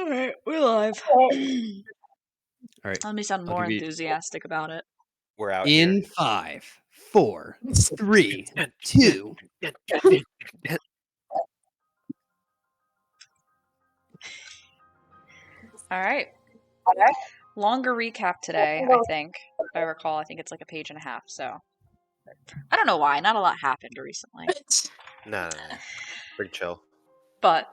Alright, we're live. Alright. Let me sound more enthusiastic about it. We're out In here. 5, 4, 3, 2. Alright. Longer recap today, I think. If I recall, I think it's like a page and a half, so. I don't know why, not a lot happened recently. No. Pretty chill. But,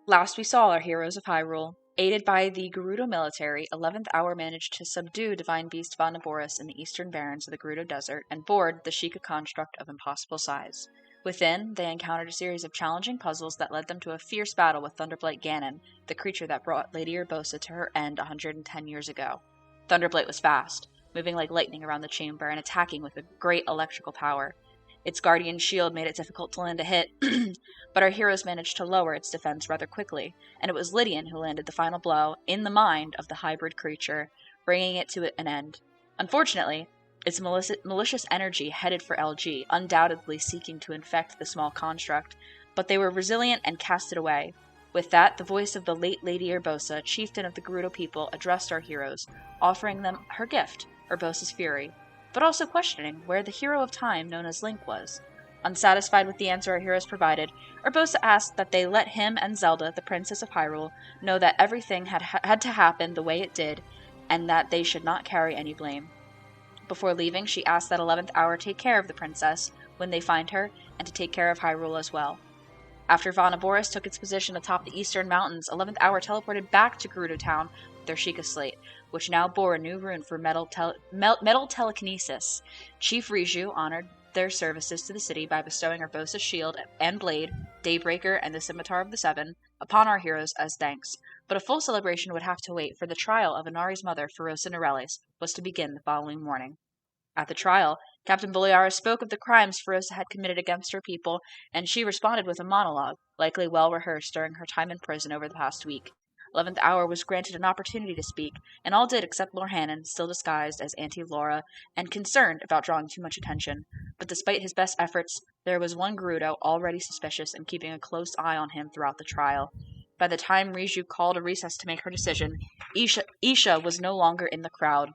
last we saw our heroes of Hyrule. Aided by the Gerudo military, 11th Hour managed to subdue Divine Beast Vanaboris in the eastern barrens of the Gerudo Desert and board the Sheikah construct of impossible size. Within, they encountered a series of challenging puzzles that led them to a fierce battle with Thunderblight Ganon, the creature that brought Lady Urbosa to her end 110 years ago. Thunderblight was fast, moving like lightning around the chamber and attacking with a great electrical power. Its guardian shield made it difficult to land a hit, but our heroes managed to lower its defense rather quickly, and it was Lydian who landed the final blow in the mind of the hybrid creature, bringing it to an end. Unfortunately, its malicious energy headed for LG, undoubtedly seeking to infect the small construct, but they were resilient and cast it away. With that, the voice of the late Lady Urbosa, chieftain of the Gerudo people, addressed our heroes, offering them her gift, Urbosa's Fury, but also questioning where the hero of time known as Link was. Unsatisfied with the answer our heroes provided, Urbosa asked that they let him and Zelda, the Princess of Hyrule, know that everything had to happen the way it did, and that they should not carry any blame. Before leaving, she asked that 11th Hour take care of the princess when they find her, and to take care of Hyrule as well. After Vanaboris took its position atop the eastern mountains, 11th Hour teleported back to Gerudo Town with their Sheikah Slate, which now bore a new rune for metal telekinesis. Chief Riju honored their services to the city by bestowing Urbosa's shield and blade, Daybreaker and the Scimitar of the Seven, upon our heroes as thanks. But a full celebration would have to wait, for the trial of Inari's mother, Ferosa Nerelis, was to begin the following morning. At the trial, Captain Boliara spoke of the crimes Ferosa had committed against her people, and she responded with a monologue, likely well rehearsed during her time in prison over the past week. 11th Hour was granted an opportunity to speak, and all did except Lorhanan, still disguised as Auntie Laura, and concerned about drawing too much attention. But despite his best efforts, there was one Gerudo already suspicious and keeping a close eye on him throughout the trial. By the time Riju called a recess to make her decision, Isha was no longer in the crowd.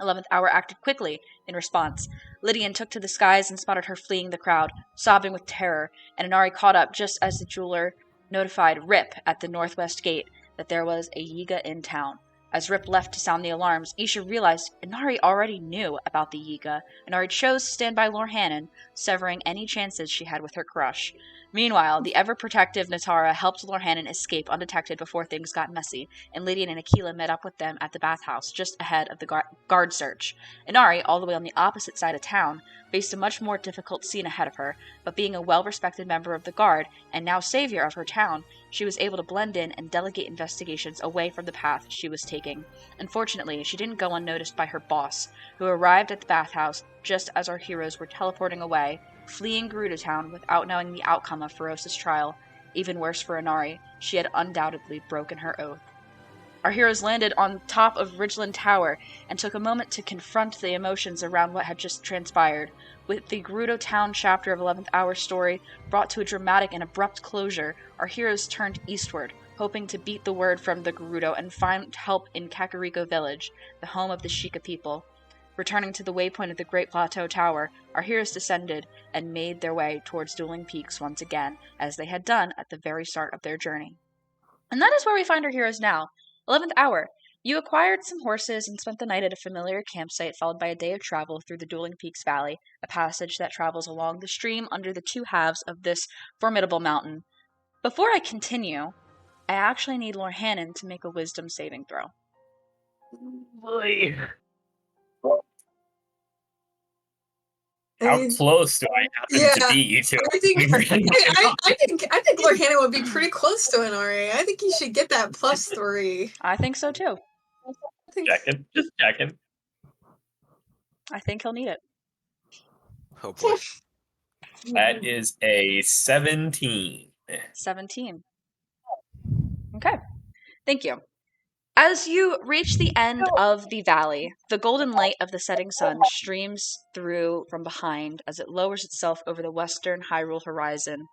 11th Hour acted quickly in response. Lydian took to the skies and spotted her fleeing the crowd, sobbing with terror, and Inari caught up just as the jeweler notified Rip at the northwest gate that there was a Yiga in town. As Rip left to sound the alarms, Isha realized Inari already knew about the Yiga. Inari chose to stand by Lorhanan, severing any chances she had with her crush. Meanwhile, the ever-protective Natara helped Lorhanan escape undetected before things got messy, and Lydian and Aquila met up with them at the bathhouse just ahead of the guard search. Inari, all the way on the opposite side of town, faced a much more difficult scene ahead of her, but being a well-respected member of the guard, and now savior of her town, she was able to blend in and delegate investigations away from the path she was taking. Unfortunately, she didn't go unnoticed by her boss, who arrived at the bathhouse just as our heroes were teleporting away, fleeing Gerudo Town without knowing the outcome of Ferosa's trial. Even worse for Inari, she had undoubtedly broken her oath. Our heroes landed on top of Ridgeland Tower and took a moment to confront the emotions around what had just transpired. With the Gerudo Town chapter of 11th Hour story brought to a dramatic and abrupt closure, our heroes turned eastward, hoping to beat the word from the Gerudo and find help in Kakariko Village, the home of the Sheikah people. Returning to the waypoint of the Great Plateau Tower, our heroes descended and made their way towards Dueling Peaks once again, as they had done at the very start of their journey. And that is where we find our heroes now. 11th Hour. You acquired some horses and spent the night at a familiar campsite, followed by a day of travel through the Dueling Peaks Valley, a passage that travels along the stream under the two halves of this formidable mountain. Before I continue, I actually need Lorhanan to make a wisdom saving throw. Boy. How close do I happen to be to I think Lorhanan would be pretty close to Inari. I think he should get that +3. I think so too. Just checking. I think he'll need it. Oh boy. That is a 17. 17. Okay. Thank you. As you reach the end of the valley, the golden light of the setting sun streams through from behind as it lowers itself over the western Hyrule horizon.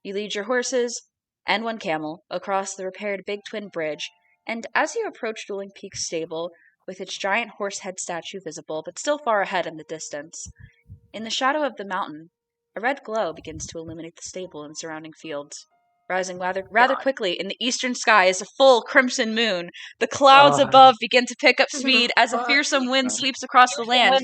You lead your horses and one camel across the repaired Big Twin Bridge, and as you approach Dueling Peak's stable, with its giant horse head statue visible, but still far ahead in the distance, in the shadow of the mountain, a red glow begins to illuminate the stable and surrounding fields. Rising rather quickly in the eastern sky is a full crimson moon. The clouds above begin to pick up speed as a fearsome wind sweeps across the land.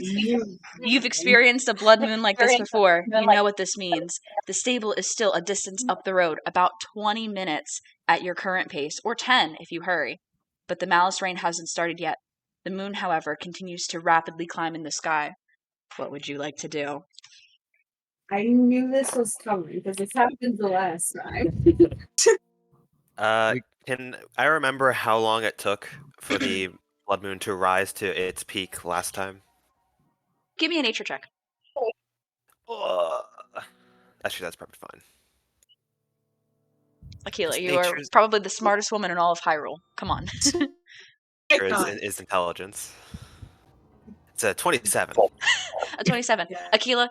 You've experienced a blood moon like this before. You know what this means. The stable is still a distance up the road, about 20 minutes at your current pace, or 10 if you hurry. But the Malice Rain hasn't started yet. The moon, however, continues to rapidly climb in the sky. What would you like to do? I knew this was coming because this happened the last time. Can I remember how long it took for the blood moon to rise to its peak last time? Give me a nature check. Actually, that's probably fine. Akila, you are probably the smartest woman in all of Hyrule. Come on. Nature is intelligence. It's a 27. A 27. Yeah. Akila,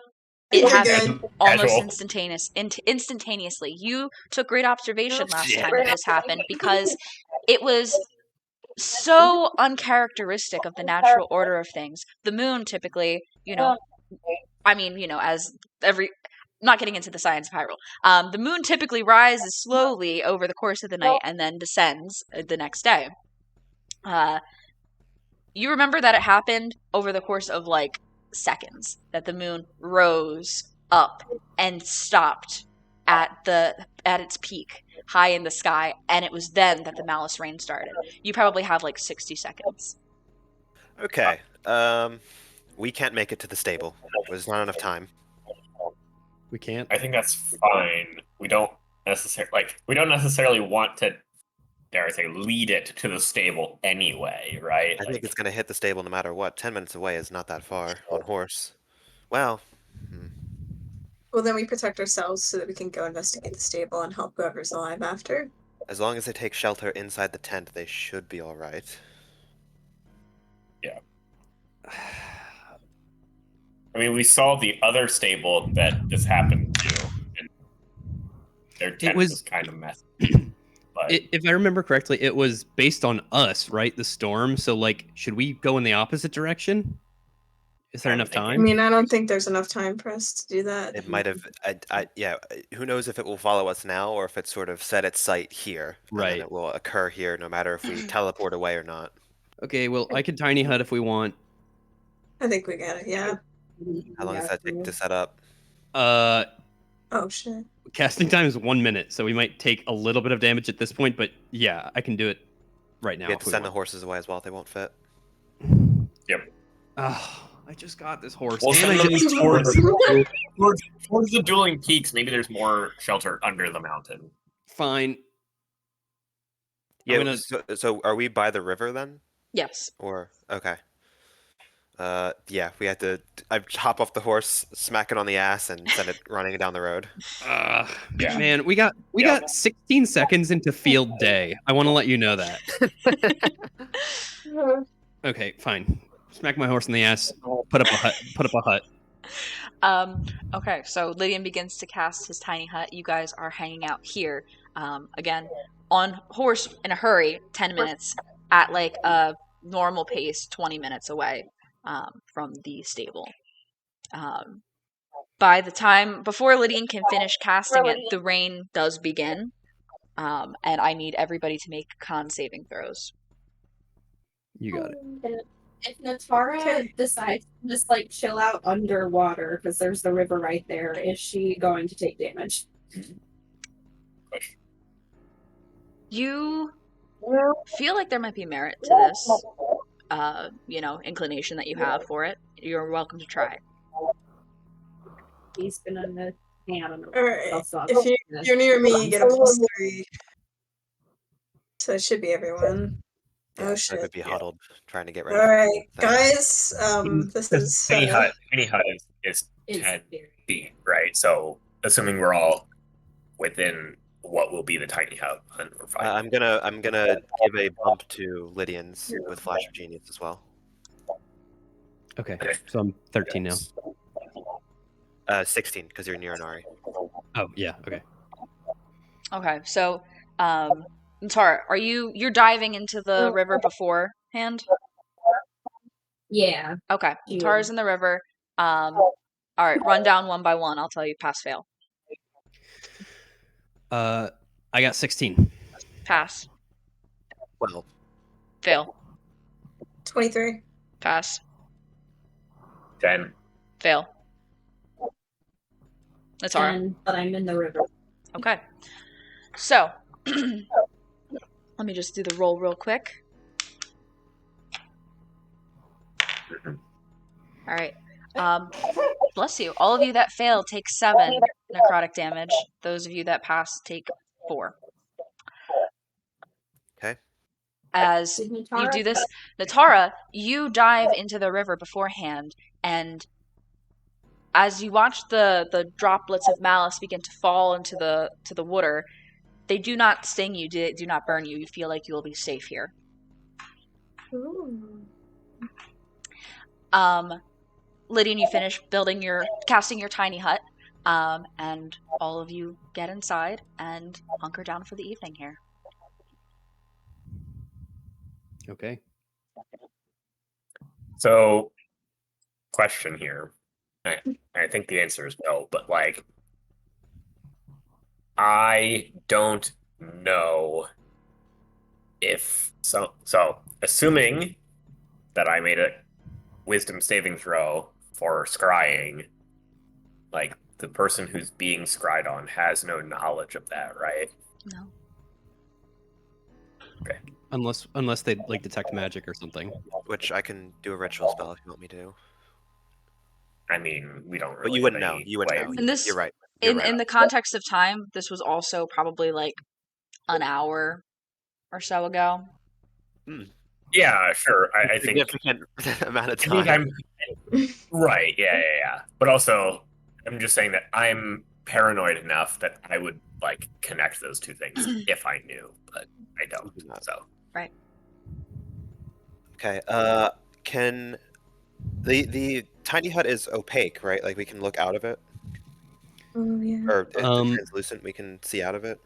it happened almost Casual. instantaneously. You took great observation last time that this happened because it was so uncharacteristic of the natural order of things. The moon typically, as every... Not getting into the science of Hyrule. The moon typically rises slowly over the course of the night and then descends the next day. You remember that it happened over the course of, seconds, that the moon rose up and stopped at its peak, high in the sky, and it was then that the Malice Rain started. You probably have, 60 seconds. Okay. We can't make it to the stable. There's not enough time. We can't. I think that's fine. We don't necessarily want to, dare I say, lead it to the stable anyway, right? I think it's going to hit the stable no matter what. 10 minutes away is not that far on horse. Well. Well, then we protect ourselves so that we can go investigate the stable and help whoever's alive after. As long as they take shelter inside the tent, they should be all right. Yeah. I mean, we saw the other stable that this happened to, and their tent was kind of messy. But If I remember correctly, it was based on us, right? The storm. So, should we go in the opposite direction? Is there enough I time? mean, I don't think there's enough time for us to do that. It might have. Yeah. Who knows if it will follow us now or if it's sort of set its sight here. Right. And it will occur here no matter if we teleport away or not. Okay, well, I can tiny hut if we want. I think we got it, yeah. How long does that take to set up? Oh, shit. Casting time is 1 minute, so we might take a little bit of damage at this point, but yeah, I can do it right now. We have to send the horses away as well if they won't fit. Yep. I just got this horse. We'll and send I them just... towards the Dueling Peaks. Maybe there's more shelter under the mountain. Fine. Yeah. So are we by the river then? Yes. Or okay. Yeah, we had to. I hop off the horse, smack it on the ass, and send it running down the road. Yeah. Man, we got 16 seconds into field day. I want to let you know that. Okay, fine. Smack my horse in the ass. Put up a hut. Okay, so Lydian begins to cast his tiny hut. You guys are hanging out here. Again, on horse in a hurry, 10 minutes, at a normal pace, 20 minutes away from the stable. By the time, before Lydian can finish casting it, the rain does begin. And I need everybody to make con saving throws. You got it. If Natara decides to just chill out underwater because there's the river right there, is she going to take damage? You feel like there might be merit to this, inclination that you have for it. You're welcome to try. He's been on the hand. Alright, if you're near me, you get a +3. So it should be everyone. Yeah, Oh, I shit. could be huddled trying to get ready. Alright, guys, this is... Mini hut is 10 feet, right? So, assuming we're all within what will be the tiny hut, we're fine. I'm gonna give a bump to Lydian's with Flash of Genius as well. Okay, so I'm 13 now. 16 because you're near an Ari. Oh yeah, okay. Okay, so, Tara, you're diving into the river beforehand? Yeah. Okay, She Tara's is. in the river. All right, run down one by one. I'll tell you pass, fail. I got 16. Pass, 12. fail, 23. pass, 10. fail. That's Tara. 10, but I'm in the river. Okay, so let me just do the roll real quick. All right. Bless you. All of you that fail take 7 necrotic damage. Those of you that pass take 4. Okay. As you do this, Natara, you dive into the river beforehand, and as you watch the droplets of malice begin to fall into the water, they do not sting you, they do not burn you. You feel like you will be safe here. Ooh. Lydian, you finish casting your tiny hut, and all of you get inside and hunker down for the evening here. Okay. So, question here. I think the answer is no, but like, I don't know if so. So, assuming that I made a wisdom saving throw for scrying, like the person who's being scryed on has no knowledge of that, right? No. Unless they like detect magic or something. Which I can do a ritual spell if you want me to. I mean, we don't really. But you wouldn't have know. any You wouldn't way know. of- And this, You're right. You're right. in the context of time, this was also probably like an hour or so ago. Yeah, sure. I think Significant amount of I think time. I'm right. Yeah. But also, I'm just saying that I'm paranoid enough that I would like connect those two things if I knew, but I don't. You do not. So Right. Okay. Can the tiny hut is opaque, right? Like we can look out of it, Oh, yeah. or it's Um, translucent. We can see out of it.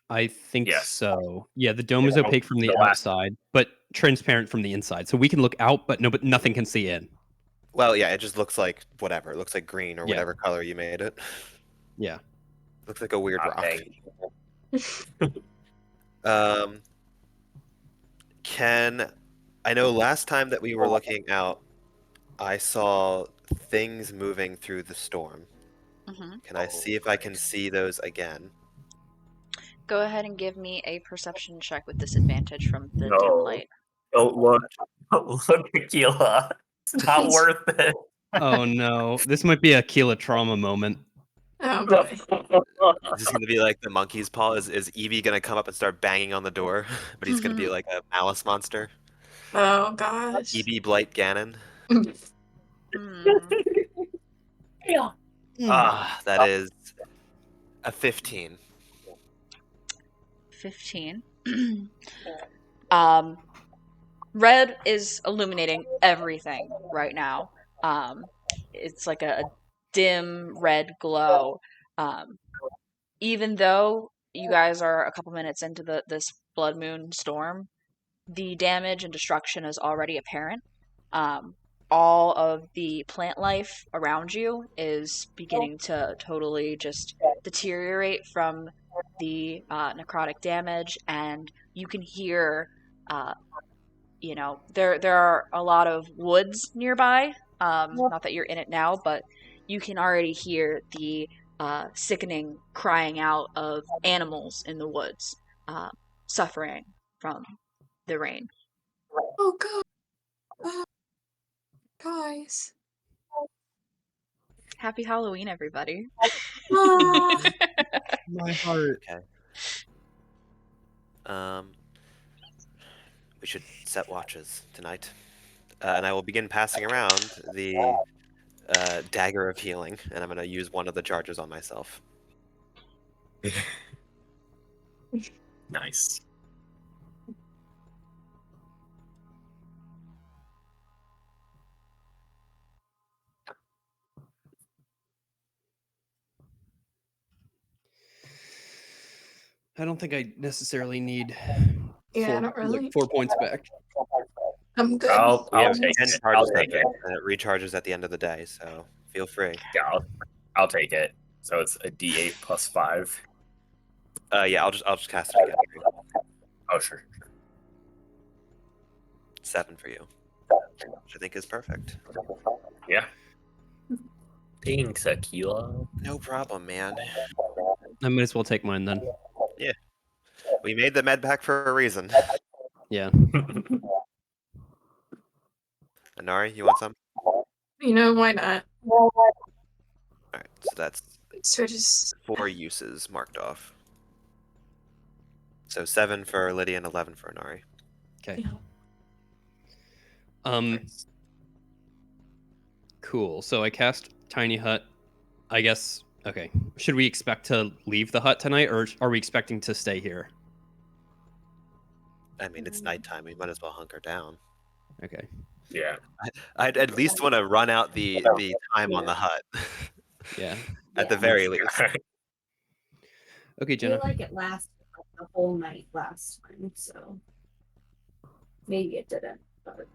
I think Yes. so. Yeah, the dome is opaque from the The last- outside, but transparent from the inside. So we can look out, but nothing can see in. Well, yeah. It just looks like whatever. It looks like green or Yeah. whatever color you made it. Yeah. Looks like a weird Not rock. paying. I know last time that we were looking out, I saw things moving through the storm. Mm-hmm. Can I see if I can see those again? Go ahead and give me a perception check with disadvantage from the dim No. light. Don't look. Don't look, Aquila. It's not worth it. Oh no, this might be a Keela trauma moment. Oh, boy. This is gonna be like the monkey's paw. Is Evie gonna come up and start banging on the door? But he's gonna be like a malice monster. Oh, gosh. Evie Blight Ganon. Yeah. That is a 15. 15. Red is illuminating everything right now. It's like a dim red glow. Even though you guys are a couple minutes into this blood moon storm, the damage and destruction is already apparent. All of the plant life around you is beginning to totally just deteriorate from the necrotic damage, and you can hear, there are a lot of woods nearby. Not that you're in it now, but you can already hear the sickening crying out of animals in the woods, suffering from the rain. Oh, God. Guys. Happy Halloween, everybody. Ah. My heart. Okay. We should set watches tonight, and I will begin passing around the dagger of healing, and I'm gonna use one of the charges on myself. Nice. I don't think I necessarily need Yeah, I don't really. 4 points back. I'm good. I'll We have take 10 it. charge I'll take subjects, it. and it recharges at the end of the day, so feel free. Yeah, I'll take it. So it's a D8 plus 5. Yeah, I'll just cast it again for you. Oh, sure. 7 for you, which I think is perfect. Yeah. Thanks, Aquila. No problem, man. I might as well take mine then. We made the med pack for a reason. Yeah. Anari, you want some? You know, why not? All right, so that's So just 4 uses marked off. So 7 for Lydia and 11 for Anari. Okay. Yeah. Cool. So I cast Tiny Hut. I guess. Okay. Should we expect to leave the hut tonight, or are we expecting to stay here? I mean, it's nighttime. We might as well hunker down. Okay. Yeah. I'd at least want to run out the time on the hut. Yeah. At the very least. Okay, I feel Jenna. like it lasted like the whole night last time, so maybe it didn't. But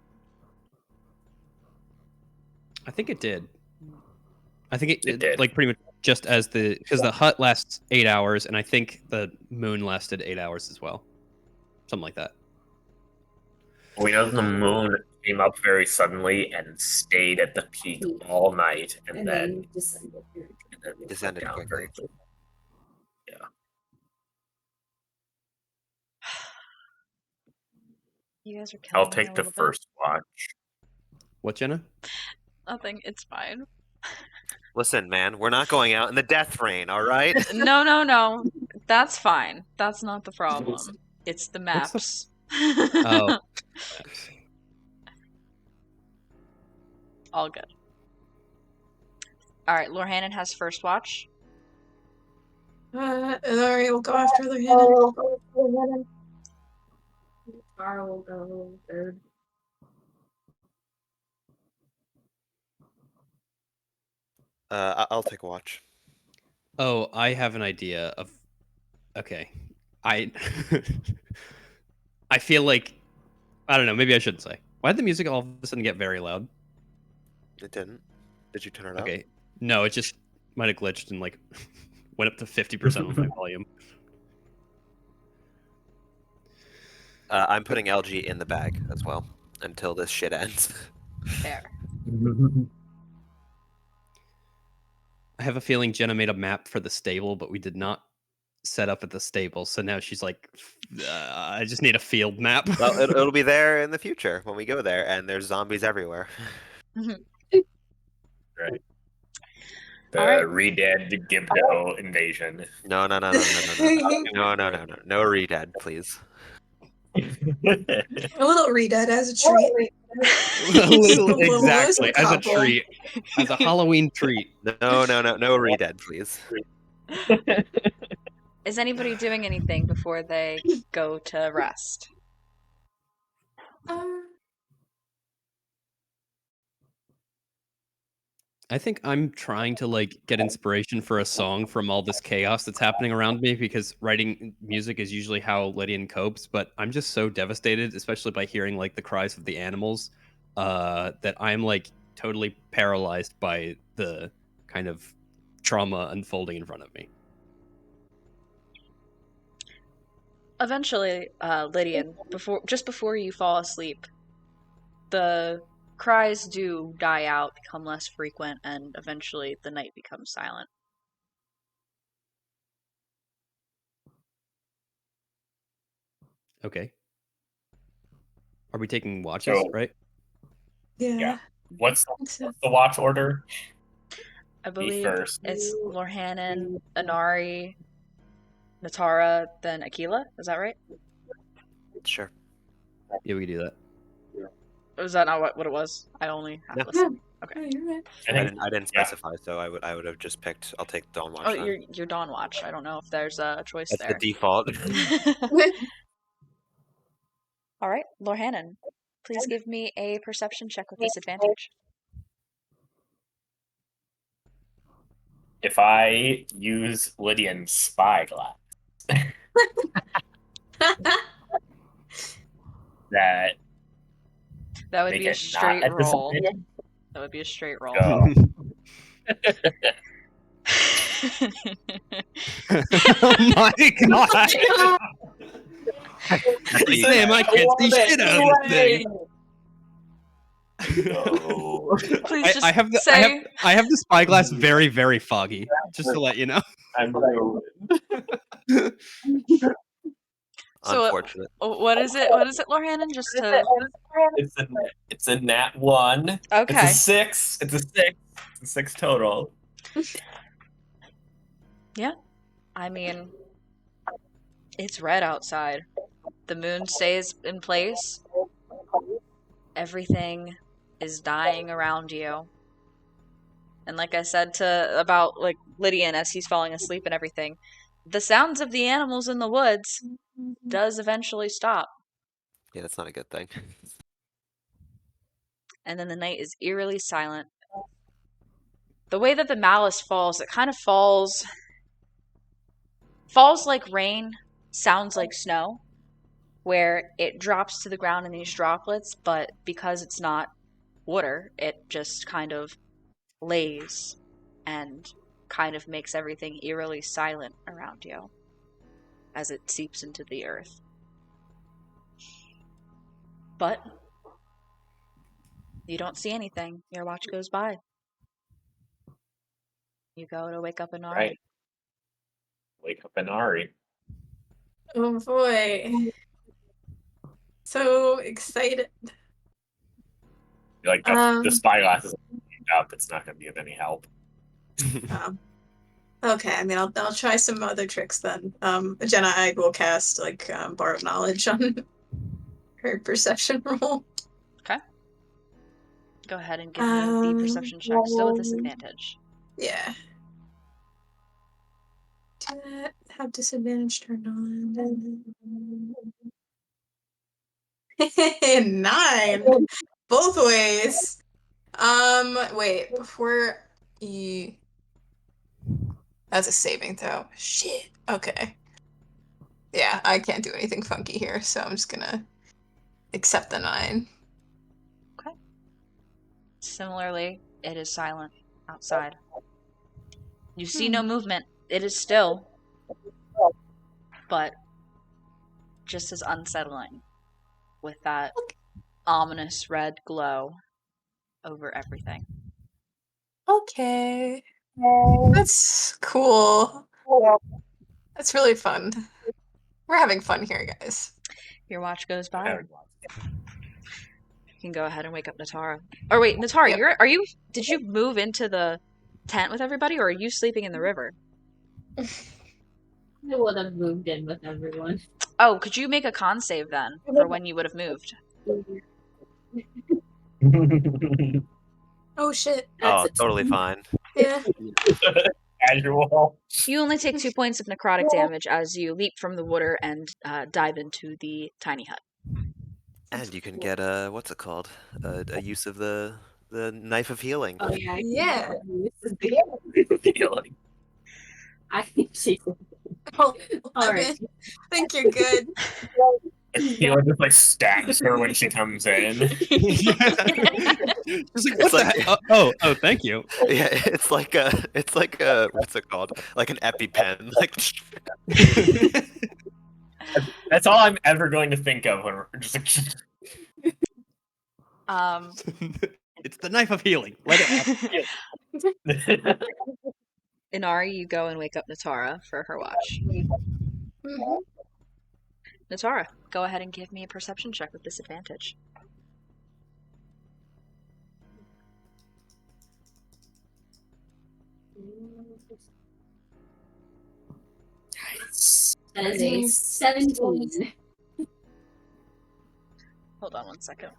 I think it did. I think It did. like pretty much just as because the hut lasts 8 hours, and I think the moon lasted 8 hours as well, something like that. We know the moon came up very suddenly and stayed at the peak all night, and then descended. Descended down quickly. very quickly. You guys are killing I'll me a take the little bit. first watch. What, Jenna? Nothing. It's fine. Listen, man, we're not going out in the death rain, all right? No. That's fine. That's not the problem. It's the What's the- maps. Oh. All good. All right, Lorhannon has first watch. Alright, we'll go after Lorhannon. Carl will go third. I'll take a watch. Oh, I have an idea of. Okay, I. I feel like I don't know. Maybe I shouldn't say. Why did the music all of a sudden get very loud? It didn't. Did you turn it up? Okay, no, it just might have glitched and like went up to 50% of my volume. I'm putting LG in the bag as well until this shit ends. Fair. I have a feeling Jenna made a map for the stable, but we did not set up at the stable. So now she's like, I just need a field map. Well, it'll be there in the future when we go there, and there's zombies everywhere. Right. The All right. Redead Gibdo invasion. No, no re-dead, please. A little Redead as a treat. Exactly, as a treat, as a Halloween treat. No re-dead, please. Is anybody doing anything before they go to rest? I think I'm trying to like get inspiration for a song from all this chaos that's happening around me, because writing music is usually how Lydian copes, but I'm just so devastated, especially by hearing like the cries of the animals, that I'm like totally paralyzed by the kind of trauma unfolding in front of me. Eventually, Lydian, just before you fall asleep, the cries do die out, become less frequent, and eventually the night becomes silent. Okay. Are we taking watches, So- right? Yeah. What's So, the watch order? I believe first. it's Lorhannon, Inari, Natara, then Aquila. Is that right? Sure. Yeah, we can do that. Was that not what it was? I only No. listened. yeah, you're right. I didn't specify, so I would have just picked. I'll take Dawn Watch. Oh, then. you're Dawn Watch. I don't know if there's a choice That's there. the default. All right, Lorhannon, please give me a perception check with disadvantage. If I use Lydian's spyglass, That That would make be a it not straight at roll. disadvantage. That would be a straight roll. Go. Oh my god! Sam, I can't see shit out of this thing. No. Please just I have say. I have the spyglass very, very foggy. Just to let you know. I'm ruined. So Unfortunate. what is it? What is it, Lorhannon? Just to. It's a nat 1. It's Okay. a 6. It's a 6. It's a 6 total. I mean, it's red outside. The moon stays in place. Everything is dying around you. And like I said about like Lydian as he's falling asleep and everything, the sounds of the animals in the woods does eventually stop. Yeah, that's not a good thing. And then the night is eerily silent. The way that the malice falls, it kind of falls like rain, sounds like snow, where it drops to the ground in these droplets, but because it's not water, it just kind of lays and kind of makes everything eerily silent around you as it seeps into the earth. But you don't see anything. Your watch goes by. You go to wake up Inari. Right. Wake up Inari. Oh boy. So excited. Like the spyglass is up. It's not going to be of any help. Okay, I mean, I'll try some other tricks then. Jenna, I will cast like borrow knowledge on her perception roll. Okay. Go ahead and give me the perception check, still with disadvantage. Yeah. Do that. Have disadvantage turned on. 9. Both ways. Wait, before you. That's a saving throw. Shit. Okay. Yeah, I can't do anything funky here, so I'm just gonna accept the 9. Okay. Similarly, it is silent outside. You see no movement. It is still, but just as unsettling, with that ominous red glow over everything. Okay. That's cool. That's really fun. We're having fun here, guys. Your watch goes by. You can go ahead and wake up Natara. Or wait, Natara, Yep. Did you move into the tent with everybody, or are you sleeping in the river? I would have moved in with everyone. Oh, could you make a con save then for when you would have moved? Oh shit. Oh, totally fine. Yeah. Casual. You only take 2 points of necrotic damage as you leap from the water and dive into the tiny hut. And you can get a what's it called? A use of the knife of healing. Oh yeah. Yeah. Healing. I think she. Oh, All right. I think you're good. Healer just like stabs her when she comes in. Just like, what the heck? Oh, thank you. Yeah, it's like a what's it called? Like an EpiPen. Like That's all I'm ever going to think of when we're just like. It's the knife of healing. Let it happen. Inari, you go and wake up Natara for her watch. Mhm. Natara, go ahead and give me a perception check with disadvantage. That is a 17. Hold on 1 second.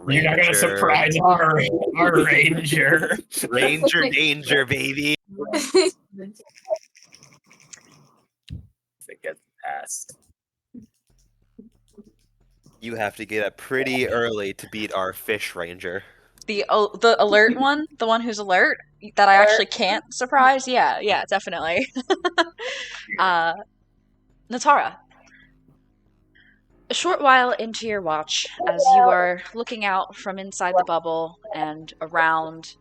You're not gonna surprise our ranger. Ranger danger, baby. If it gets past. You have to get up pretty early to beat our fish ranger. The alert one, the one who's alert, that I actually can't surprise? Yeah, definitely. Natara, a short while into your watch, as you are looking out from inside the bubble and around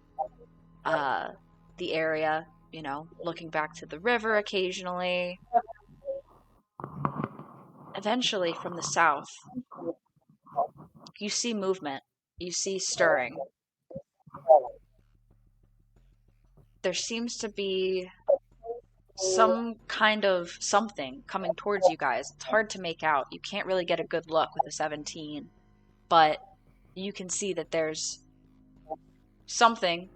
the area, looking back to the river occasionally, eventually from the south, you see movement. You see stirring. There seems to be some kind of something coming towards you guys. It's hard to make out. You can't really get a good look with a 17, but you can see that there's something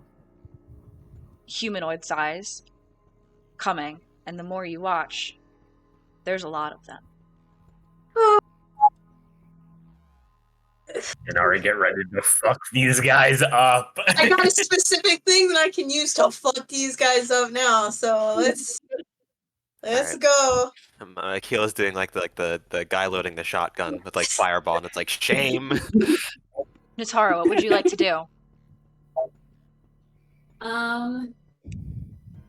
humanoid size coming, and the more you watch, there's a lot of them. And already get ready to fuck these guys up. I got a specific thing that I can use to fuck these guys up now. So let's Alright. go. Akila's doing like the guy loading the shotgun with like fireball, and it's like shame. Natara, what would you like to do? I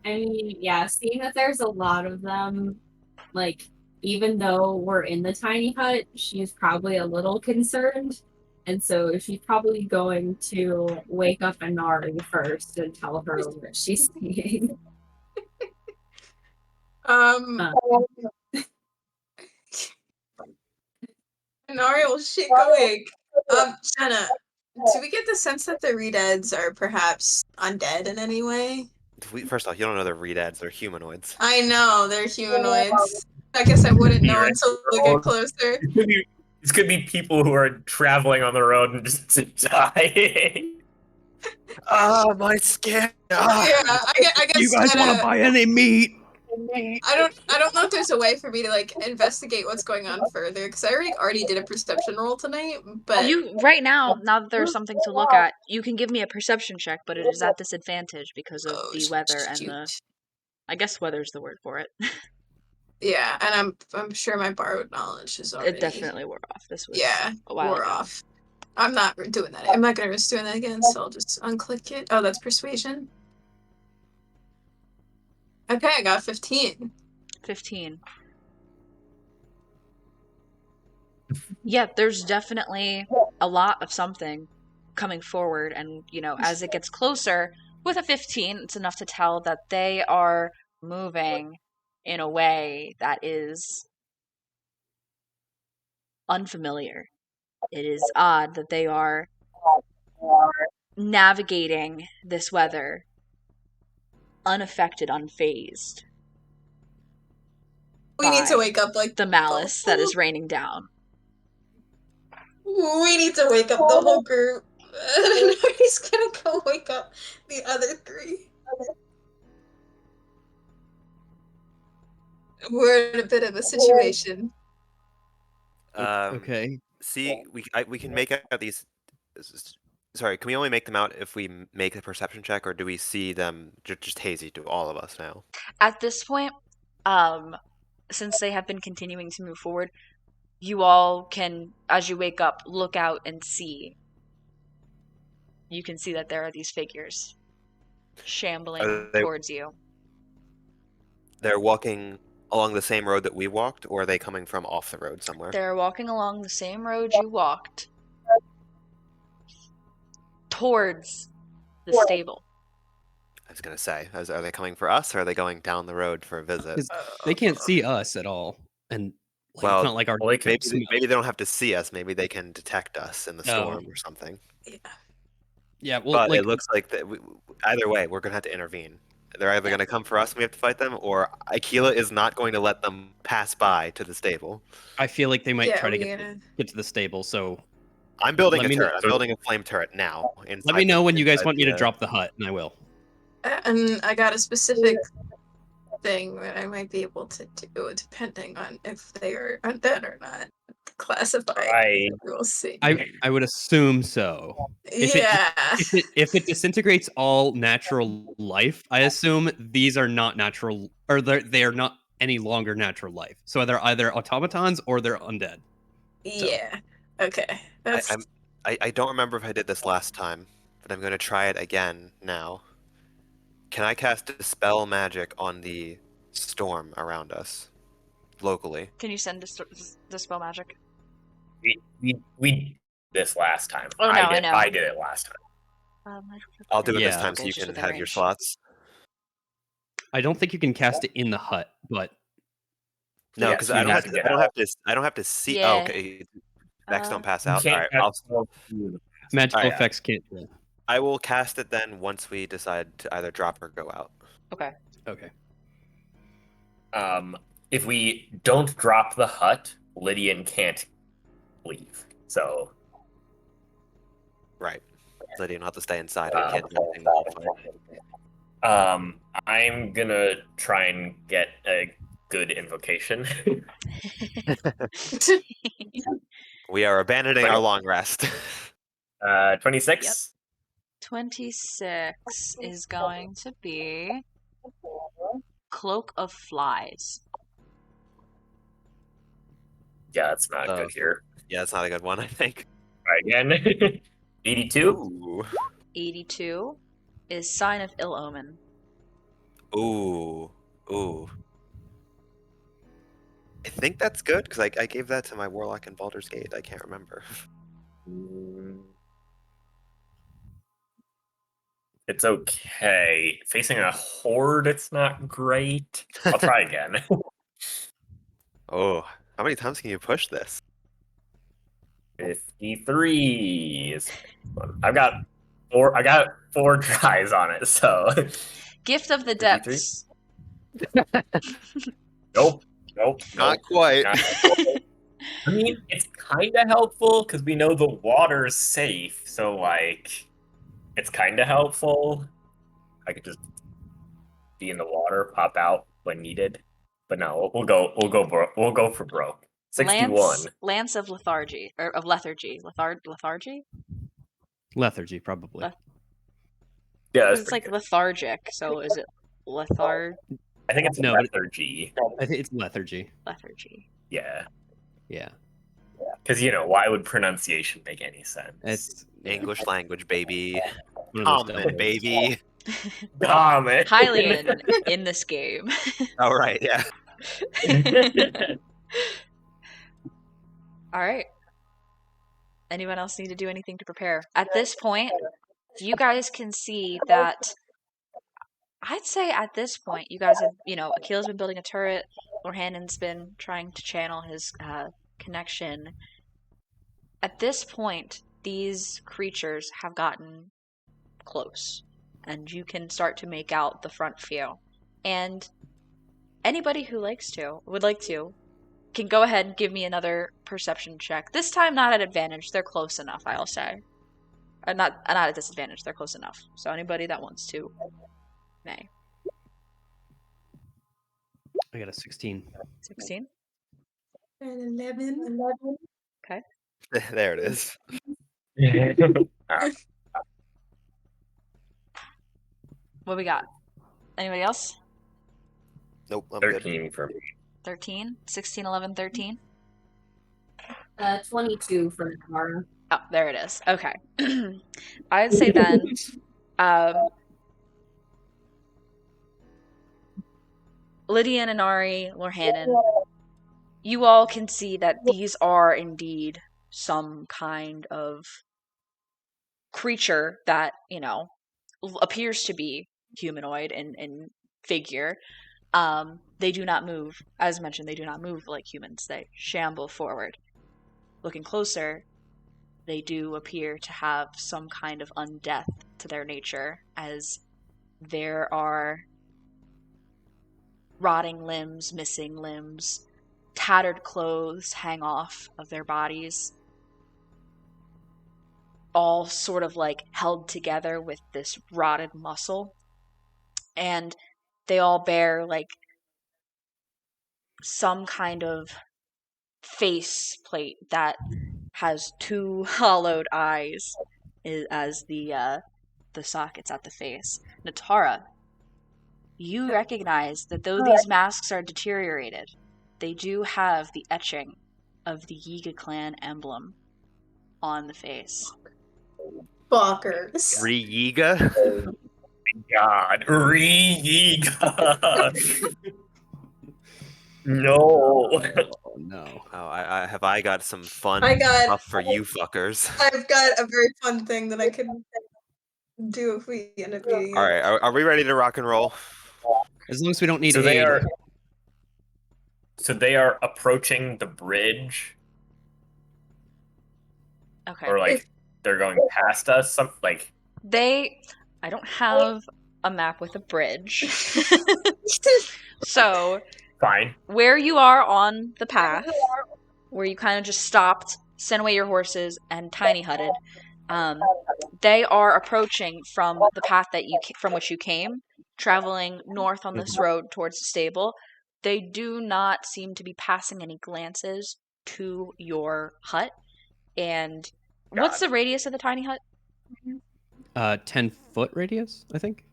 mean, yeah, seeing that there's a lot of them, like, even though we're in the tiny hut, she's probably a little concerned. And so she's probably going to wake up Inari first and tell her what she's seeing. Inari will shake awake. Jenna, do we get the sense that the Redeads are perhaps undead in any way? First off, you don't know they're Redads, they're humanoids. I know, they're humanoids. I guess I wouldn't know until we get closer. These could be people who are traveling on the road and just dying. Ah, my skin! Ah. Yeah, I guess You guys want to buy any meat? I don't know if there's a way for me to like investigate what's going on further, because I already did a perception roll tonight. But Right now that there's something to look at, you can give me a perception check, but it is at disadvantage because of the weather and the. I guess weather's the word for it. Yeah, and I'm sure my borrowed knowledge is already. It definitely wore off. This was a while wore ago. off. I'm not doing that. I'm not gonna risk doing that again, so I'll just unclick it. Oh, that's persuasion. Okay, I got 15. 15. Yeah, there's definitely a lot of something coming forward, and as it gets closer, with a 15, it's enough to tell that they are moving in a way that is unfamiliar. It is odd that they are navigating this weather unaffected, unfazed. We need to wake up like the malice that is raining down. We need to wake up the whole group. He's gonna go wake up the other 3. We're in a bit of a situation. Okay. See, we can make out these. Sorry, can we only make them out if we make a perception check, or do we see them just hazy to all of us now? At this point, since they have been continuing to move forward, you all can, as you wake up, look out and see. You can see that there are these figures shambling towards you. They're walking along the same road that we walked, or are they coming from off the road somewhere? They're walking along the same road you walked towards the stable. I was gonna say, are they coming for us, or are they going down the road for a visit? They can't see us at all, and it's not like our. Maybe they don't have to see us. Maybe they can detect us in the storm or something. Yeah, well, but it looks like that. Either way, we're gonna have to intervene. They're either gonna come for us and we have to fight them, or Aquila is not going to let them pass by to the stable. I feel like they might try to get to the stable. So I'm building a turret. I'm building a flame turret now. Let me know when you guys want me to drop the hut, and I will. And I got a specific thing that I might be able to do, depending on if they are undead or not. Classify. We'll see. I would assume so. If it disintegrates all natural life, I assume these are not natural, or they are not any longer natural life. So they're either automatons or they're undead. Yeah. Okay. I don't remember if I did this last time, but I'm going to try it again now. Can I cast Dispel Magic on the storm around us, locally? Can you send Dispel Magic? We this last time. Oh, no, I know. I did it last time. I'll do it this Yeah. time Okay, so you it's just can within have your range. slots. I don't think you can cast it in the hut, but No, Yeah, because so I you'd don't have have to to. get I don't out. have to. I don't have to see. Yeah. Oh, okay. Vex don't pass You out. All can't right. cast spells through the- magical Alright. effects can't. Yeah. I will cast it then once we decide to either drop or go out. Okay. Okay. If we don't drop the hut, Lydian can't leave. So Right. Lydia will have to stay inside. We can't do anything. The whole fight. I'm gonna try and get a good invocation. We are abandoning our long rest. 26. 26 is going to be Cloak of Flies. Yeah, that's not good here. Yeah, that's not a good one, I think. Try again. 82. Ooh. 82 is Sign of Ill Omen. Ooh. Ooh. I think that's good because I gave that to my warlock in Baldur's Gate. I can't remember. It's okay. Facing a horde, it's not great. I'll try again. Oh, how many times can you push this? 53 is. I got four tries on it, so. Gift of the 53? Depths. Nope. Not quite. I mean, it's kind of helpful because we know the water is safe, so like, it's kind of helpful. I could just be in the water, pop out when needed. But no, we'll go for broke. 61. Lance of Lethargy or of Lethargy. Lethargy? Lethargy, probably. Yeah, that's It's like pretty good. lethargic. So is it lethard? I think it's No, lethargy. I think it's lethargy. Lethargy. Yeah, Yeah. because why would pronunciation make any sense? It's English language, baby. one of those dumb Common, ones. baby. Common. Hylian in this game. All right, yeah. All right. Anyone else need to do anything to prepare? At this point, you guys can see that. I'd say at this point, you guys have, Akil's been building a turret. Lorhanon's been trying to channel his connection. At this point, these creatures have gotten close, and you can start to make out the front view. And anybody who would like to, can go ahead and give me another perception check. This time, not at advantage. They're close enough, I'll say. Not at disadvantage. They're close enough. So anybody that wants to may. I got a 16. 16. And 11. Okay. There it is. What we got? Anybody else? Nope, I'm good. 13 for me. 13? 16, 11, 13? 22 for Nakara. Oh, there it is. Okay. I'd say then, Lydian and Ari, Lorhanon, you all can see that these are indeed some kind of creature that, appears to be humanoid in figure. They do not move. As mentioned, they do not move like humans. They shamble forward. Looking closer, they do appear to have some kind of undeath to their nature, as there are rotting limbs, missing limbs, tattered clothes hang off of their bodies, all sort of like held together with this rotted muscle. And they all bear like some kind of face plate that has two hollowed eyes as the sockets at the face. Natara, you recognize that though these masks are deteriorated, they do have the etching of the Yiga clan emblem on the face. Fuckers. 3 Yiga? God, God. No. Oh no. Oh, I got some fun I got- stuff for you fuckers. I've got a very fun thing that I can do if we end up beating it. All right, are we ready to rock and roll? As long as we don't need So they aid. are. So they are approaching the bridge, Okay. or like they're going past us. Some like I don't have a map with a bridge. So, fine. where you are on the path, where you kind of just stopped, sent away your horses, and tiny hutted, they are approaching from the path from which you came, traveling north on this road towards the stable. They do not seem to be passing any glances to your hut. And what's the radius of the tiny hut? 10-foot radius, I think.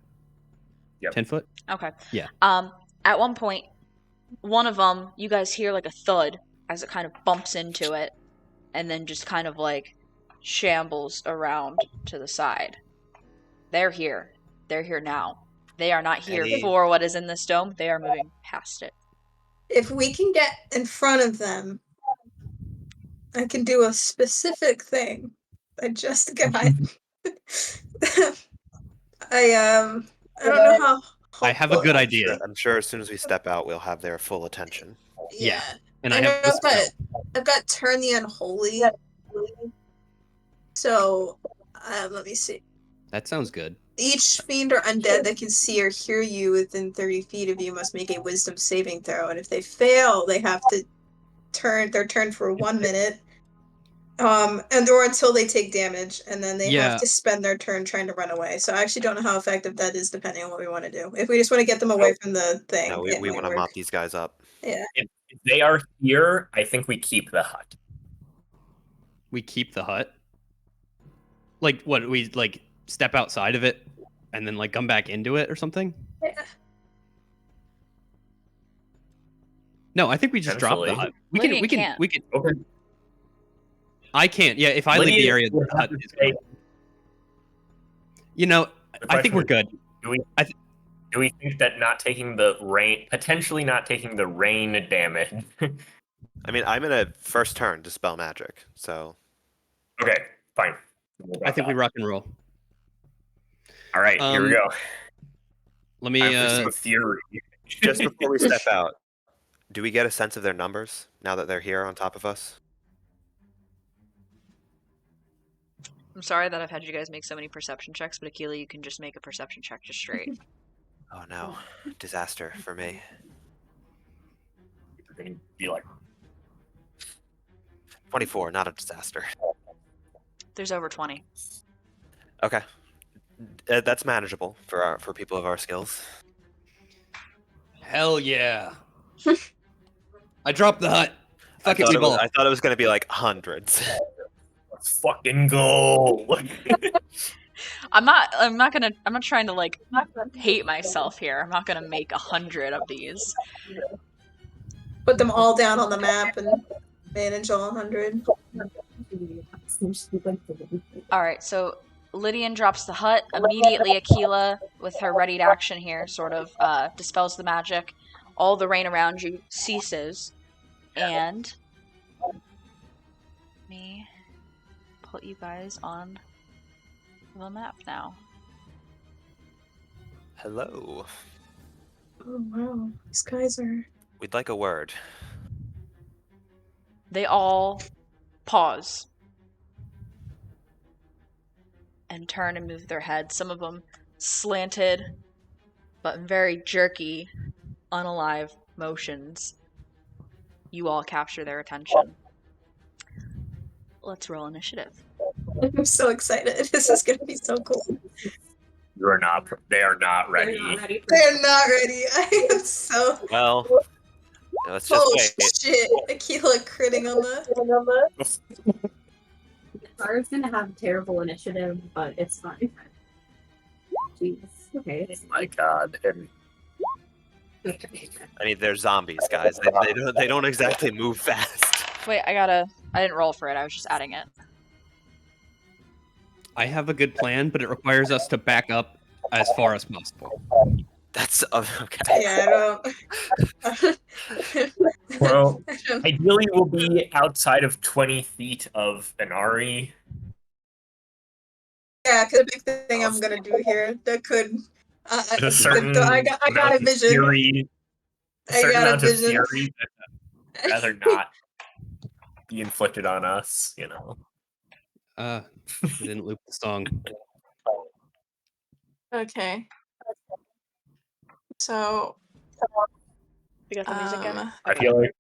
Yep. 10 foot. Okay. Yeah. At one point, one of them, you guys hear like a thud as it kind of bumps into it, and then just kind of like shambles around to the side. They're here. They're here now. They are not here for what is in this dome. They are moving past it. If we can get in front of them, I can do a specific thing. I just got. I don't know how. I have a good idea. I'm sure as soon as we step out, we'll have their full attention. Yeah. And I I know, have but I've got Turn the Unholy. So, let me see. That sounds good. Each fiend or undead that can see or hear you within 30 feet of you must make a wisdom saving throw. And if they fail, they have to turn their turn for 1 minute. And or until they take damage, and then they have to spend their turn trying to run away. So I actually don't know how effective that is depending on what we want to do. If we just want to get them away from the thing. No, we want to mop these guys up. Yeah. If they are here, I think we keep the hut. We keep the hut? Like, what, we, like, step outside of it and then, like, come back into it or something? Yeah. No, I think we just drop the hut. We can. Okay. I can't. Yeah, if I leave the area, the hut is gone. You know, I think we're good. Do we think that potentially not taking the rain damage? I mean, I'm in a first turn to spell magic, so. Okay, fine. I think we rock and roll. All right, here we go. Let me. Some fury. Just before we step out, do we get a sense of their numbers now that they're here on top of us? I'm sorry that I've had you guys make so many perception checks, but Akila, you can just make a perception check just straight. Oh no, disaster for me. You're gonna be like 24, not a disaster. There's over 20. Okay, that's manageable for people of our skills. Hell yeah! I dropped the hut. Fuck it, we ball. I thought it was gonna be like hundreds. Let's fucking go. I'm not trying to like hate myself here. I'm not gonna make 100 of these. Put them all down on the map and manage all 100. Alright, so Lydian drops the hut. Immediately Akila, with her readied action here, sort of dispels the magic. All the rain around you ceases. And me put you guys on the map now. Hello. Oh wow, these guys are. We'd like a word. They all pause and turn and move their heads. Some of them slanted, but very jerky, unalive motions. You all capture their attention. Let's roll initiative. I'm so excited. This is gonna be so cool. They are not ready. They're not ready. I am so. Well, let's just Oh wait. shit! Akila critting on the. Zara's gonna have terrible initiative, but it's fine. Jeez. Okay. Oh my god. I mean, they're zombies, guys. They don't exactly move fast. Wait, I didn't roll for it. I was just adding it. I have a good plan, but it requires us to back up as far as possible. That's okay. Yeah, I don't. Well, ideally, we'll be outside of 20 feet of Inari. Yeah, because the big thing I'm gonna do here that could. A certain I got a amount of vision. fury. A I certain got a amount of vision. fury that I'd rather not be inflicted on us, you know. I didn't loop the song. Okay. So. We got the music going. I feel like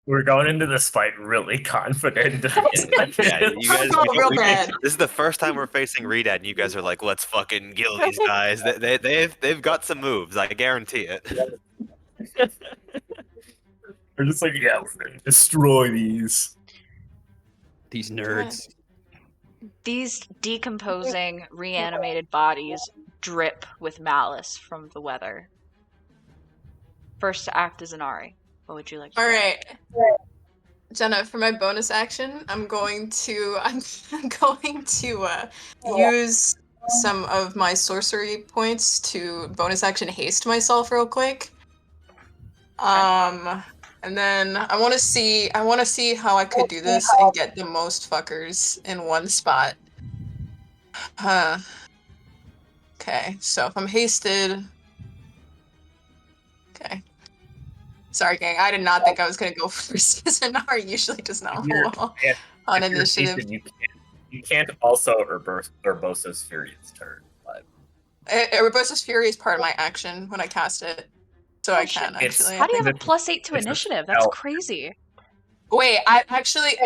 we're going into this fight really confident. Yeah, you guys. Real bad. This is the first time we're facing Redad, and you guys are like, "Let's fucking kill these guys." They've got some moves. I guarantee it. We're just like, yeah, we're gonna destroy these. These nerds. These decomposing, reanimated bodies drip with malice from the weather. First to act is Inari. What would you like to do? Alright. Jenna, for my bonus action, I'm going to use some of my sorcery points to bonus action haste myself real quick. And then I want to see how I could do this and get the most fuckers in one spot. Okay, so if I'm hasted. Okay. Sorry, gang. I did not think I was gonna go first. Inari usually does not roll on initiative. You can't also Urbosa's Fury's turn, but Urbosa's Fury is part of my action when I cast it, so I can It's- actually. How do you have a It's- +8 to it's a initiative? That's spell. crazy. Wait, I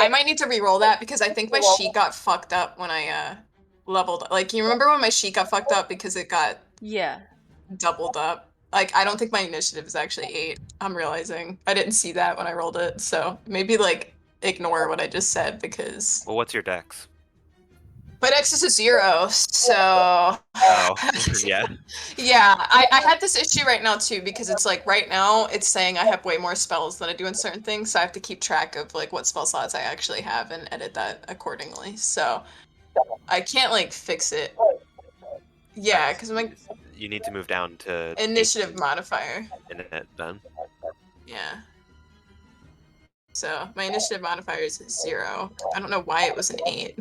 might need to re-roll that because I think my sheet got fucked up when I leveled. Like, you remember when my sheet got fucked up because it got Yeah. doubled up? Like, I don't think my initiative is actually 8. I'm realizing I didn't see that when I rolled it, so maybe like ignore what I just said because Well, what's your dex? my dex is a 0. So Oh, yeah. yeah, I had this issue right now too because it's like right now it's saying I have way more spells than I do in certain things, so I have to keep track of like what spell slots I actually have and edit that accordingly. So I can't like fix it. Yeah, because my You need to move down to initiative 18 modifier. in it then. Yeah. So my initiative modifier is 0. I don't know why it was an 8.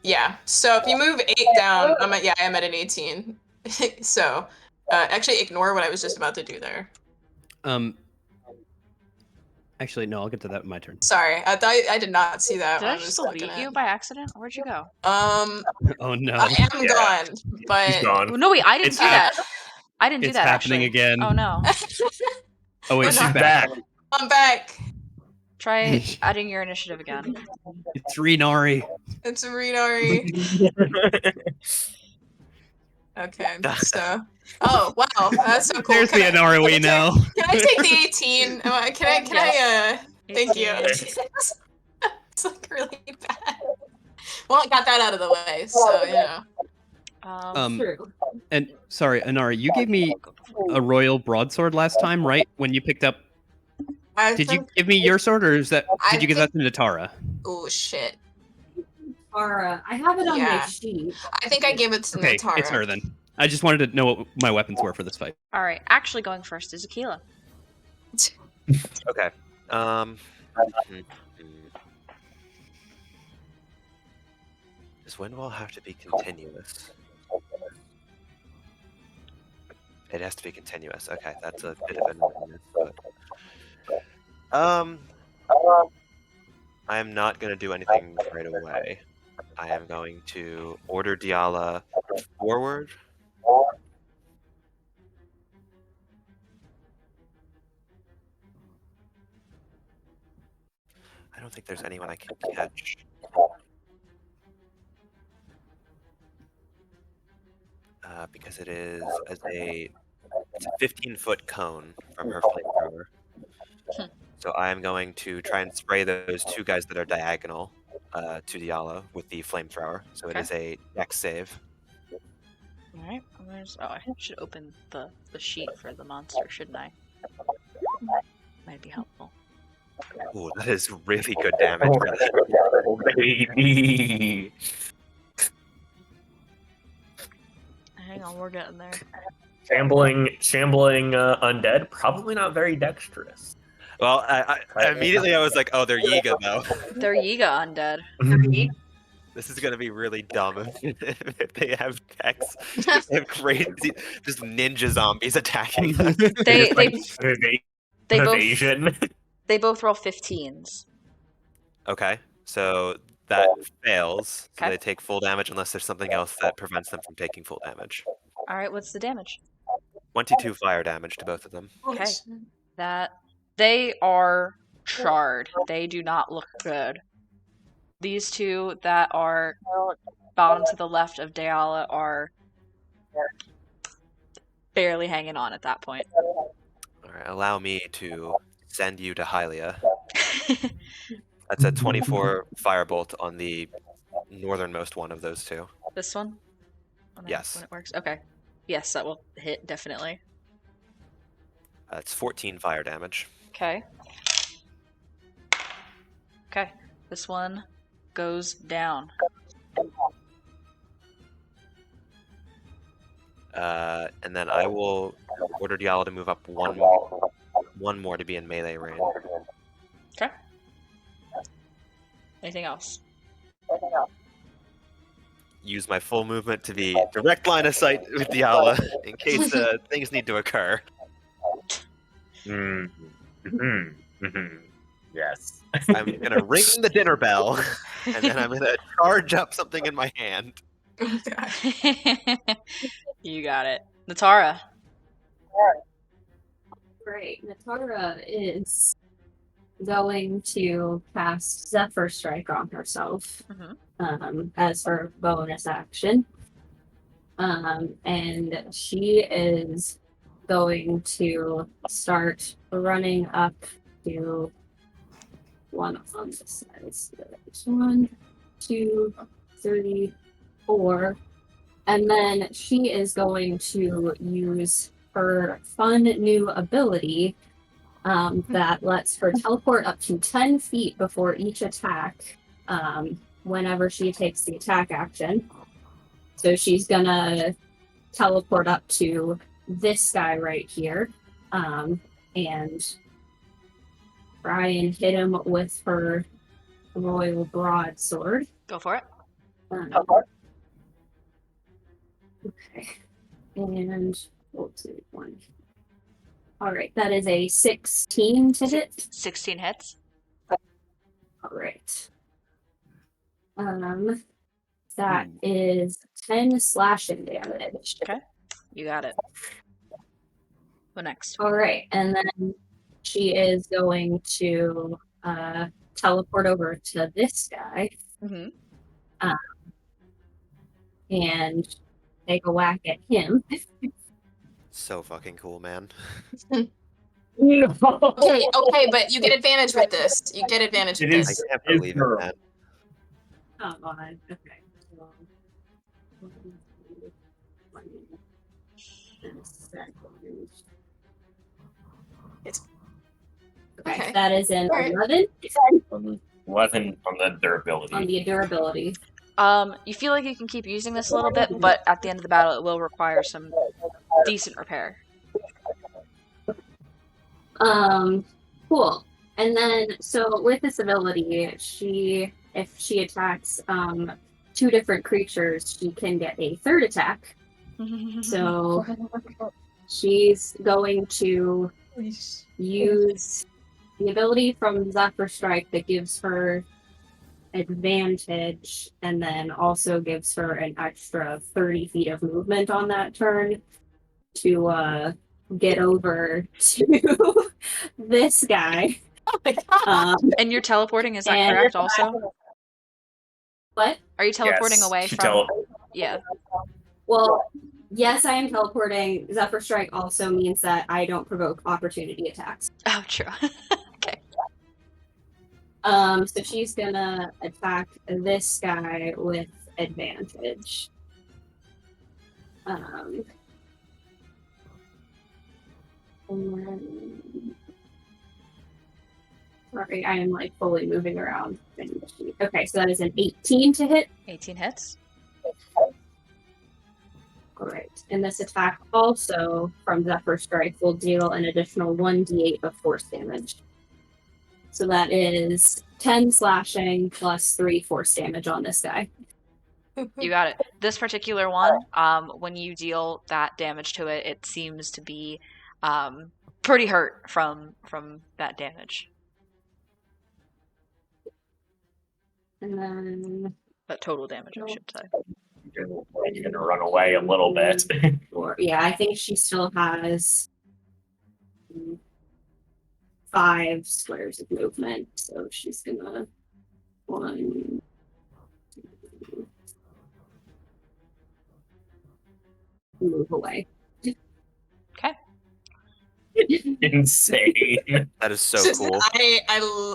Yeah. So if you move 8 down, I'm at an 18. So actually ignore what I was just about to do there. Actually, no, I'll get to that in my turn. Sorry, I thought I did not see that. Did when I just was looking delete at you it. by accident? Where'd you go? Oh no. I am Yeah. gone, but he's gone. No, wait, I didn't It's do that. I didn't do It's that happening actually. again. Oh no. Oh wait, We're she's not back. I'm back. Try adding your initiative again. It's Renari. It's Rinari. Okay, so oh wow, that's so cool. There's the Inari we know. Can I take the 18? Can I? Thank you. 18. It's like really bad. Well, I got that out of the way, so you know. True. And sorry, Inari, you gave me a royal broadsword last time, right? When you picked up. Did you give me your sword, or is that? Did you give that to Natara? Oh shit. Or I have it on my Yeah. sheet. I think I gave it to Okay, Natara. it's her then. I just wanted to know what my weapons were for this fight. All right, actually going first is Aquila. Okay. Does Windwall have to be continuous? It has to be continuous. Okay, that's a bit of annoyance, but I am not going to do anything right away. I am going to order Diala forward. I don't think there's anyone I can catch. Because it is it's a 15-foot cone from her flamethrower. So I am going to try and spray those 2 guys that are diagonal to Diala with the flamethrower. So it is a dex save. All right. I should open the sheet for the monster, shouldn't I? Might be helpful. Ooh, that is really good damage. Oh, baby. Hang on, we're getting there. Shambling undead, probably not very dexterous. Well, I immediately I was like, oh, they're Yiga though. They're Yiga undead. This is gonna be really dumb if they have Dex. If they have crazy, just ninja zombies attacking us. They both Evasion. they both roll 15s. Okay, so that fails. So Okay. they take full damage unless there's something else that prevents them from taking full damage. All right, what's the damage? 22 fire damage to both of them. Okay. That they are charred. They do not look good. These two that are bottom to the left of Deala are barely hanging on at that point. All right, allow me to send you to Hylia. That's a 24 firebolt on the northernmost one of those two. This one? Yes. When it works. Okay. Yes, that will hit, definitely. That's 14 fire damage. Okay. Okay. This one goes down. And then I will order Diallo to move up one more to be in melee range. Okay. Anything else? Use my full movement to be direct line of sight with Diallo in case things need to occur. Yes. I'm gonna ring the dinner bell, and then I'm gonna charge up something in my hand. Oh, God. You got it. Natara. Great. Natara is going to cast Zephyr Strike on herself as her bonus action. And she is going to start running up to one on this side. So 1, 2, 3, 4. And then she is going to use her fun new ability that lets her teleport up to 10 feet before each attack whenever she takes the attack action. So she's gonna teleport up to this guy right here and try and hit him with her royal broadsword. Go for it. Okay. And we'll do 1. All right, that is a 16 to hit. 16 hits. All right. That is 10 slashing damage. Okay. You got it. What next? All right, and then she is going to teleport over to this guy and take a whack at him. So fucking cool, man. Okay, but you get advantage with this. You get advantage with I this. can't believe it, man. Come on. Okay. Okay. That is an All right. 11 11 on the durability. on the durability. You feel like you can keep using this a little bit, but at the end of the battle, it will require some decent repair. Cool. And then, so with this ability, if she attacks 2 different creatures, she can get a third attack. So she's going to use the ability from Zephyr Strike that gives her advantage and then also gives her an extra 30 feet of movement on that turn to get over to this guy. Oh my God. And you're teleporting, is that correct also? What? Are you teleporting Yes, away she from... Yeah. Well, yes, I am teleporting. Zephyr Strike also means that I don't provoke opportunity attacks. Oh, true. Okay. So she's gonna attack this guy with advantage. And then... Sorry, I am like fully moving around. Okay, so that is an 18 to hit. 18 hits. Alright. And this attack also from Zephyr Strike will deal an additional 1d8 of force damage. So that is 10 slashing plus 3 force damage on this guy. You got it. This particular one, when you deal that damage to it, it seems to be pretty hurt from that damage. And then That total damage, I should say. You're gonna run away a little bit. yeah, I think she still has 5 squares of movement, so she's gonna 1, 2, move away. Okay. Insane. That is so Just- cool.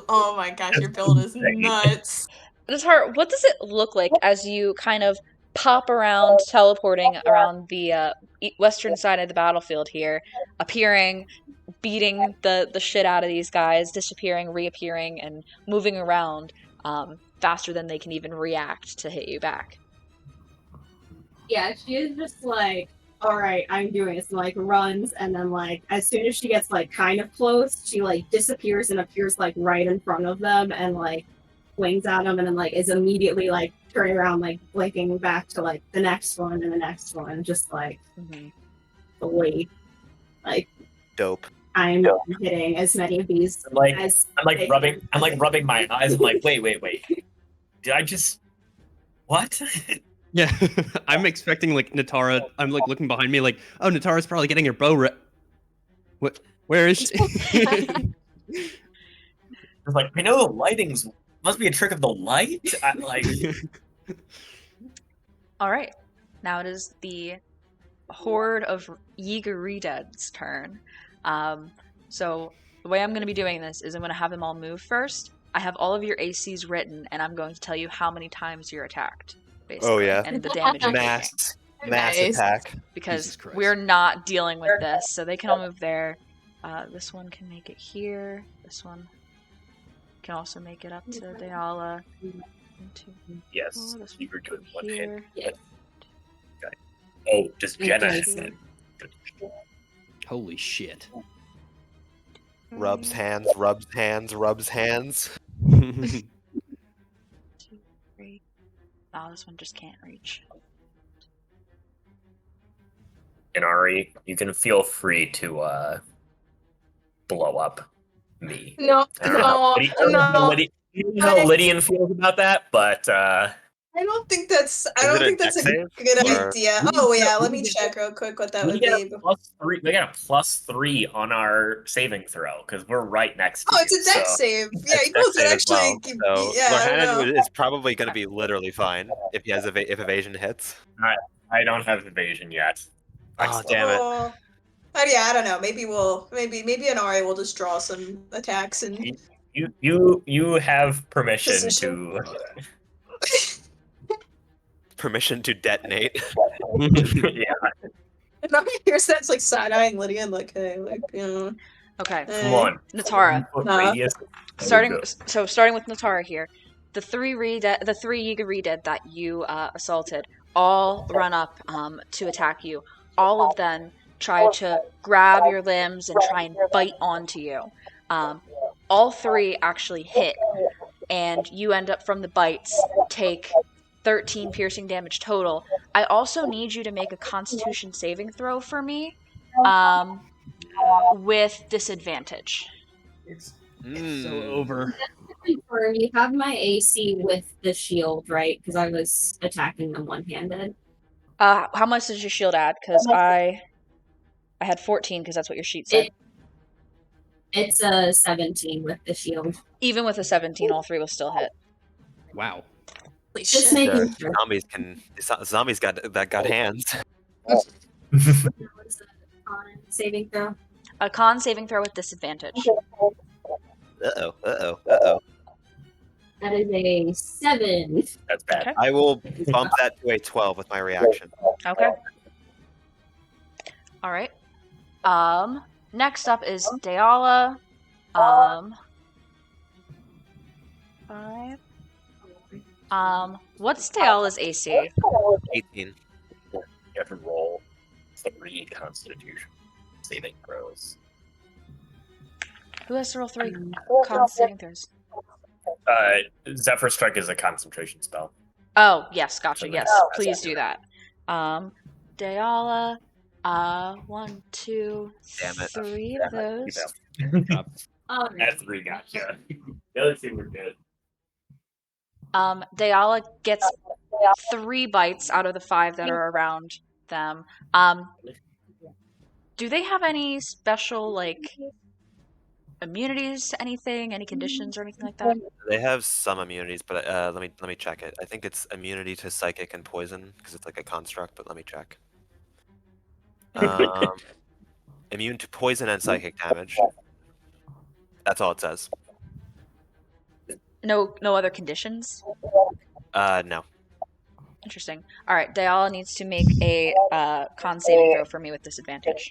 Oh my gosh, your build is nuts. Natara, what does it look like as you kind of pop around, teleporting around the western side of the battlefield here, appearing, beating the shit out of these guys, disappearing, reappearing, and moving around faster than they can even react to hit you back? Yeah, she is just like, alright, I'm doing this, and like runs, and then like as soon as she gets like kind of close, she like disappears and appears like right in front of them and like swings at them, and then like is immediately like turning around, like blinking back to like the next one and the next one, just like wait, like Dope. I'm hitting as many of these I'm like as rubbing my eyes. I'm like, wait. Did I just what? Yeah, I'm expecting like Natara. I'm like looking behind me, like, oh, Natara's probably getting her bow. What? Where is she? It's like, I know the lighting's must be a trick of the light. All right. Now it is the horde of Yigarided's turn. So the way I'm going to be doing this is I'm going to have them all move first. I have all of your ACs written, and I'm going to tell you how many times you're attacked. Basically, Oh, yeah. and the damage you're taking. Mass Nice. attack. Because Jesus Christ. we're not dealing with this, so they can all move there. This one can make it here. This one can also make it up to Deala. 1, 2, 3, Yes, 4. This you were one doing one here. hit. Oh, does Jenna Yes. then? Holy shit. Rubs hands, rubs hands, rubs hands. 2, 3. Oh, this one just can't reach. And Ari, you can feel free to blow up me. No, I don't know how Lydian feels about that, but I don't think that's Is it a dex a save, good or- idea. Oh yeah, let me check real quick what that we would get be. a +3. We got a +3 on our saving throw because we're right next to Oh, you. it's a dex so- save. Yeah, That's you guys dex would save as actually. well. So Yeah, I don't Lorhanan know. is probably going to be literally fine if he has if evasion hits. I don't have evasion yet. Oh, damn it. Oh, yeah, I don't know. Maybe an Ari will just draw some attacks and. You have permission Position. to. Permission to detonate. Yeah, And Ari hears that's like side eyeing Lydia and like, hey, like, you know. Okay. come on. Natara. 1 foot radius. Starting with Natara here, the three Yigarided that you assaulted all run up to attack you. All of them try to grab your limbs and try and bite onto you. All 3 actually hit, and you end up from the bites take 13 piercing damage total. I also need you to make a Constitution saving throw for me, with disadvantage. It's Mm. so over. confirm you have my AC with the shield, right? Because I was attacking them one-handed. How much does your shield add? Because I had 14 because that's what your sheet said. It's a 17 with the shield. Even with a 17, all 3 will still hit. Wow. Holy Just shit. making sure. Zombies got hands. That was a con saving throw. A con saving throw with disadvantage. Uh-oh. That is a 7. That's bad. Okay. I will bump that to a 12 with my reaction. Okay. All right. Next up is Deala. 5. What's Deala's AC? 18. have to roll 3 Constitution saving throws. Who has to roll 3 con saving throws? Zephyr Strike is a concentration spell. Oh, yes, gotcha. So Yes, that's please do accurate. that. Dayala, 1, 2, Damn it. 3 of those. That 3 gotcha. The other 2 were good. Dayala gets 3 bites out of the 5 that are around them. Do they have any special, like, immunities to anything, any conditions or anything like that? They have some immunities, but let me check it. I think it's immunity to psychic and poison because it's like a construct. But let me check. Immune to poison and psychic damage. That's all it says. No other conditions? No. Interesting. All right, Dayala needs to make a con saving throw for me with disadvantage.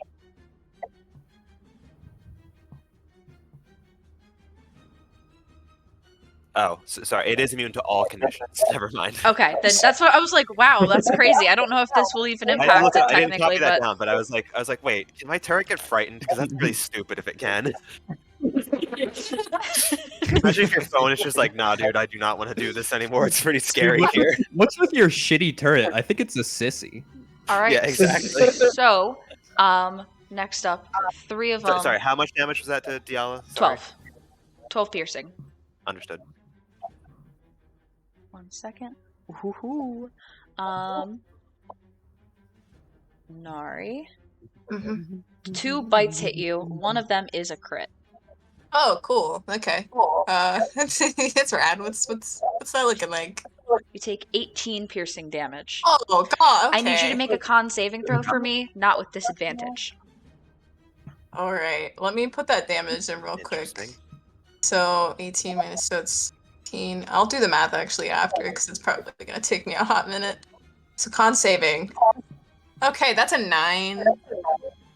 Oh, sorry. It is immune to all conditions. Never mind. Okay, then that's what I was like. Wow, that's crazy. I don't know if this will even impact it I didn't copy technically, that but down, but I was like, wait, can my turret get frightened? Because that's really stupid if it can. Imagine if your phone is just like, nah, dude, I do not want to do this anymore. It's pretty scary here. What's with your shitty turret? I think it's a sissy. all right. Yeah, exactly. So, next up, 3 of them. Sorry, how much damage was that to Diala? Sorry. 12 piercing. Understood. 1 second. Ooh. Nari. Mm-hmm. 2 bites hit you. 1 of them is a crit. Oh, cool. Okay. That's rad. What's that looking like? You take 18 piercing damage. Oh god. Okay. I need you to make a con saving throw for me, not with disadvantage. All right. Let me put that damage in real quick. Interesting. So 18 minus, so it's 18. I'll do the math actually after because it's probably gonna take me a hot minute. So con saving. Okay, that's a 9.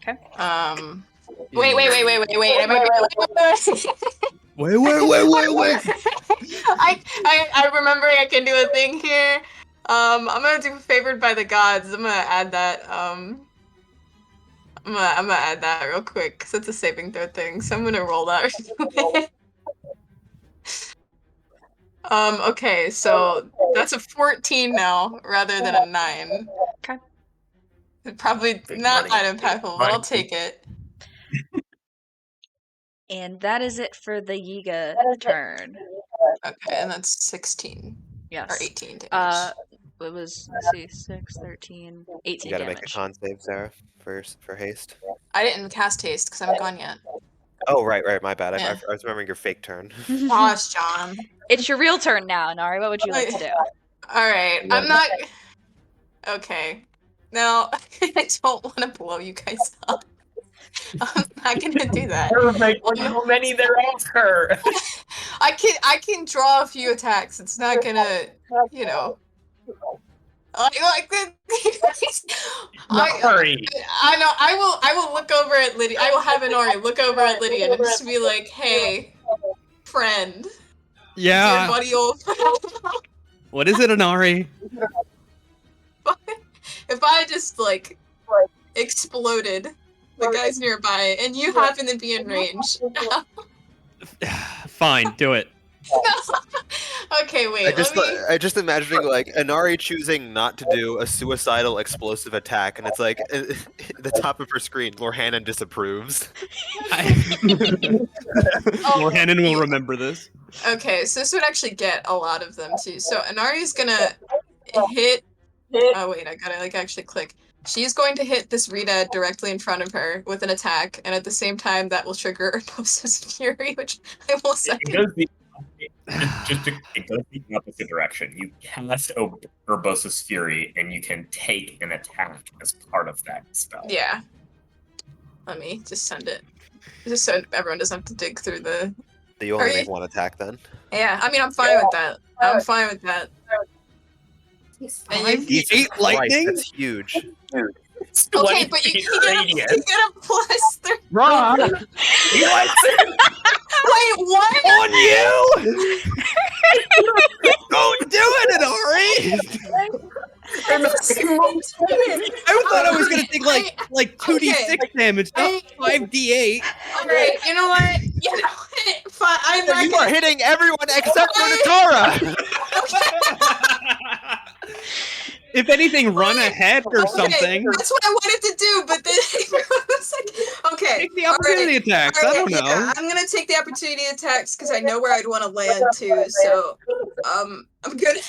Okay. Wait. Wait. I remember I can do a thing here. I'm gonna do favored by the gods. I'm gonna add that. I'm gonna add that real quick because it's a saving throw thing. So I'm gonna roll that. Okay, so that's a 14 now rather than a 9. Okay. Probably not that impactful, but I'll take it. And that is it for the Yiga turn. Okay, and that's 16 Yes. or 18 damage. It was, let's see, 6, 13, 18 You gotta damage. make a con save, Sarah, for haste. I didn't cast haste because I haven't gone yet. Oh, right, my bad. Yeah. I was remembering your fake turn. Gosh, John. It's your real turn now, Nari. What would you like to do? Alright, I'm not... Okay. No, I don't want to blow you guys up. I'm not gonna do that. How many there are? I can draw a few attacks. It's not gonna, you know... Hurry. I know. I will look over at Lydia. I will have Inori look over at Lydia and just be like, "Hey, friend, Yeah. your buddy old." What is it, Inari? If I just like exploded the guys nearby and you happen to be in range. Fine, do it. Okay, wait. I just imagining like Inari choosing not to do a suicidal explosive attack, and it's like the top of her screen. Lorhannon disapproves. Lorhannon will remember this. Okay, so this would actually get a lot of them too. So Inari's gonna hit. Oh wait, I gotta like actually click. She's going to hit this Rita directly in front of her with an attack, and at the same time that will trigger Urbosa's Fury, which I will second. It goes the opposite direction. You cast Urbosa's Fury, and you can take an attack as part of that spell. Yeah. Let me just send it. Just so everyone doesn't have to dig through the... Do you only make one attack then? Yeah, I mean, I'm fine with that. I'm fine with that. And you... Jesus Christ, lightning? that's huge. Okay, but you get a plus 3. Wrong! Wait, what? On you! Don't do it, Inari! I damage, not 5d8. Alright, you know what? Fine, I'm not You are hitting everyone except for Natara! If anything, run ahead or something. That's what I wanted to do, but then everyone was like, okay. Take the opportunity attacks. I don't know. Yeah, I'm gonna take the opportunity attacks because I know where I'd want to land too. So, I'm gonna.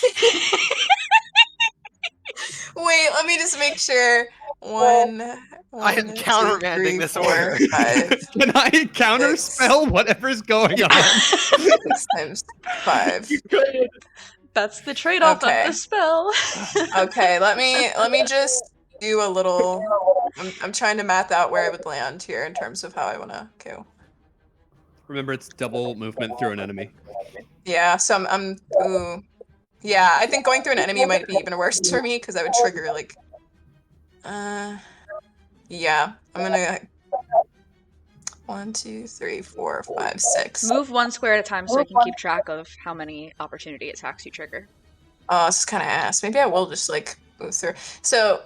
Wait, let me just make sure. I am countermanding this order. 5. Can I counter spell whatever's going on? 6 times 5. That's the trade-off Okay. of the spell. Okay, let me just do a little. I'm trying to math out where I would land here in terms of how I want to go. Remember, it's double movement through an enemy. Yeah, so ooh. Yeah, I think going through an enemy might be even worse for me because I would trigger like. Yeah, I'm gonna. 1, 2, 3, 4, 5, 6. Move one square at a time so I can keep track of how many opportunity attacks you trigger. Oh, this is kind of ass. Maybe I will just like move through. So,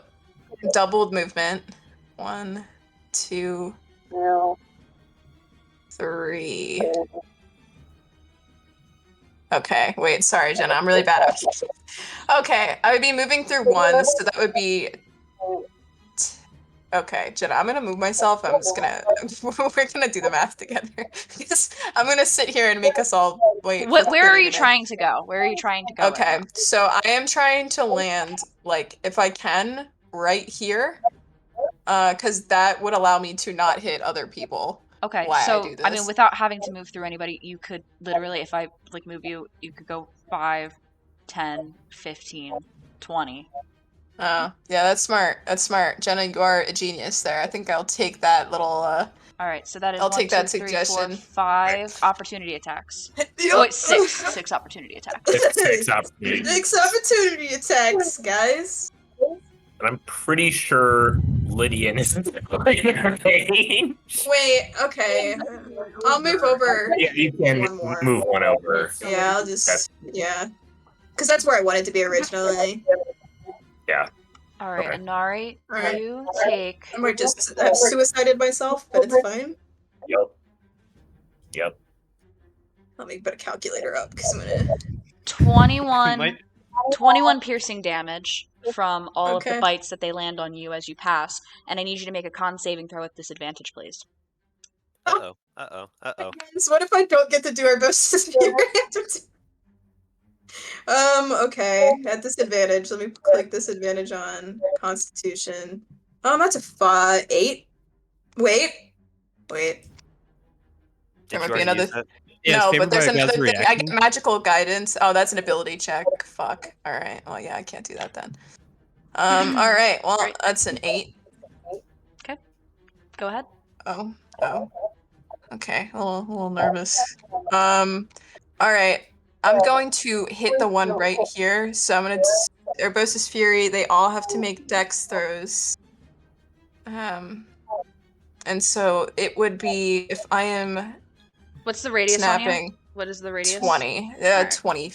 doubled movement. 1, 2, 3. Okay, wait, sorry, Jenna. I'm really bad at it. Okay, I would be moving through 1, so that would be. Okay, Jenna, I'm gonna move myself. I'm just gonna. We're gonna do the math together. Because I'm gonna sit here and make us all wait. Where are you trying to go? Where are you trying to go? Okay, right so I am trying to land, like, if I can, right here. Because that would allow me to not hit other people. Okay, Why so I do this. I mean, without having to move through anybody, you could literally, if I like move you, you could go 5, 10, 15, 20. Oh, yeah, that's smart. That's smart. Jenna, you are a genius there. I think I'll take that little. All right, so that is I'll 1, take 2, that 3, 4, suggestion. 5 opportunity attacks. Oh wait, 6 opportunity attacks. 6 opportunities. 6 opportunity attacks, guys. And I'm pretty sure Lydian isn't in her range. Wait, okay. I'll move over. Yeah, you can One more. move one over. Yeah, I'll just. Yeah. Because that's where I wanted to be originally. Yeah. All right, Okay. Inari, Alright. you take. I might just have suicided myself, but it's fine. Yep. Let me put a calculator up because I'm gonna. 21 piercing damage from all of the Okay. bites that they land on you as you pass, and I need you to make a con saving throw with disadvantage, please. Uh-oh. Guys, what if I don't get to do our best? Okay. At disadvantage, let me click disadvantage on Constitution. That's a 8. Wait. Did There you might be already another. use it? Yeah, No, it's but there's favored by a another God's thing. I get reaction. magical guidance. Oh, that's an ability check. Fuck. All right. Well, yeah, I can't do that then. All right. Well, Right. that's an 8. Go ahead. Oh. Okay. A little nervous. All right. I'm going to hit the one right here. So I'm gonna Urbosa's Fury. They all have to make Dex throws. And so it would be if I am What's the radius on you? snapping What is the radius? 20. Alright. 20.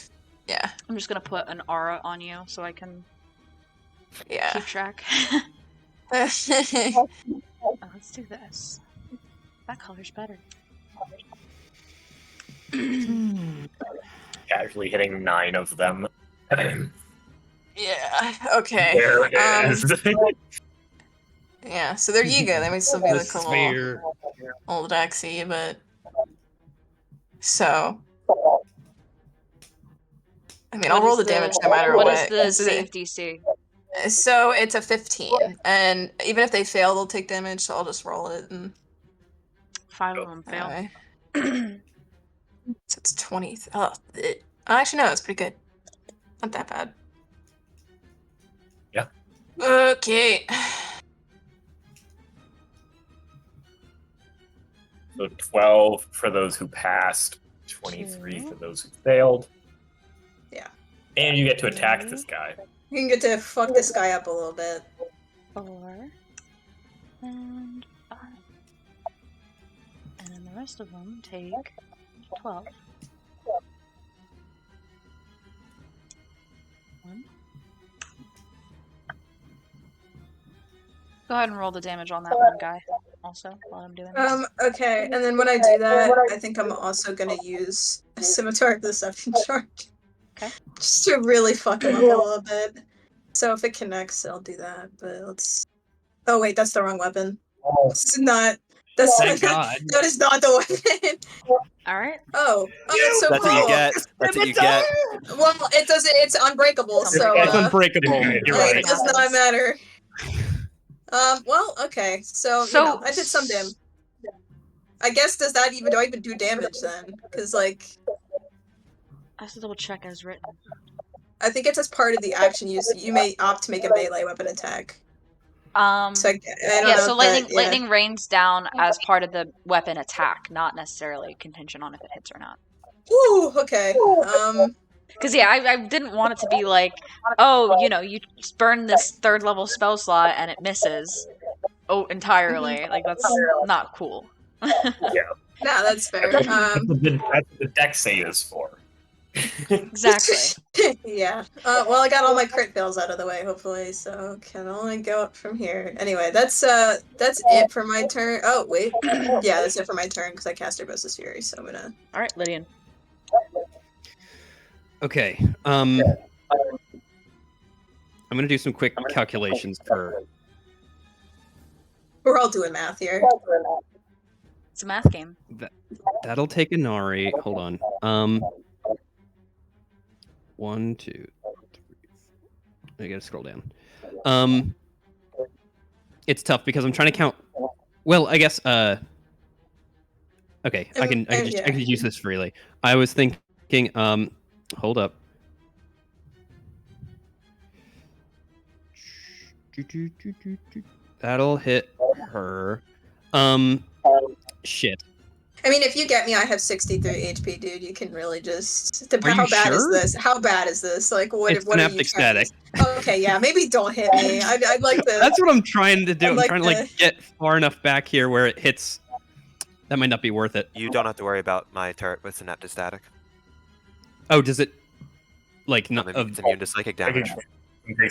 Yeah. I'm just gonna put an aura on you so I can Yeah. keep track. Let's do this. That color's better. Casually hitting 9 of them. Yeah. Okay. There it is. Yeah. So there you go. They might still be The like a little sphere. old Dexy, but so. I mean, I'll roll the damage no matter what. What is the 'cause save DC? So it's a 15, and even if they fail, they'll take damage. So I'll just roll it. And 5 of them fail. anyway. So it's 20. Oh, actually no, it's pretty good. Not that bad. Yeah. Okay. So 12 for those who passed, 23 for those who failed. Yeah. And you get to attack this guy. You can get to fuck this guy up a little bit. 4 and 5. And then the rest of them take 12. 1. Go ahead and roll the damage on that one guy. also while I'm doing this? Okay, and then when I do that, I think I'm also gonna use a Scimitar of Deception charge. Okay. Just to really fuck him up a little bit. So if it connects, I'll do that. But let's. Oh wait, that's the wrong weapon. This is not. That's Thank God. That is not the weapon. All right. Oh, that's so That's cool. what you get. That's what you get. Well, it doesn't. It's unbreakable. It's So It's unbreakable. You're like, right. it does not matter. Well, okay. So you know, I did some damage. I guess do I even do damage then? Because like, I have to double check as written. I think it's as part of the action you may opt to make a melee weapon attack. So I don't know. So lightning rains down as part of the weapon attack, not necessarily contingent on if it hits or not. Ooh, okay. Because I didn't want it to be like, oh, you know, you burn this 3rd level spell slot and it misses. Oh, entirely. Like that's not cool. Yeah. No, that's fair. That's what the deck save is for. Exactly. Yeah. Well, I got all my crit fails out of the way, hopefully, so can only go up from here. Anyway, that's it for my turn. Oh wait, yeah, that's it for my turn because I cast Urbosa's Fury. So I'm gonna. All right, Lydian. Okay. I'm gonna do some quick calculations for. We're all doing math here. It's a math game. That'll take Inari. Hold on. 1, 2, 3. I gotta scroll down. It's tough because I'm trying to count. Well, I guess. Okay, I can use this freely. I was thinking. Hold up. That'll hit her. Shit. I mean, if you get me, I have 63 HP, dude. You can really just. Are you How bad is sure? this? How bad is this? Like, what? It's what are you synaptic trying to- static. Okay, yeah, maybe don't hit me. I'd like to. That's what I'm trying to do. I'm like trying to like get far enough back here where it hits. That might not be worth it. You don't have to worry about my turret with synaptic static. Oh, does it? Like not? Maybe it's immune to psychic damage.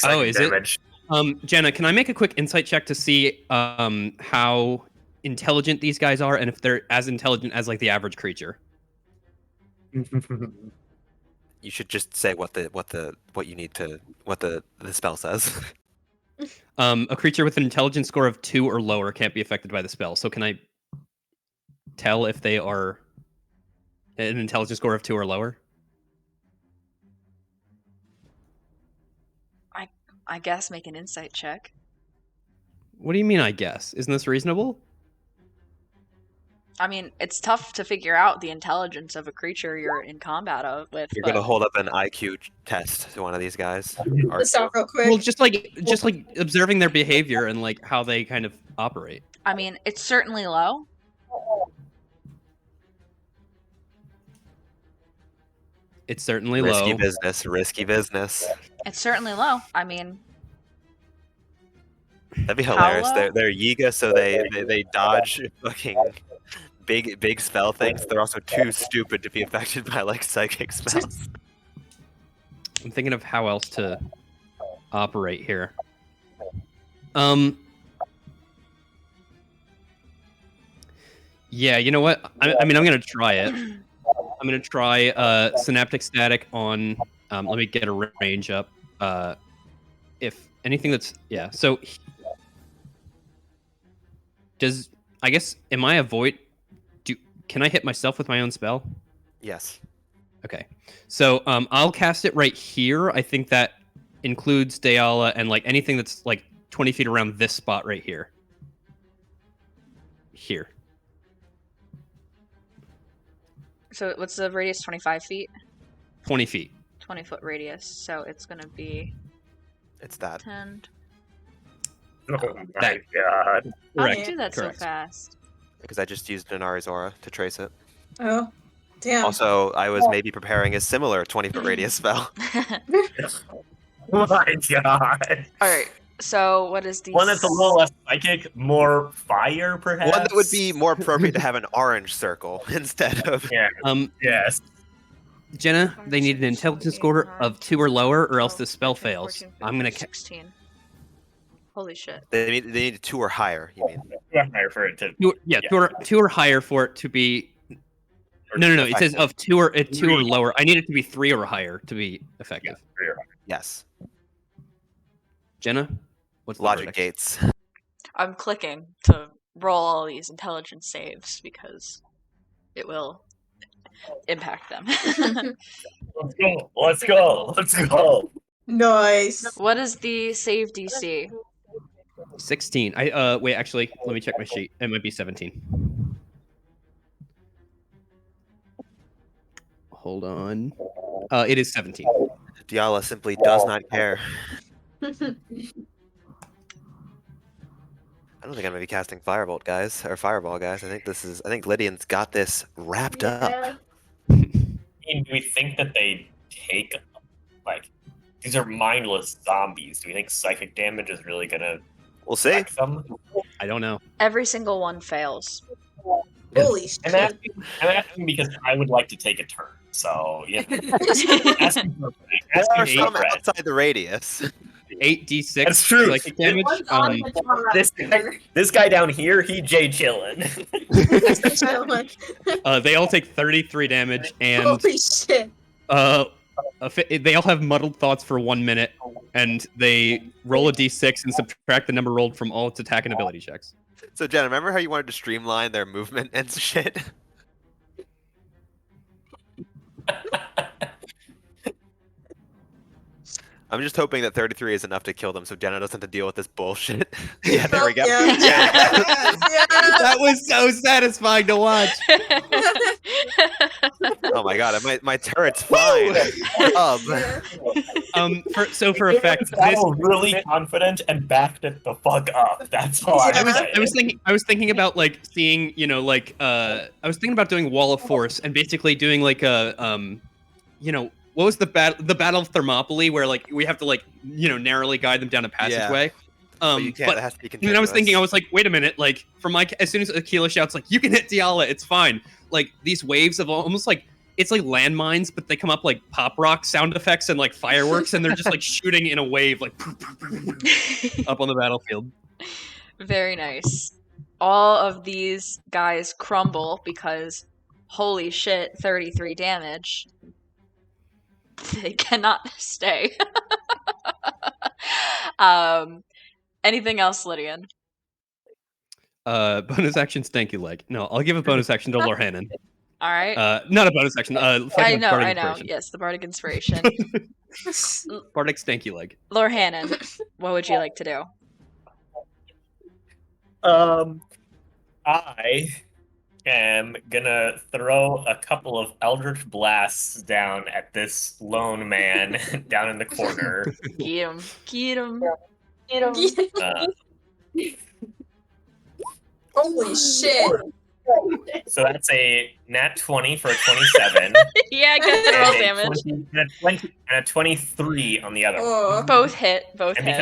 Oh, is it? Jenna, can I make a quick insight check to see how intelligent these guys are and if they're as intelligent as like the average creature? You should just say what the spell says. A creature with an intelligence score of 2 or lower can't be affected by the spell. So can I tell if they are an intelligence score of 2 or lower? I guess make an insight check. What do you mean, I guess? Isn't this reasonable? I mean, it's tough to figure out the intelligence of a creature you're in combat with. You're gonna hold up an IQ test to one of these guys. Let's stop real quick. Well, just like observing their behavior and like how they kind of operate. I mean, it's certainly low. It's certainly Risky low. business. Risky business. It's certainly low. I mean, That'd be hilarious. low? They're Yiga, so they dodge fucking big spell things. They're also too stupid to be affected by like psychic spells. I'm thinking of how else to operate here. Yeah, you know what? I mean, I'm gonna try it. I'm gonna try synaptic static on. Let me get a range up. If anything that's So does I guess am I a void? Can I hit myself with my own spell? Yes. Okay, so I'll cast it right here. I think that includes Dayala and like anything that's like 20 feet around this spot right here. Here. so what's the radius? 25 feet? 20 feet. 20-foot radius. So it's going to be It's that. 10. Oh my god. How Correct. did you do that Correct. so fast? Because I just used Inari's aura to trace it. Oh, damn. Also, I was maybe preparing a similar 20-foot radius spell. Oh my god. Alright, so what is the... One that's a little less psychic, more fire, perhaps? One that would be more appropriate to have an orange circle instead of... Yeah. Yes. Jenna, they need an intelligence score of 2 or lower, or else the spell fails. 14, I'm gonna 16. Holy shit. They need 2 or higher. You mean? Higher for it to. Two or higher for it to be. No. It says of 2 or lower. I need it to be 3 or higher to be effective. Yeah, 3 or higher. Yes. Jenna, what's the Logic verdict? gates. I'm clicking to roll all these intelligence saves because it will impact them. Let's go. Nice. What is the save DC? 16. Wait, actually, let me check my sheet. It might be 17. Hold on. It is 17. Diala simply does not care. I don't think I'm gonna be casting Firebolt, guys, or Fireball, guys. I think Lydian's got this wrapped up. I mean, do we think that they take, like, these are mindless zombies? Do we think psychic damage is really gonna We'll see. affect them? I don't know. Every single one fails. Holy shit. I'm asking because I would like to take a turn. So, yeah. Asking for There are asking some for outside the radius. 8d6 That's true. psychic damage. One's on the top this guy down here, he Jay chillin'. They all take 33 damage, and Holy shit. they all have muddled thoughts for 1 minute, and they roll a d6 and subtract the number rolled from all its attack and ability checks. So, Jenna, remember how you wanted to streamline their movement and shit? I'm just hoping that 33 is enough to kill them, so Jenna doesn't have to deal with this bullshit. Yeah, there we go. Yeah. That was so satisfying to watch. Oh my god, my turret's fine. For effect, I was really confident and backed it the fuck up. That's all Yeah. I was thinking about like seeing, I was thinking about doing Wall of Force and basically doing like a what was the Battle of Thermopylae, where like we have to like narrowly guide them down a passageway. But you can't. It has to be continuous. And I was thinking, I was like, wait a minute, like as soon as Aquila shouts like, you can hit Diala, it's fine. Like these waves of almost like it's like landmines, but they come up like pop rock sound effects and like fireworks, and they're just like shooting in a wave like up on the battlefield. Very nice. All of these guys crumble because holy shit, 33 damage. They cannot stay. Anything else, Lydian? Bonus action stanky leg. No, I'll give a bonus action to Lorhanan. All right. Not a bonus action. I know. Yes, the Bardic Inspiration. Bardic stanky leg. Lorhanan, what would you like to do? I am gonna throw a couple of Eldritch Blasts down at this lone man down in the corner. Get him. Get him. Holy shit. So that's a nat 20 for a 27. Yeah, get the roll damage. And a 23 on the other one. Oh. Both hit. Both And hit.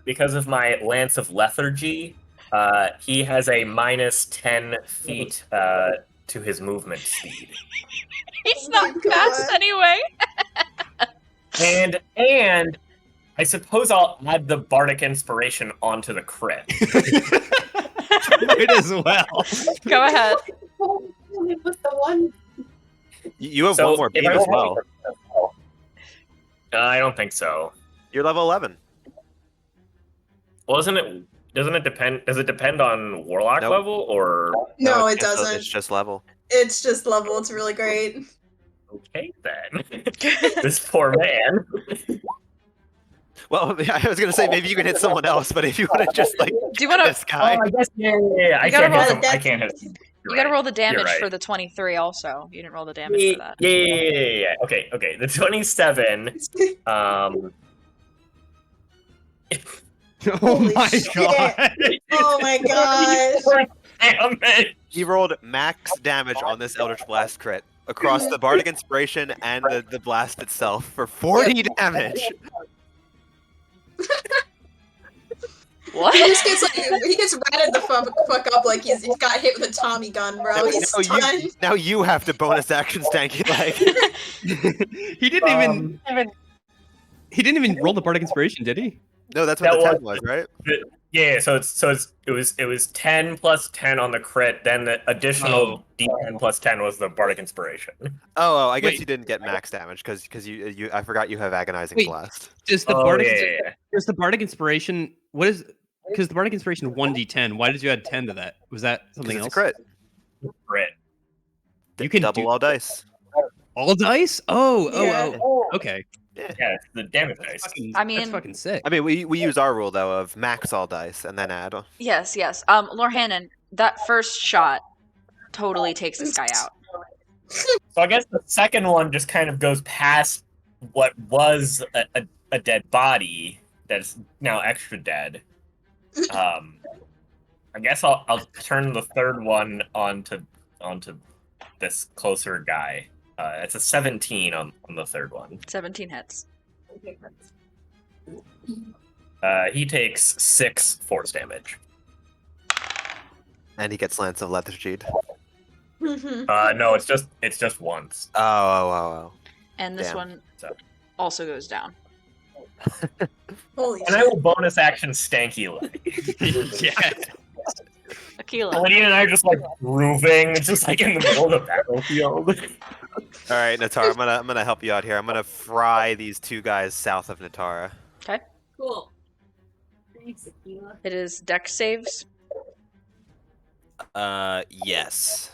because of my Lance of Lethargy, he has a minus 10 feet to his movement speed. He's not fast anyway. And I suppose I'll add the Bardic Inspiration onto the crit. Might as well. Go ahead. You have one more beat as well. I don't think so. You're level 11. Well, doesn't it depend? Does it depend on Warlock Nope. level or? No, it it's just- doesn't. It's just level. It's just level. It's really great. Okay then. This poor man. Well, I was gonna say maybe you can hit someone else, but if you want to just like Do you want this to? guy, I guess yeah. I gotta can't roll hit the him. I can't hit him. You gotta roll the damage right. for the 23 also. You didn't roll the damage Yeah, for that. yeah. Okay. The 27. Oh Holy my shit. god. Oh my gosh. Damn it. he rolled max damage on this Eldritch Blast crit across the Bardic Inspiration and the blast itself for 40 damage. What? He just gets he gets ratted the fuck up like he's got hit with a Tommy gun, bro. He's stunned. Now you have to bonus action stanky leg. He didn't even roll the Bardic Inspiration, did he? No, that's what That the 10 was- was, right? Yeah, it was 10 plus 10 on the crit, then the additional D10 plus 10 was the bardic inspiration. I guess Wait. you didn't get max damage because you I forgot you have agonizing Wait. blast. Does the Oh, bardic yeah. does the bardic inspiration because the bardic inspiration 1d10? Why did you add 10 to that? Was that something It's a else? crit. Crit. You can double do all dice. all dice. Oh, Yeah. okay. Yeah, it's the damage dice. I mean- that's fucking sick. I mean, we use our rule though of max all dice and then add. Yes. Lord Hannon, that first shot totally takes this guy out. So I guess the second one just kind of goes past what was a dead body that's now extra dead. I guess I'll turn the third one onto this closer guy. It's a 17 on the third one. 17 hits. He takes 6 force damage. And he gets Lance of Lethargied. No, it's just once. Oh. And this Damn. one So- also goes down. Holy And I shit. will bonus action stanky leg. Yeah. Aquila. Lydia and I are just like grooving, just like in the middle of the battlefield. All right, Natara, I'm gonna help you out here. I'm gonna fry these two guys south of Natara. Cool. Thanks, Aquila. It is dex saves. Yes.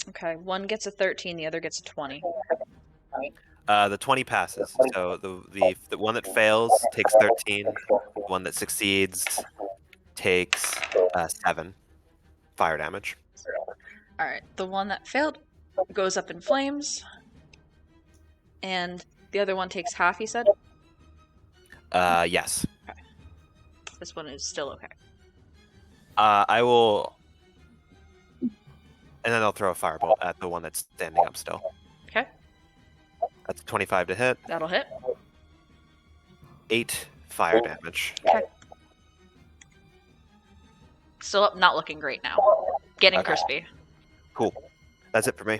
Okay, one gets a 13, the other gets a 20. The 20 passes. So the one that fails takes 13. The one that succeeds takes 7 fire damage. Alright, the one that failed goes up in flames. And the other one takes half, you said? Yes. This one is still okay. I will, and then I'll throw a firebolt at the one that's standing up still. Okay, That's 25 to hit. that'll hit. 8 fire damage. Still up, not looking great now. Getting Okay. crispy. Cool. That's it for me.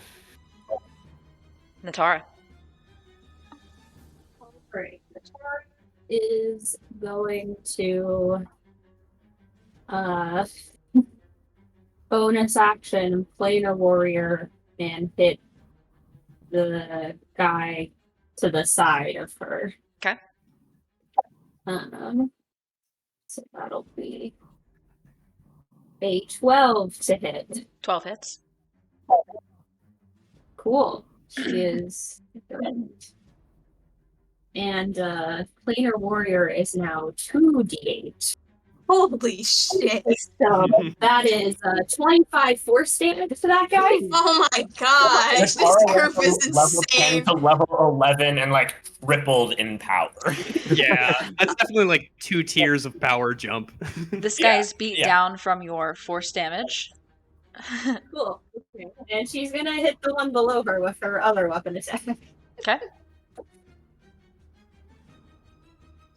Natara. Alright, the tar is going to bonus action planar warrior and hit the guy to the side of her. Okay. So that'll be a 12 to hit. 12 hits. Cool. She is. And planar warrior is now 2d8. Holy shit. So that is 25 force damage to that guy. Oh my gosh. This group is level 10 insane. to level 11 and like rippled in power. Yeah, that's definitely like 2 tiers of power jump. This Yeah, guy's beat yeah. down from your force damage. Cool. Okay. And she's gonna hit the one below her with her other weapon attack. Okay.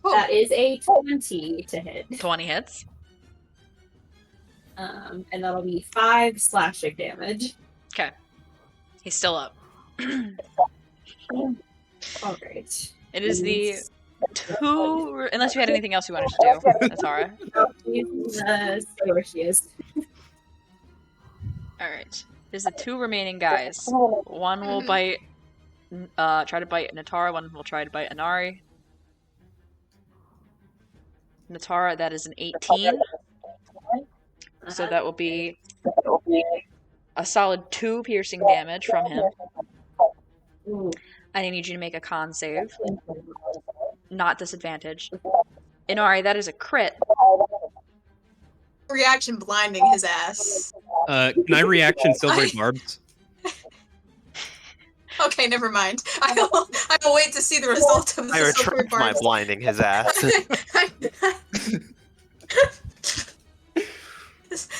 That is a 20 to hit. 20 hits. And that'll be 5 slashing damage. He's still up. Alright. It is the two. Unless you had anything else you wanted to do, Natara. Stay where she is. Alright. There's the 2 remaining guys. One will bite. Try to bite Natara. One will try to bite Inari. Natara, that is an 18. So that will be a solid 2 piercing damage from him. Ooh. I need you to make a con save. Not disadvantaged. Inari, that is a crit. Reaction blinding his ass. Can I reaction silver barbs? Okay, never mind. I will wait to see the result of I the silver retract my barbs. blinding his ass.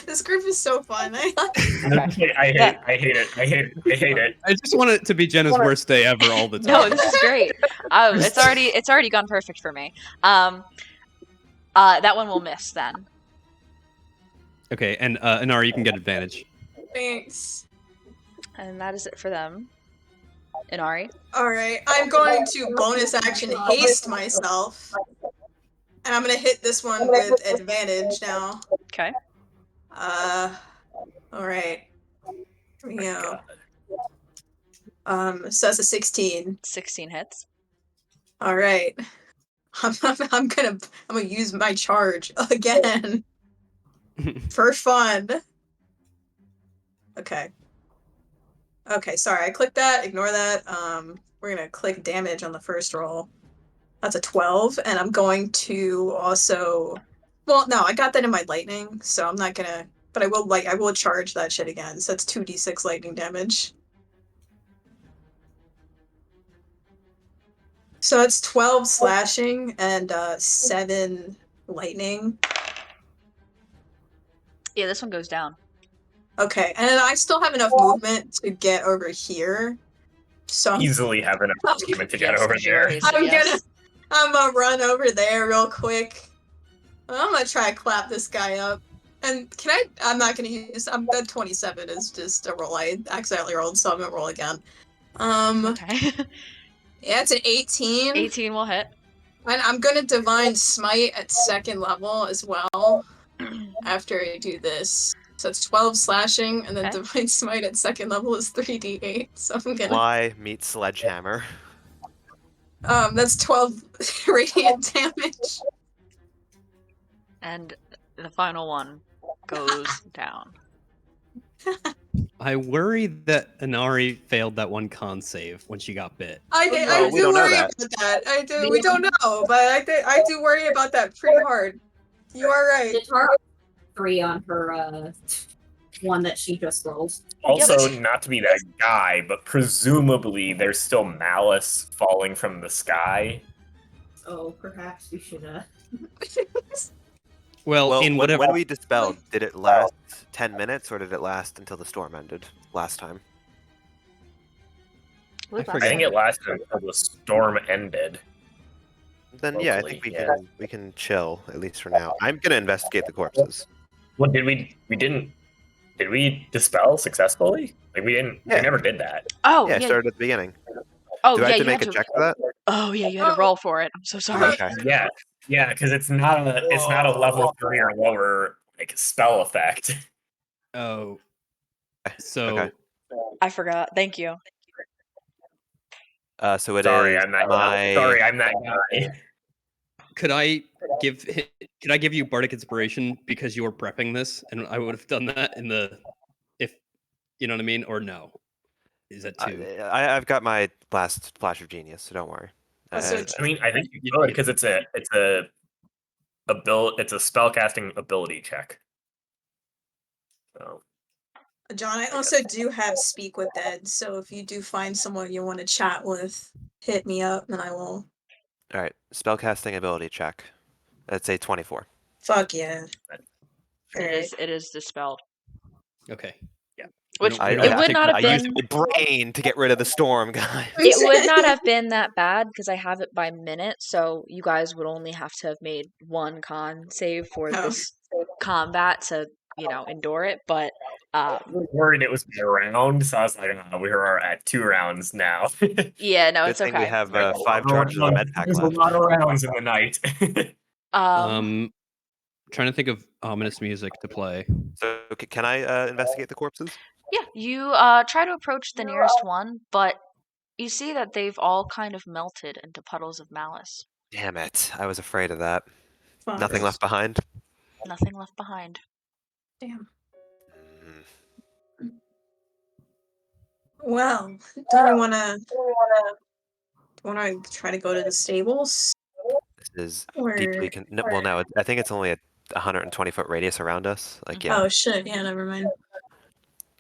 This group is so fun. I hate it. I just want it to be Jenna's worst day ever all the time. No, this is great. It's already gone perfect for me. That one will miss then. Okay, and Inari, you can get advantage. Thanks. And that is it for them. Inari. Alright, I'm going to bonus action haste myself. And I'm gonna hit this one with advantage now. Okay. Alright. Here we go. God. So that's a 16. 16 hits. Alright. I'm gonna use my charge again. For fun. Okay. Okay, sorry, I clicked that, ignore that. We're gonna click damage on the first roll. That's a 12, and I'm going to also... Well, no, I got that in my lightning, so I'm not gonna... But I will charge that shit again, so that's 2d6 lightning damage. So it's 12 slashing and 7 lightning. Yeah, this one goes down. Okay, and then I still have enough movement to get over here. So Easily have enough movement to get Yes, over 'cause you are there. hasted, I'm gonna run over there real quick. I'm gonna try to clap this guy up. And I'm not gonna use, that 27 is just a roll I accidentally rolled, so I'm gonna roll again. Okay. Yeah, it's an 18. 18 will hit. And I'm gonna Divine Smite at 2nd level as well, after I do this. So it's 12 slashing, and then Okay. Divine Smite at 2nd level is 3d8, so I'm gonna... Fly meets sledgehammer. That's 12 radiant damage. And the final one goes down. I worry that Inari failed that one con save when she got bit. I we do don't know worry that. about that. I do. We don't know, but I do worry about that pretty hard. You are right. The target 3 on her one that she just rolled. Also, not to be that guy, but presumably there's still malice falling from the sky. Oh, perhaps we should Well, in whatever. When we dispelled, did it last 10 minutes or did it last until the storm ended last time? I I forget. think it lasted until the storm ended. Then yeah, I think we can chill at least for now. I'm gonna investigate the corpses. What did we didn't? Did we dispel successfully? Like we didn't. Yeah. We never did that. Oh, Yeah, I yeah. started at the beginning. Oh, Do I yeah, have to you make had a check for that? Oh, yeah, you had to roll for it. I'm so sorry. Okay. Yeah, because it's not a level 3 or lower like spell effect. Oh. So. Okay. I forgot. Thank you. So it Sorry, is I'm that my... Sorry, I'm that guy. Could I give you bardic inspiration because you were prepping this, and I would have done that in the, if you know what I mean, or no? Is that too? I've got my last flash of genius, so don't worry. So I mean, I think you could because it's a spellcasting ability check. So John, I also do have Speak with Dead, so if you do find someone you want to chat with, hit me up and I will. All right, spellcasting ability check. That's a 24. Fuck yeah. It is dispelled. Okay. Which We don't it have would to not have I been. used my brain to get rid of the storm, guys. It would not have been that bad because I have it by minute, so you guys would only have to have made one con save for Oh. this combat to, endure it. But I was worried it was by a round, so I was like, oh, we are at 2 rounds now. yeah, no, Good it's thing okay. we have 5 charges of med pack There's left. a lot of rounds in the night. Trying to think of ominous music to play. So can I investigate the corpses? Yeah, you try to approach the nearest one, but you see that they've all kind of melted into puddles of malice. Damn it! I was afraid of that. Fuck. Nothing left behind. Nothing left behind. Damn. Mm. Well, do we want to try to go to the stables? This is Or... deeply. No, I think it's only a 120-foot radius around us. Like, yeah. Oh shit! Yeah, never mind.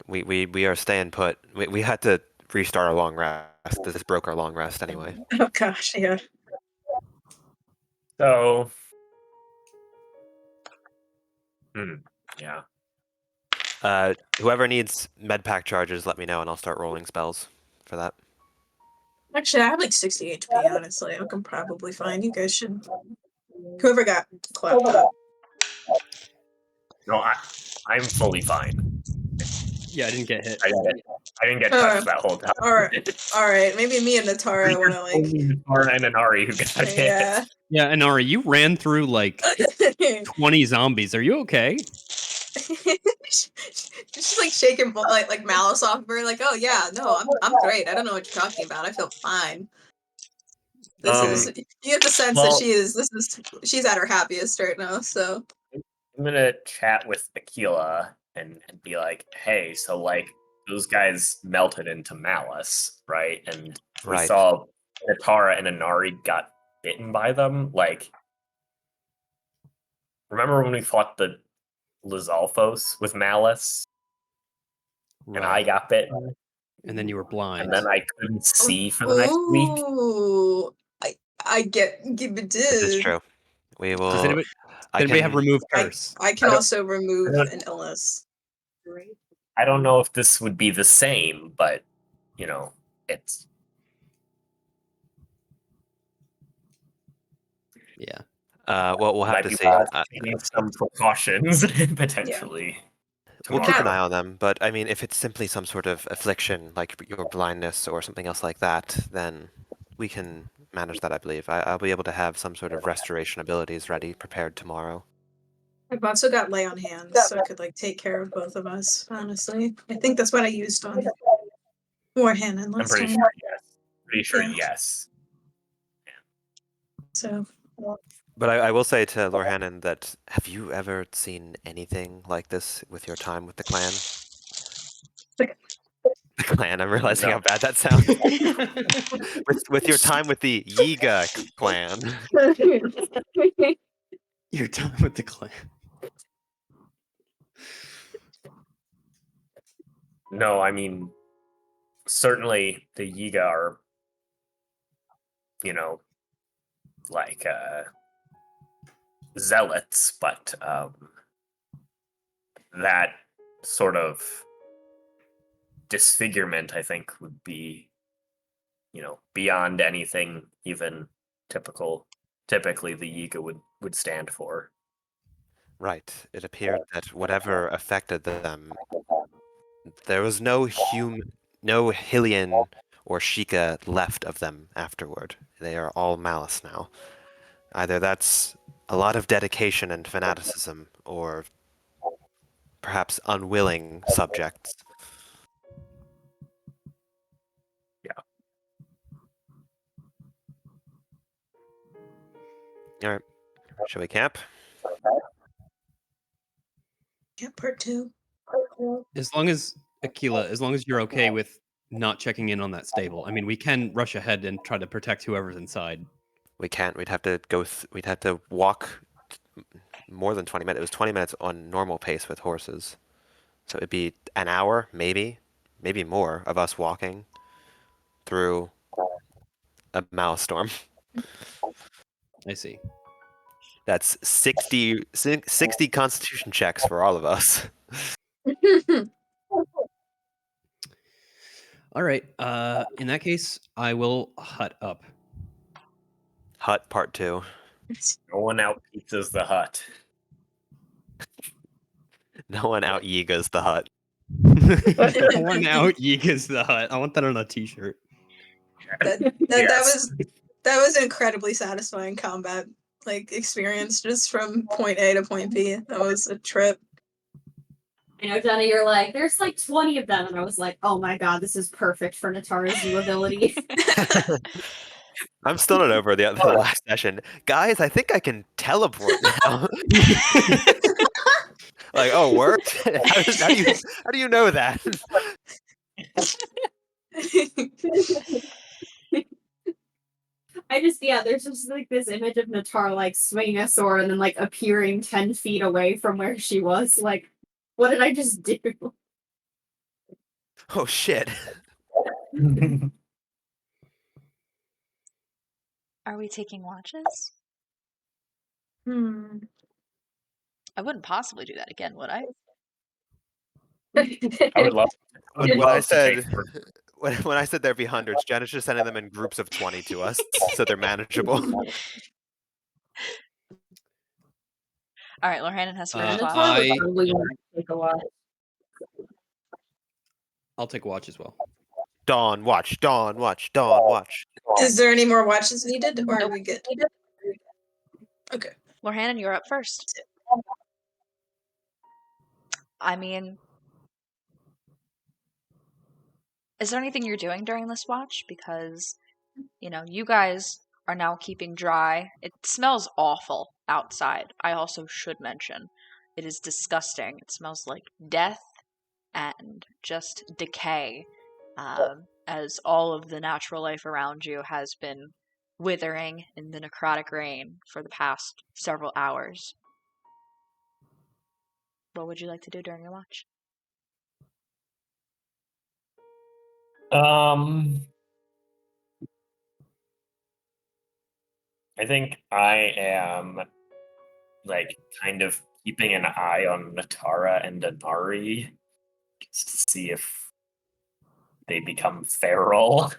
We are staying put. We had to restart our long rest. This broke our long rest anyway. Oh gosh, yeah. So, yeah. Whoever needs med pack charges, let me know, and I'll start rolling spells for that. Actually, I have like 60 HP. Honestly, I can probably find. You guys should. Whoever got clapped up. No, I'm fully fine. Yeah, I didn't get hit. I didn't get touched that whole time. All right. Maybe me and Natara want to like. Natara and Inari who got hit. Yeah, Inari, you ran through like 20 zombies. Are you okay? She's like shaking like malice off of her, like, oh yeah, no, I'm great. I don't know what you're talking about. I feel fine. This is you get the sense that she's at her happiest right now. So I'm gonna chat with Aquila and be like, hey, so like those guys melted into malice, right? And we Right. saw Natara and Inari got bitten by them. Like, remember when we fought the Lizalfos with malice? And I got bitten. And then you were blind. And then I couldn't see for the next week. Ooh, I get it. This is true. We will. Does anybody have remove curse? I can also remove an illness. I don't know if this would be the same, but you know, it's Yeah. Well, we'll have to see. Taking some precautions potentially. We'll keep an eye on them, but I mean, if it's simply some sort of affliction, like your blindness or something else like that, then we can manage that, I believe. I'll be able to have some sort of restoration abilities ready, prepared tomorrow. I've also got lay on hands, so I could like take care of both of us, honestly. I think that's what I used on Warhannon last time. I'm pretty sure, yes. Pretty sure, yes. So... But I will say to Lorhannon that, have you ever seen anything like this with your time with the clan? The clan, I'm realizing how bad that sounds. with your time with the Yiga clan. Your time with the clan. No, I mean, certainly the Yiga are, you know, like, zealots, but that sort of disfigurement, I think, would be, you know, beyond anything even typically the Yiga would stand for. Right. It appeared that whatever affected them, there was no Hylian or Sheikah left of them afterward. They are all malice now. Either that's a lot of dedication and fanaticism, or perhaps unwilling subjects. Yeah. All right. Shall we camp? Yeah, part 2. As long as you're okay with not checking in on that stable. I mean, we can rush ahead and try to protect whoever's inside. We can't. We'd have to go. We'd have to walk more than 20 minutes. It was 20 minutes on normal pace with horses, so it'd be an hour, maybe more, of us walking through a mouse storm. I see. That's 60 Constitution checks for all of us. All right. In that case, I will hut up. Hut part 2. No one out pizzas the hut. No one out Yiga's the hut. No one out Yiga's the hut. I want that on a t-shirt. That was an incredibly satisfying combat like experience, just from point A to point B. That was a trip. I know, Jenna, you're like, there's like 20 of them, and I was like, oh my god, this is perfect for Natara's new ability. I'm still not over the last session. Guys, I think I can teleport now. Like, oh, worked? How do you know that? There's just like this image of Natara like swinging a sword and then like appearing 10 feet away from where she was. Like, what did I just do? Oh shit. Are we taking watches? I wouldn't possibly do that again, would I? I would love. When I said there'd be hundreds, Janet's just sending them in groups of 20 to us, so they're manageable. All right, Lorhannon has first I take a while. I'll take watch as well. Dawn watch, dawn watch, dawn watch. Is there any more watches needed, or are Nope. we good? Okay. Lorhannon, you're up first. I mean, is there anything you're doing during this watch? Because, you guys are now keeping dry. It smells awful outside. I also should mention, it is disgusting. It smells like death and just decay, as all of the natural life around you has been withering in the necrotic rain for the past several hours. What would you like to do during your watch? I think I am kind of keeping an eye on Natara and Anari just to see if they become feral.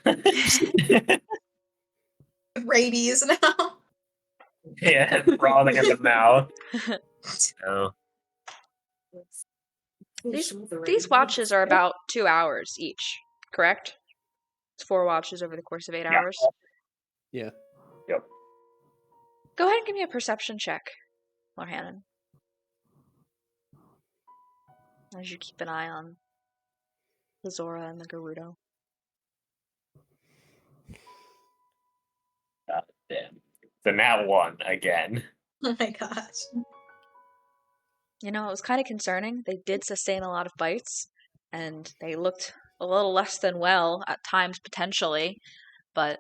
Rabies now. Yeah, frothing in the mouth. So, These watches are about 2 hours each, correct? It's 4 watches over the course of 8 Yeah. hours. Yeah. Yep. Go ahead and give me a perception check, Lorhannon. As you keep an eye on the Zora and the Gerudo. God damn. So now one again. Oh my gosh. It was kind of concerning. They did sustain a lot of bites, and they looked a little less than well at times, potentially, but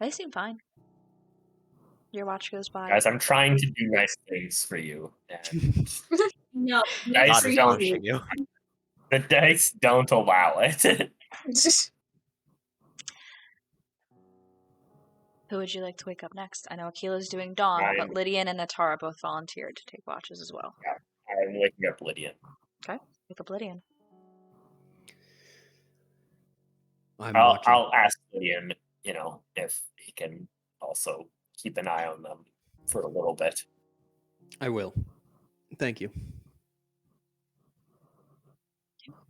they seem fine. Your watch goes by. Guys, I'm trying to do nice things for you. And No, Dice for Not you. punishing you. the dice don't allow it. Who would you like to wake up next? I know Akila's doing dawn, but Lydian and Natara both volunteered to take watches as well. I'm waking up Lydian. Okay, wake up Lydian. I'll ask Lydian, if he can also keep an eye on them for a little bit. I will. Thank you.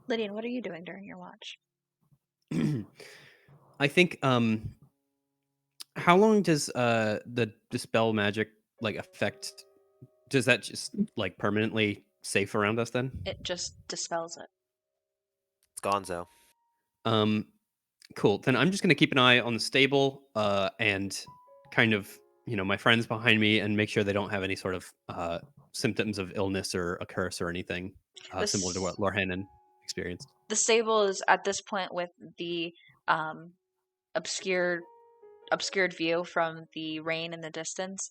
Lydian, what are you doing during your watch? I think how long does the dispel magic affect? Does that just permanently safe around us then? It just dispels it. It's gonzo. Cool. Then I'm just gonna keep an eye on the stable and kind of my friends behind me and make sure they don't have any sort of symptoms of illness or a curse or anything similar to what Lorhannon experienced. The stable is at this point with the obscured view from the rain in the distance.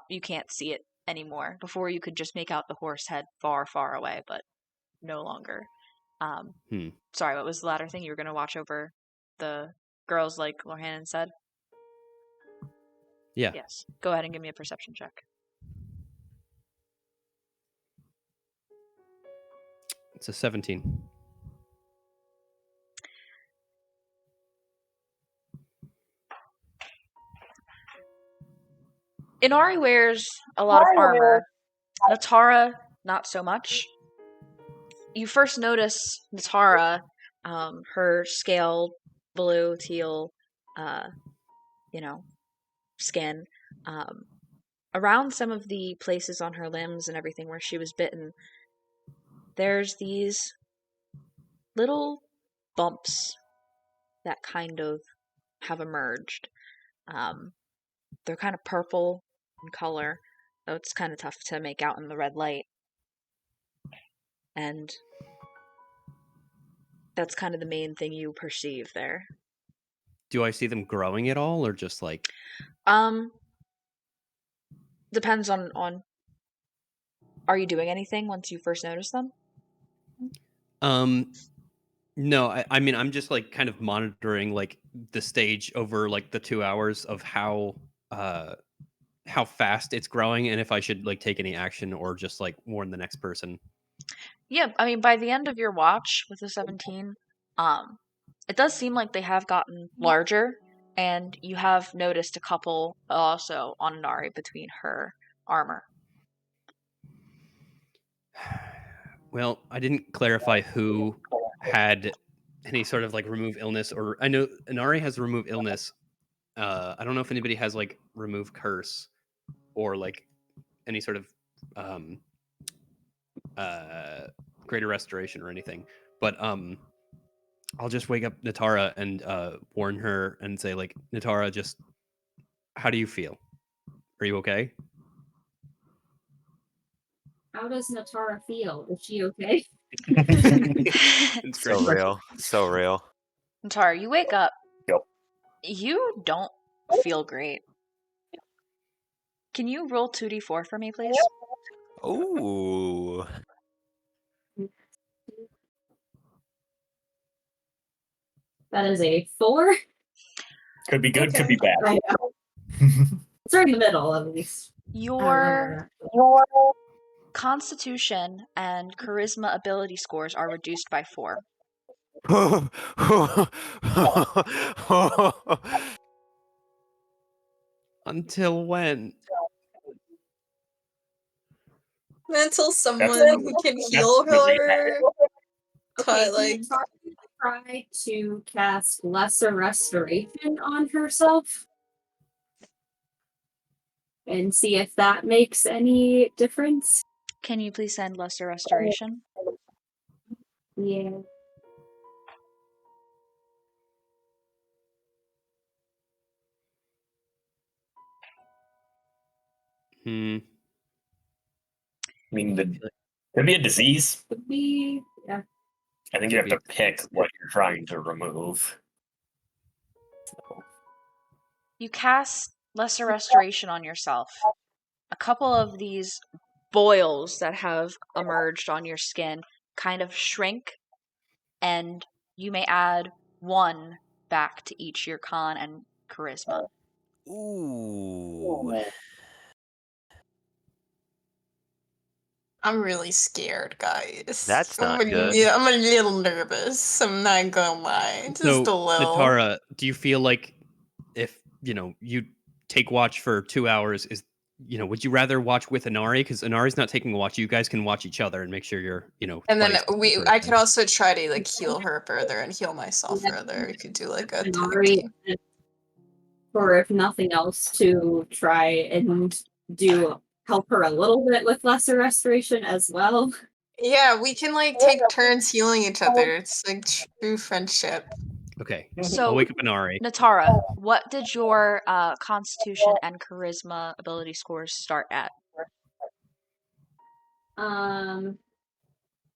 You can't see it anymore. Before you could just make out the horse head far, far away, but no longer. Sorry, what was the latter thing? You were going to watch over the girls like Lorhannon said? Yeah. Yes. Go ahead and give me a perception check. It's a 17. Inari wears a lot of armor. Natara, not so much. You first notice Natara, her scaled blue, teal, skin. Around some of the places on her limbs and everything where she was bitten, there's these little bumps that kind of have emerged. They're kind of purple in color, though it's kind of tough to make out in the red light. And that's kind of the main thing you perceive there. Do I see them growing at all, or just Depends on are you doing anything once you first notice them? No, I mean I'm just kind of monitoring the stage over the 2 hours of how fast it's growing and if I should take any action or just warn the next person. Yeah, I mean by the end of your watch with the 17, it does seem like they have gotten larger, and you have noticed a couple also on Inari between her armor. Well, I didn't clarify who had any sort of like remove illness, or I know Inari has remove illness. I don't know if anybody has like remove curse or like any sort of greater restoration or anything. But I'll just wake up Natara and warn her and say like, Natara, just how do you feel? Are you okay? How does Natara feel? Is she okay? It's great. So real. So real. Natara, you wake up. Yep. You don't feel great. Can you roll 2d4 for me, please? Ooh. That is a 4. Could be good, could be bad. I know. It's right in the middle, at least. Your Constitution and Charisma ability scores are reduced by 4. Until when? Until someone That's can heal really her. Okay, Like, Natara try to cast Lesser Restoration on herself and see if that makes any difference. Can you please send Lesser Restoration? Yeah. Hmm. I mean, could be a disease. Could be. Yeah. I think you have to pick what you're trying to remove. So, You cast Lesser Restoration on yourself. A couple of these boils that have emerged on your skin kind of shrink, and you may add 1 back to each your con and charisma. Ooh. I'm really scared, guys. That's not good. Yeah, I'm a little nervous. I'm not gonna lie. Just So, a little. Natara, do you feel like if, you take watch for 2 hours, would you rather watch with Inari? Because Inari's not taking a watch. You guys can watch each other and make sure you're, And then twice sort of I could thing. also try to like heal her further and heal myself further. We could do like a tag Inari, team. or if nothing else, to try and help her a little bit with Lesser Restoration as well. Yeah, we can like take turns healing each other. It's like true friendship. Okay, So- I'll wake up Inari. Natara, what did your Constitution and Charisma ability scores start at?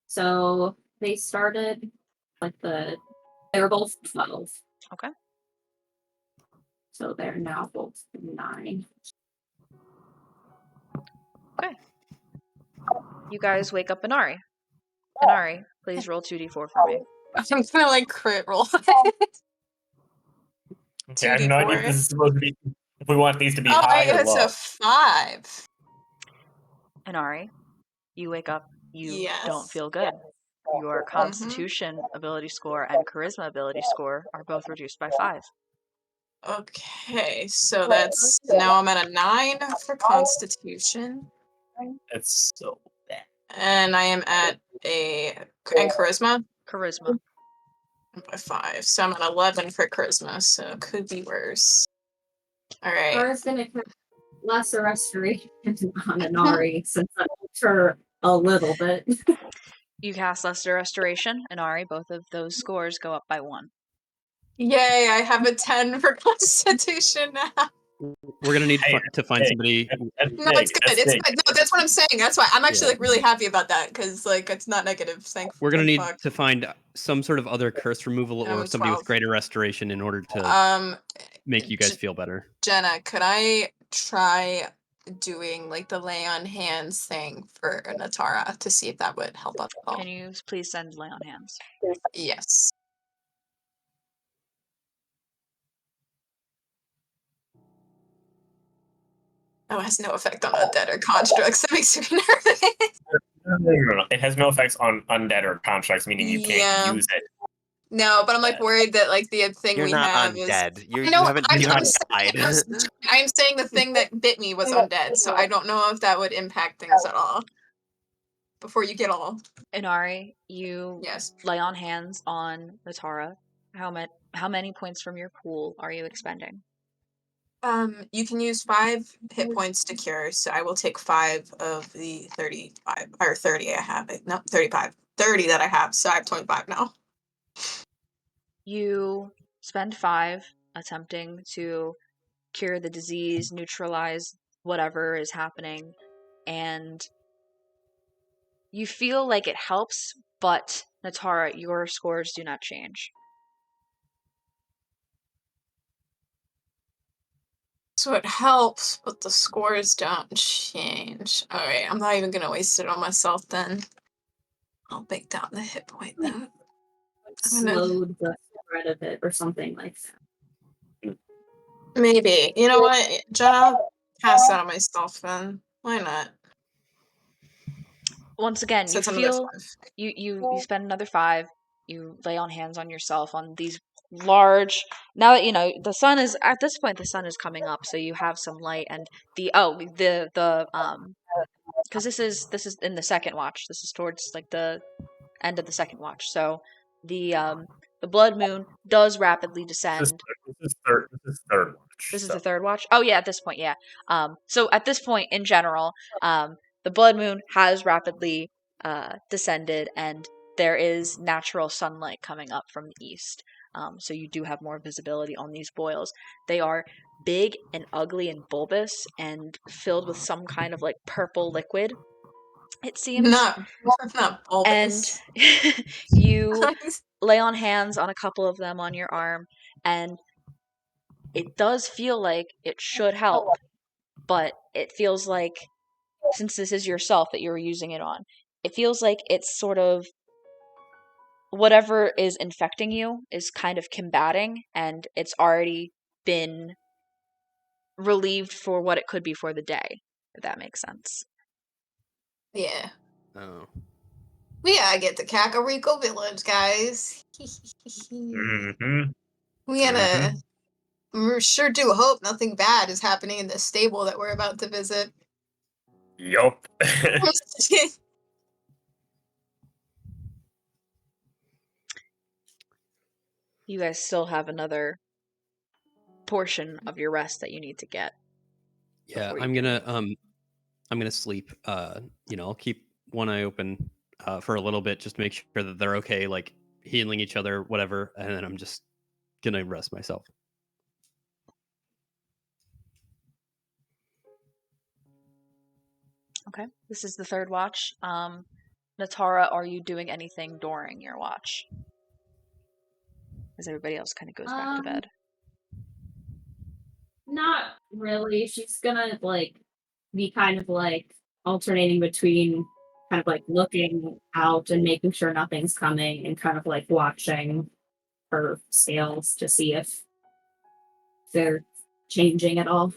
So they started they're both 12. Okay. So they're now both 9. You guys wake up Inari. Inari, please roll 2d4 for me. I'm gonna like crit roll. yeah, I have no idea if this is supposed to be. If we want these to be high or it's low. a 5. Inari, you wake up. You don't Yes. feel good. Your Constitution ability score and Charisma ability score are both reduced by 5. Okay, so that's now I'm at a 9 for Constitution, It's so bad. and I am at and Charisma Charisma. by 5. So I'm at 11 for Charisma. So it could be worse. All right. Tara's gonna cast Lesser Restoration on Inari since I helped her a little bit. You cast Lesser Restoration. Inari, both of those scores go up by 1. Yay! I have a 10 for Constitution now. We're gonna need to find somebody. No, it's good. It's good. No, that's what I'm saying. That's why I'm actually like really happy about that because like it's not negative. We're gonna need to find some sort of other curse removal or somebody 12. with greater restoration in order to make you guys feel better. Jenna, could I try doing like the lay on hands thing for Natara to see if that would help us at all? Can you please send lay on hands? Yes. Oh, it has no effect on undead or constructs. That makes me nervous. No. It has no effects on undead or constructs, meaning you can't use it. No, but I'm like worried that like the thing You're we not have undead. is. You I'm haven't saying, died. I'm saying the thing that bit me was undead, so I don't know if that would impact things at all. before you get all. Inari, you Yes. lay on hands on Natara. How many points from your pool are you expending? You can use 5 hit points to cure, so I will take 5 of the 35 or 30 I have. No, 35. 30 that I have, so I have 25 now. You spend 5 attempting to cure the disease, neutralize whatever is happening, and you feel like it helps, but Natara, your scores do not change. So it helps, but the scores don't change. Alright, I'm not even gonna waste it on myself then. I'll break down the hit point then. Slowed the spread of it or something like that. Maybe. You know what? I'll pass that on myself then. Why not? Once again, you Since another feel 5. you spend another 5. You lay on hands on yourself on these large. Now that you know the sun is at this point, the sun is coming up, so you have some light. And because this is in the second watch. This is towards like the end of the second watch. So the blood moon does rapidly descend. This is third watch. This is so. the third watch. Oh yeah, at this point, yeah. So at this point, in general, the blood moon has rapidly descended, and there is natural sunlight coming up from the east. So you do have more visibility on these boils. They are big and ugly and bulbous and filled with some kind of like purple liquid. It seems. Not And bulbous. you lay on hands on a couple of them on your arm, and it does feel like it should help, but it feels like, since this is yourself that you're using it on, it feels like it's sort of whatever is infecting you is kind of combating, and it's already been relieved for what it could be for the day, if that makes sense. Yeah. Oh. We gotta get to Kakariko Village, guys. Mm-hmm. We gotta. We sure do hope nothing bad is happening in the stable that we're about to visit. Yup. You guys still have another portion of your rest that you need to get. Yeah, before I'm you gonna can- I'm gonna sleep. I'll keep one eye open for a little bit, just to make sure that they're okay, like healing each other, whatever, and then I'm just gonna rest myself. Okay, this is the third watch. Natara, are you doing anything during your watch? As everybody else kind of goes back to bed. Not really. She's gonna like be kind of like alternating between kind of like looking out and making sure nothing's coming and kind of like watching her scales to see if they're changing at all.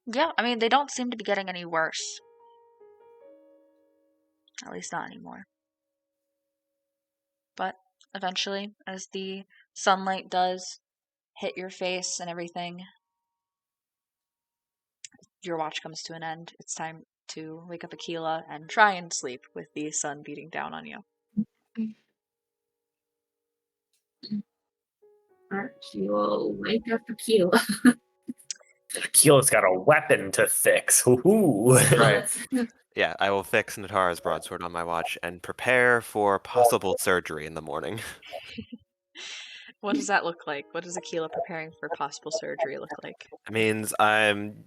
Yeah, I mean, they don't seem to be getting any worse. At least not anymore. But eventually, as the sunlight does hit your face and everything, your watch comes to an end. It's time to wake up Aquila and try and sleep with the sun beating down on you. Alright, she will wake up Aquila. Aquila's got a weapon to fix. Woohoo! Right. Yeah, I will fix Natara's broadsword on my watch and prepare for possible surgery in the morning. What does that look like? What does Aquila preparing for possible surgery look like? It means I'm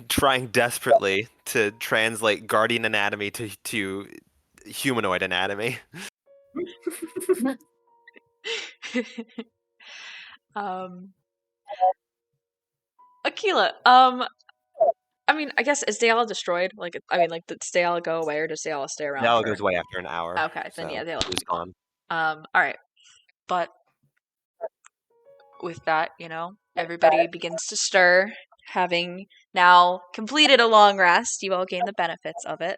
trying desperately to translate guardian anatomy to humanoid anatomy. Aquila, I mean, I guess, is Dayala destroyed? Like, I mean, like, does Dayala go away, or does Dayala stay around? It all goes away after an hour. Okay, then yeah, Dayala is gone. Alright. But with that, everybody begins to stir, having now completed a long rest. You all gain the benefits of it.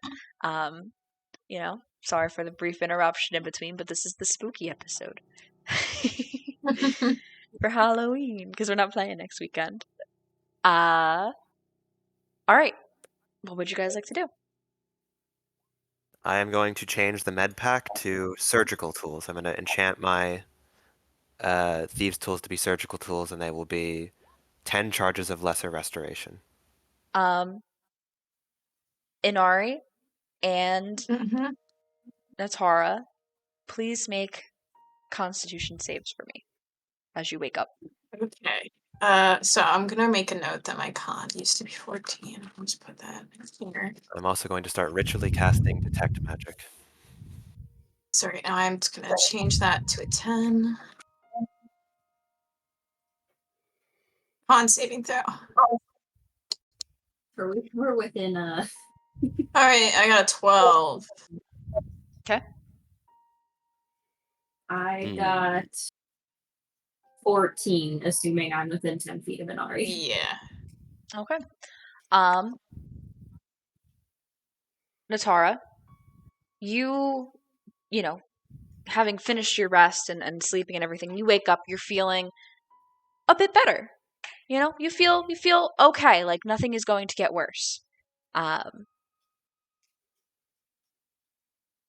Sorry for the brief interruption in between, but this is the spooky episode. For Halloween, because we're not playing next weekend. Alright. What would you guys like to do? I am going to change the med pack to surgical tools. I'm going to enchant my thieves' tools to be surgical tools, and they will be 10 charges of lesser restoration. Inari and Mm-hmm. Natara, please make Constitution saves for me as you wake up. Okay. So I'm gonna make a note that my con used to be 14. Let's put that here. I'm also going to start ritually casting Detect Magic. Sorry, now I'm just gonna change that to a 10. Con saving throw. We're within Alright, I got a 12. I got 14, assuming I'm within 10 feet of Inari. Yeah. Okay. Natara, you know, having finished your rest and sleeping and everything, you wake up, you're feeling a bit better. You feel okay, like nothing is going to get worse.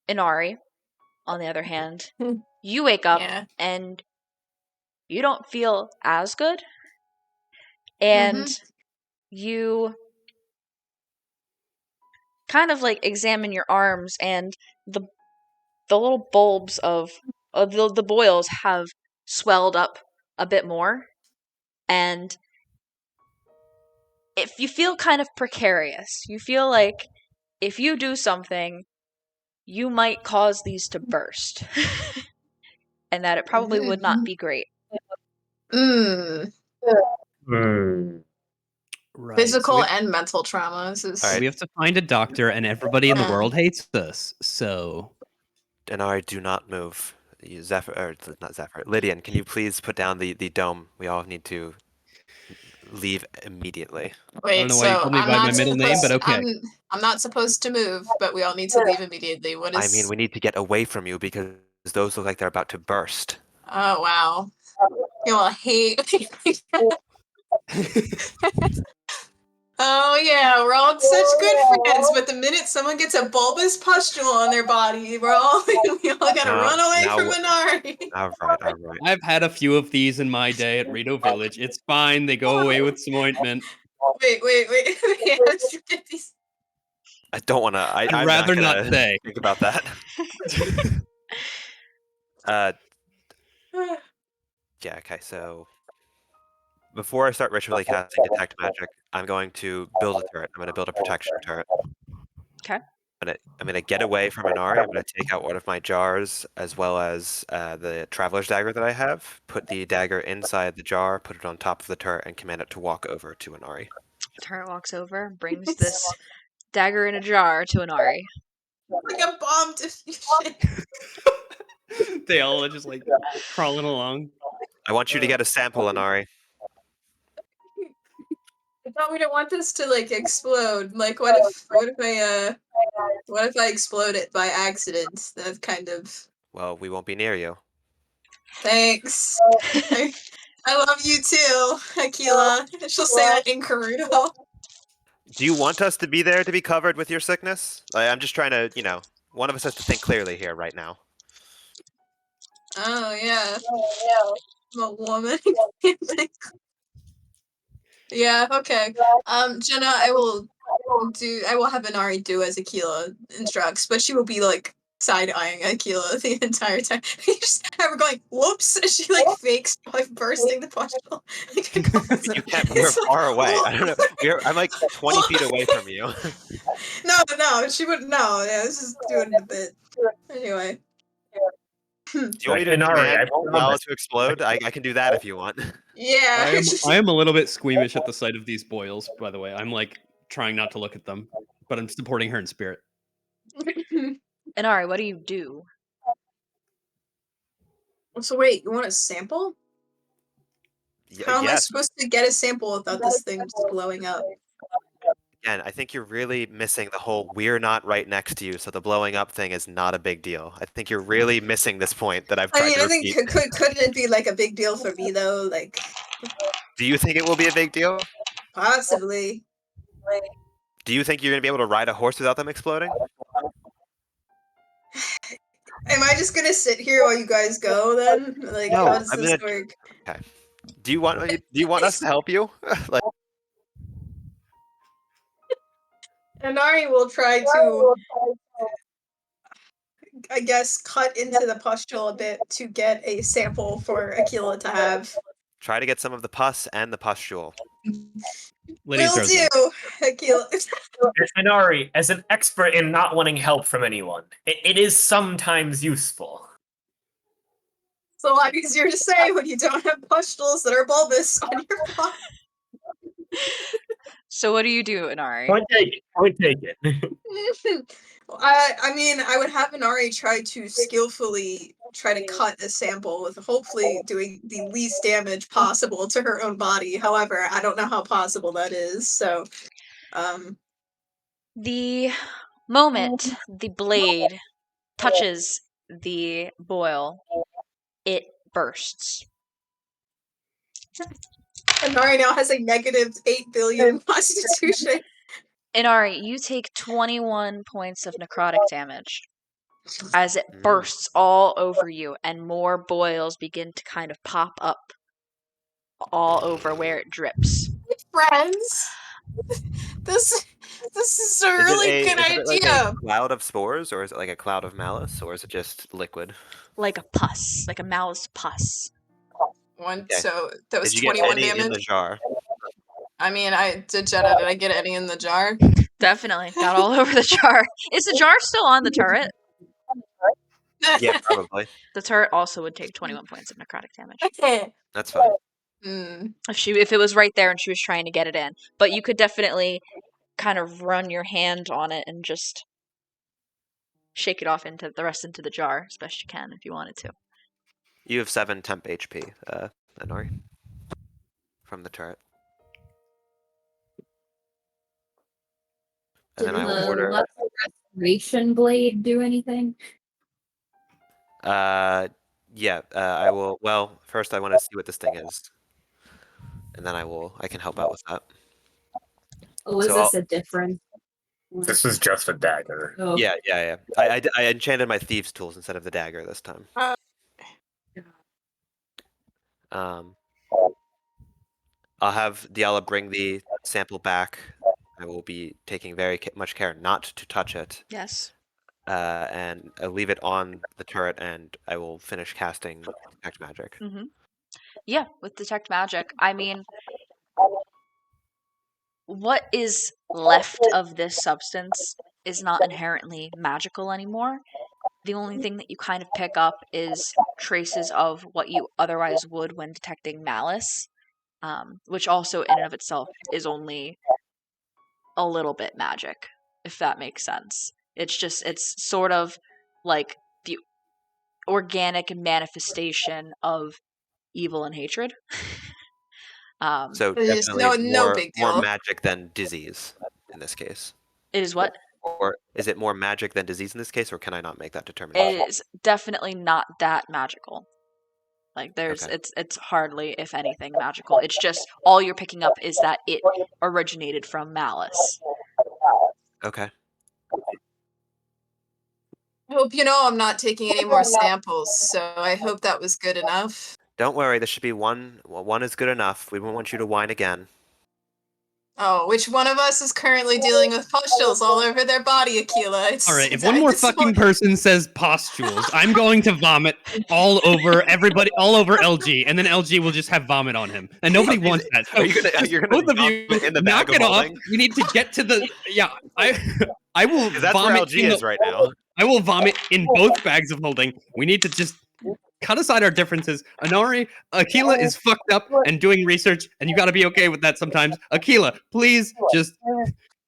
Inari, on the other hand, you wake up Yeah. and you don't feel as good. And you kind of like examine your arms, and the little bulbs of the boils have swelled up a bit more, and if you feel kind of precarious, you feel like if you do something, you might cause these to burst, and that it probably would not be great. Mm. Right. Physical So and mental traumas is we have to find a doctor, and everybody in the world hates us. So Denari, do not move. Zephyr, or not Zephyr. Lydian, can you please put down the dome? We all need to leave immediately. I don't Wait, know why you so called me I'm by my not middle name, supposed but okay. I'm not supposed to move, but we all need to leave immediately. What is I mean, we need to get away from you because those look like they're about to burst. Oh wow. You all hate Oh yeah, we're all such good friends, but the minute someone gets a bulbous pustule on their body, we all gotta run away from Inari. All right. I've had a few of these in my day at Rito Village. It's fine. They go away with some ointment. Wait. Yeah, let's get these. I don't want to. I'd rather not say. Think about that. Yeah. Okay. So before I start ritually casting Detect Magic, I'm going to build a turret. I'm going to build a protection turret. Okay. I'm gonna get away from Inari. I'm gonna take out one of my jars as well as the traveler's dagger that I have. Put the dagger inside the jar, put it on top of the turret, and command it to walk over to Inari. The turret walks over, brings this dagger in a jar to Inari. Like a bomb diffusion. They all are just like crawling along. I want you to get a sample, Inari. I thought we didn't want this to like explode. Like what if I explode it by accident? That's kind of Well, we won't be near you. Thanks. I love you too, Aquila. She'll say that in Karuto. Do you want us to be there to be covered with your sickness? I'm just trying to, one of us has to think clearly here right now. Oh yeah. I'm a woman. Yeah, okay. Jenna, I will have Inari do as Aquila instructs, but she will be like side-eyeing Aquila the entire time. You just have her going, whoops, and she like fakes like bursting the pustule. You can't. We're far away. I don't know. I'm like 20 feet away from you. No, she wouldn't know. Yeah, this is doing it a bit. Anyway. Do you want me to command Lala to explode? I can do that if you want. Yeah. I am a little bit squeamish at the sight of these boils, by the way. I'm like trying not to look at them, but I'm supporting her in spirit. Inari, what do you do? So wait, you want a sample? How am I supposed to get a sample without this thing just blowing up? Again, I think you're really missing the whole "we're not right next to you," so the blowing up thing is not a big deal. I think you're really missing this point that I've tried to repeat. I think couldn't it be like a big deal for me though? Like, do you think it will be a big deal? Possibly. Do you think you're gonna be able to ride a horse without them exploding? Am I just gonna sit here while you guys go then? Like, No, how does I'm this gonna- work? Okay. Do you want us to help you? Like, Anari will try to, I guess, cut into the pustule a bit to get a sample for Aquila to have. try to get some of the pus and the pustule. Lydia Will throws do, them. Aquila. Inari, as an expert in not wanting help from anyone, it is sometimes useful. It's a lot easier to say when you don't have pustules that are bulbous on your body. So what do you do, Inari? Point taken. Point taken. I mean, I would have Inari try to skillfully try to cut a sample with hopefully doing the least damage possible to her own body. However, I don't know how possible that is. So, The moment the blade touches the boil, it bursts. Inari now has a negative 8 billion constitution. Inari, you take 21 points of necrotic damage as it bursts all over you, and more boils begin to kind of pop up all over where it drips. Friends, this is a really good is it like idea. a cloud of spores, or is it like a cloud of malice, or is it just liquid? Like a pus, like a mouse pus. One, Okay. so that was Did you get 21 any damage. in the jar? I mean, did I get any in the jar? Definitely. Got all over the jar. Is the jar still on the turret? Yeah, probably. The turret also would take 21 points of necrotic damage. That's fine. If it was right there and she was trying to get it in. But you could definitely kind of run your hand on it and just shake it off into the rest into the jar as best you can if you wanted to. You have 7 temp HP, Inari, from the turret. And Did then I will the order. lesser restoration blade do anything? Yeah. I will. Well, first I want to see what this thing is, and then I can help out with that. Oh, is So this a different? This is just a dagger. Oh. Yeah. I enchanted my thieves' tools instead of the dagger this time. I'll have Diala bring the sample back. I will be taking very much care not to touch it. Yes. And I'll leave it on the turret, and I will finish casting Detect Magic. Mm-hmm. Yeah, with Detect Magic. I mean, what is left of this substance is not inherently magical anymore. The only thing that you kind of pick up is traces of what you otherwise would when detecting malice, which also in and of itself is only a little bit magic, if that makes sense. It's sort of like the organic manifestation of evil and hatred. So There's definitely no big deal. more magic than disease in this case. It is what? Or is it more magic than disease in this case, or can I not make that determination? It is definitely not that magical. Like Okay. it's hardly, if anything, magical. It's just all you're picking up is that it originated from malice. Okay. I hope you know I'm not taking any more samples, so I hope that was good enough. Don't worry, there should be one. Well, one is good enough. We won't want you to whine again. Oh, which one of us is currently dealing with pustules all over their body, Aquila? All right, if one more fucking person says pustules, I'm going to vomit all over everybody, all over LG, and then LG will just have vomit on him, and nobody wants that. So You're gonna both of you in the knock bag it of off. holding? We need to get to the I will Because that's where vomit. LG is right now. I will vomit in both bags of holding. We need to just cut aside our differences. Aquila is fucked up and doing research, and you got to be okay with that sometimes. Aquila, please just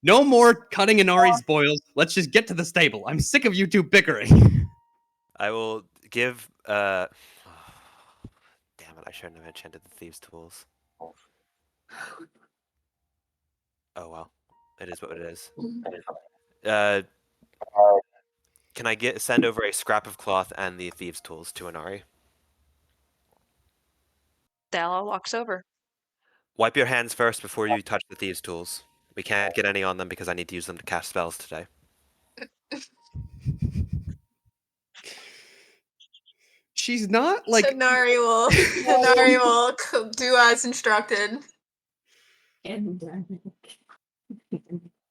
no more cutting Inari's boils. Let's just get to the stable. I'm sick of you two bickering. I will give. Damn it! I shouldn't have enchanted the thieves' tools. Oh well, it is what it is. Can I send over a scrap of cloth and the thieves' tools to Inari? Dalla walks over. Wipe your hands first before you touch the thieves' tools. We can't get any on them because I need to use them to cast spells today. She's not like. Nari will do as instructed.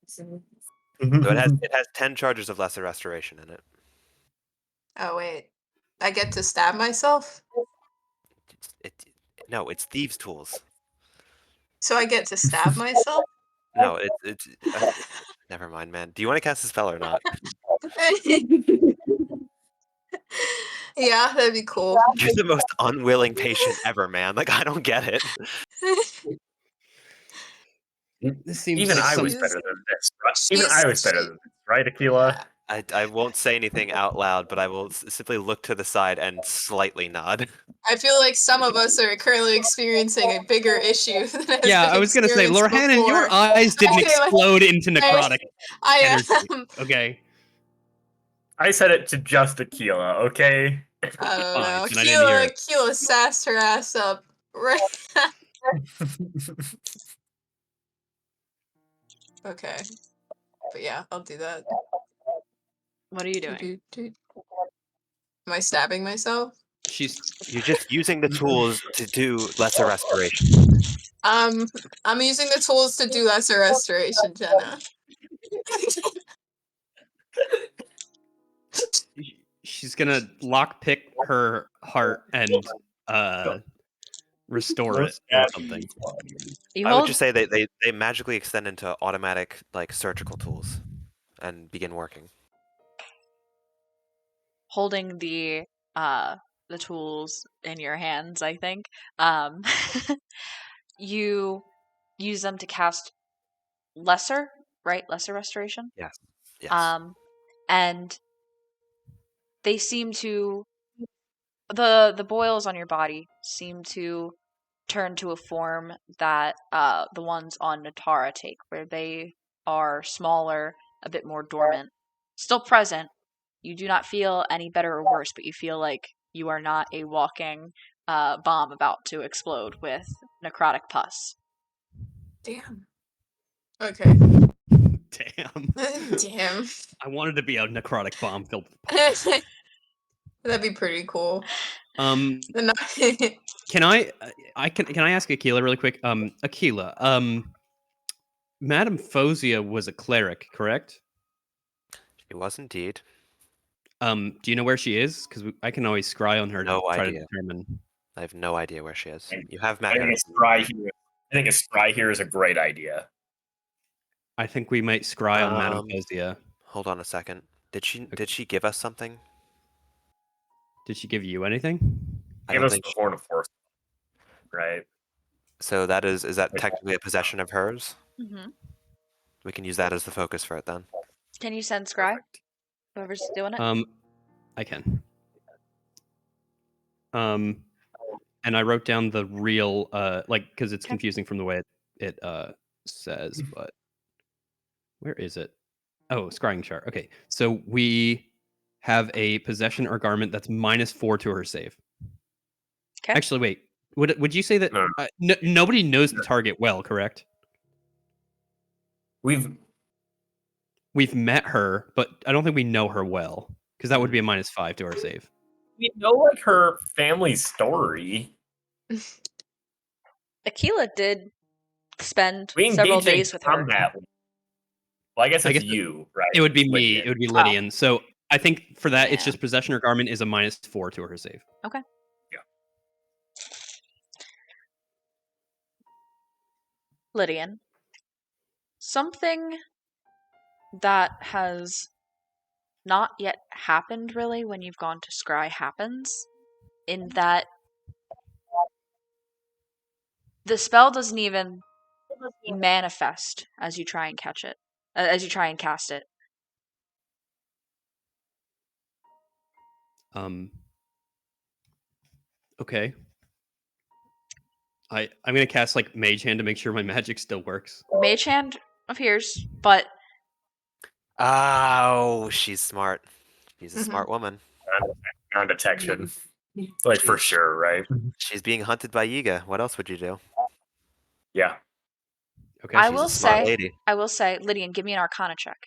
So it has 10 charges of lesser restoration in it. Oh wait, I get to stab myself. No, it's thieves' tools. So I get to stab myself. No, it's. Never mind, man. Do you want to cast a spell or not? Yeah, that'd be cool. You're the most unwilling patient ever, man. Like, I don't get it. This seems Even like I was some- better than this. Even I was better than this, right, Aquila? I won't say anything out loud, but I will simply look to the side and slightly nod. I feel like some of us are currently experiencing a bigger issue than has Yeah, been I was gonna say, experienced Lorhannon, your before. eyes didn't I- explode into necrotic I energy. am. Okay. I said it to just Aquila, okay? I don't Fine, know. then I didn't hear Keela sassed her ass up. Right. Okay. But yeah, I'll do that. What are you doing? Am I stabbing myself? You're just using the tools to do lesser restoration. I'm using the tools to do lesser restoration, Jenna. She's gonna lockpick her heart and restore it or something. You I would hold just say they magically extend into automatic like surgical tools and begin working. holding the tools in your hands, I think. You use them to cast lesser, right? Lesser restoration. Yes. And they seem to the boils on your body seem to turn to a form that the ones on Natara take, where they are smaller, a bit more dormant, still present. You do not feel any better or worse, but you feel like you are not a walking bomb about to explode with necrotic pus. Damn. Okay. Damn. Damn. I wanted to be a necrotic bomb filled with pus. That'd be pretty cool. Can I ask Aquila really quick? Aquila, Madame Fosia was a cleric, correct? She was indeed. Do you know where she is? Because I can always scry on her No to try idea. to determine. I have no idea where she is. You have I Matt. think a scry here is a great idea. I think we might scry on Madame Fosia. Hold on a second. Did she give us something? Did she give you anything? Give us the Horn of Force, right? So is that technically a possession of hers? Mm-hmm. We can use that as the focus for it then. Can you send scry? Whoever's doing it. I can. And I wrote down the real because it's confusing from the way it says, but where is it? Oh, scrying chart. Okay, so we have a possession or garment that's -4 to her save. Okay. Actually, wait. Would you say that nobody knows the target well, correct? We've met her, but I don't think we know her well, because that would be a -5 to our save. We know like her family story. Aquila did spend We several engaged in days with her. combat. Well, I guess I it's guess you, right? It would be me. Lydian. It would be Lydian. So I think for that, it's Yeah. just possession or garment is a -4 to her save. Okay. Yeah. Lydian. Something that has not yet happened really when you've gone to scry happens, in that the spell doesn't even manifest as you try and catch it, as you try and cast it. Okay. I'm gonna cast like Mage Hand to make sure my magic still works. Mage Hand appears, but Oh, she's smart. She's a smart woman. Non-detection, like for sure, right? She's being hunted by Yiga. What else would you do? Yeah. Okay. I She's will a smart say, lady. Lydian, give me an Arcana check.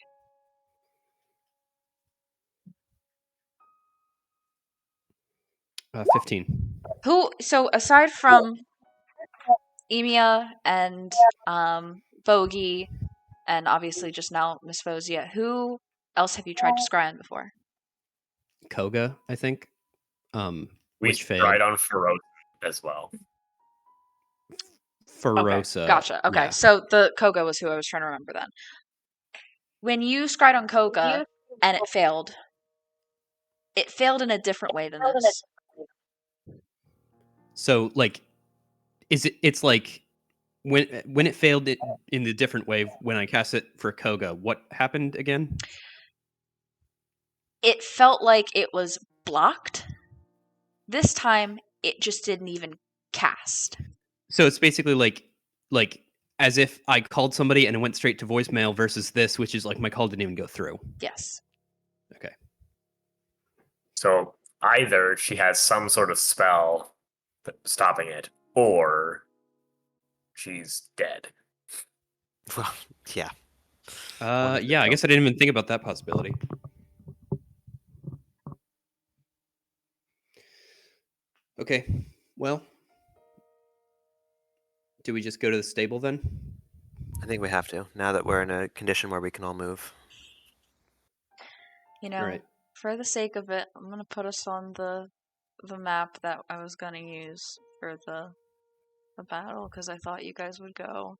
15. Who? So aside from Emia and Bogey, and obviously just now Miss Fosia, who else have you tried to scry on before? Koga, I think. We Which failed. tried on Feroz as well. Ferosa. Okay, gotcha. Okay, yeah. so the Koga was who I was trying to remember then. When you scried on Koga and it failed in a different way than this. So like, it's like when it failed it in the different way when I cast it for Koga, what happened again? It felt like it was blocked. This time, it just didn't even cast. So it's basically like as if I called somebody and it went straight to voicemail versus this, which is like my call didn't even go through. Yes. Okay. So either she has some sort of spell stopping it, or she's dead. Well, yeah. Yeah, I guess I didn't even think about that possibility. Okay, well, do we just go to the stable then? I think we have to, now that we're in a condition where we can all move. You know, Right. for the sake of it, I'm gonna put us on the map that I was gonna use for the battle because I thought you guys would go.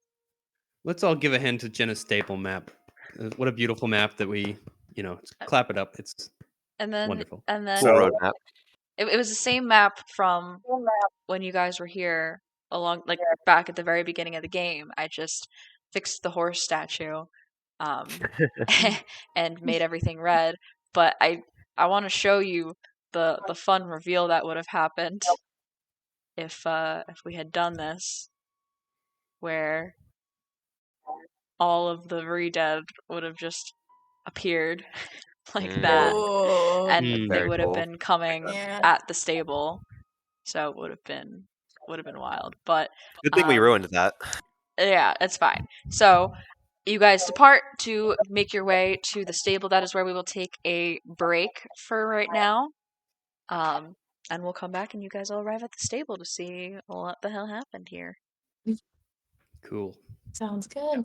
Let's all give a hand to Jenna's stable map. What a beautiful map that we, clap it up. It's And then wonderful. Cool So- roadmap. it was the same map from when you guys were here along like back at the very beginning of the game. I just fixed the horse statue and made everything red. But I want to show you the fun reveal that would have happened if we had done this, where all of the re-dead would have just appeared like that, Ooh. and they Very would have cool. been coming Yeah. at the stable. So it would have been wild. But Good thing we ruined that. yeah, it's fine. So you guys depart to make your way to the stable. That is where we will take a break for right now. And we'll come back and you guys will arrive at the stable to see what the hell happened here. Cool. Sounds good.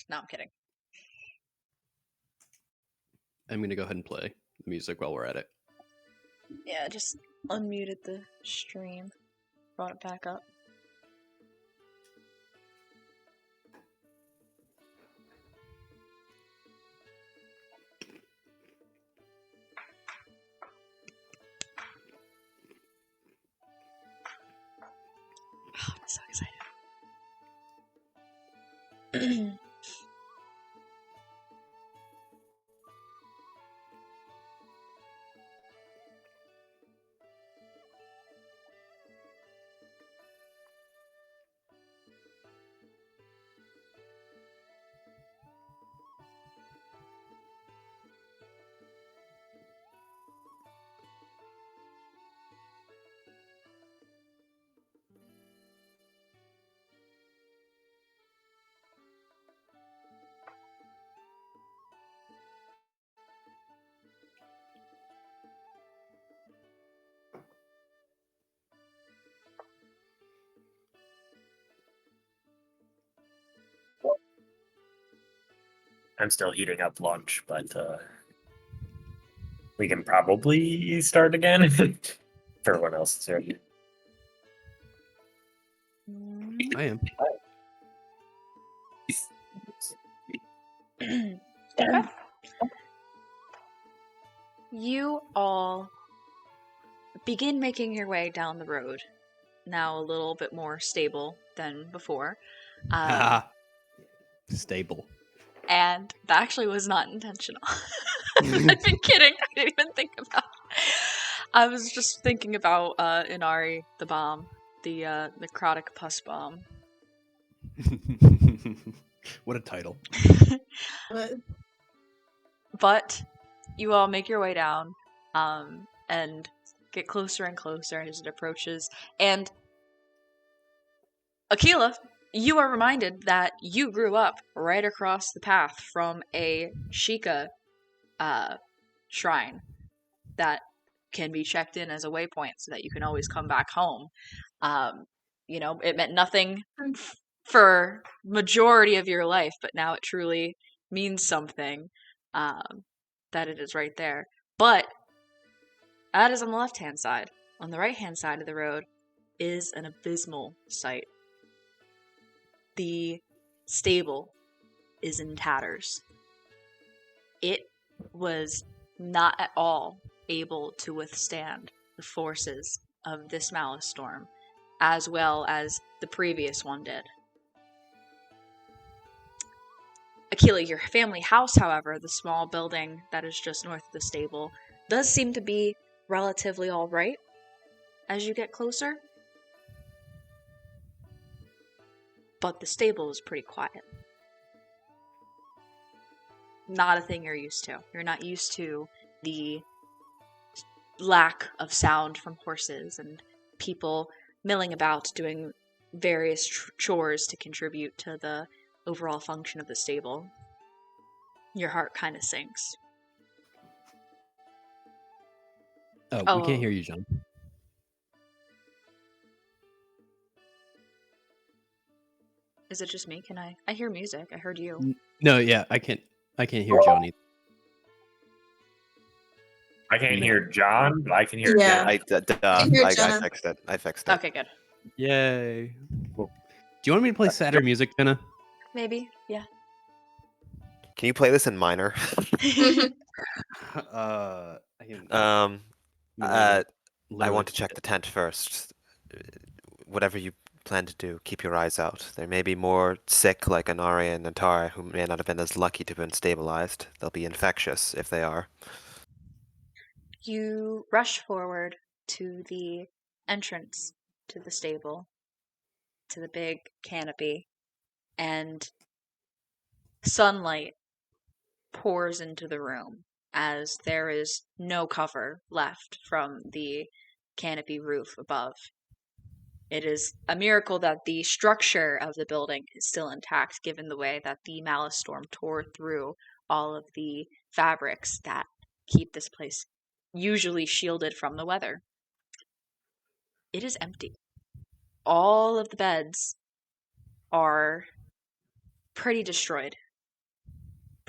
No, I'm kidding. I'm going to go ahead and play the music while we're at it. Yeah, just unmuted the stream. Brought it back up. Oh, I'm so excited. I'm still heating up lunch, but we can probably start again if everyone else is ready. I am. Okay. You all begin making your way down the road, now a little bit more stable than before. Stable. And that actually was not intentional. I've been kidding. I didn't even think about it. I was just thinking about Inari, the bomb, the necrotic pus bomb. What a title. But you all make your way down and get closer and closer as it approaches. And Aquila, you are reminded that you grew up right across the path from a Sheikah shrine that can be checked in as a waypoint so that you can always come back home. It meant nothing for majority of your life, but now it truly means something that it is right there. But that is on the left-hand side. On the right-hand side of the road is an abysmal sight. The stable is in tatters. It was not at all able to withstand the forces of this malice storm, as well as the previous one did. Aquila, your family house, however, the small building that is just north of the stable, does seem to be relatively alright as you get closer. But the stable is pretty quiet. Not a thing you're used to. You're not used to the lack of sound from horses and people milling about doing various chores to contribute to the overall function of the stable. Your heart kind of sinks. Oh, we can't hear you, John. Is it just me? Can I hear music. I heard you. No, yeah, I can't hear John either. I can't hear John, but I can hear Yeah. Jen. I fixed it. I fixed it. Okay, good. Yay. Do you want me to play sadder music, Jenna? Maybe, yeah. Can you play this in minor? I want to check the tent first. Whatever you plan to do, keep your eyes out. There may be more sick like Inari and Natara who may not have been as lucky to have been stabilized. They'll be infectious if they are. You rush forward to the entrance to the stable, to the big canopy, and sunlight pours into the room as there is no cover left from the canopy roof above. It is a miracle that the structure of the building is still intact, given the way that the malice storm tore through all of the fabrics that keep this place usually shielded from the weather. It is empty. All of the beds are pretty destroyed.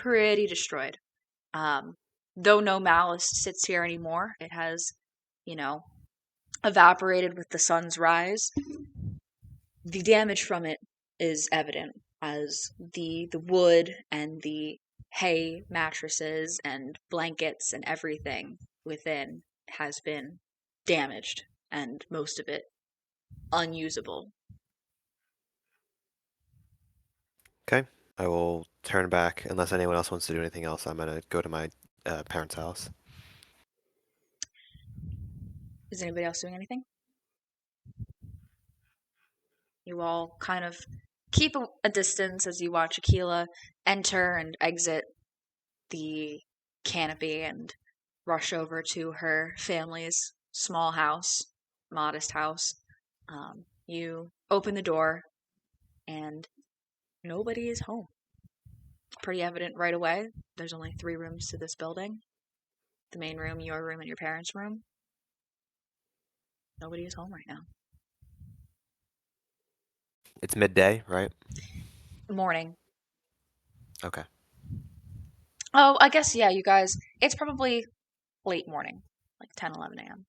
pretty destroyed. Though no malice sits here anymore, it has, evaporated with the sun's rise. The damage from it is evident as the wood and the hay mattresses and blankets and everything within has been damaged, and most of it unusable. Okay. I will turn back unless anyone else wants to do anything else. I'm gonna go to my parents' house. Is anybody else doing anything? You all kind of keep a distance as you watch Aquila enter and exit the canopy and rush over to her family's small house, modest house. You open the door and nobody is home. Pretty evident right away. There's only 3 rooms to this building. The main room, your room, and your parents' room. Nobody is home right now. It's midday, right? Morning. Okay. Oh, I guess, yeah, you guys, it's probably late morning, like 10, 11 a.m.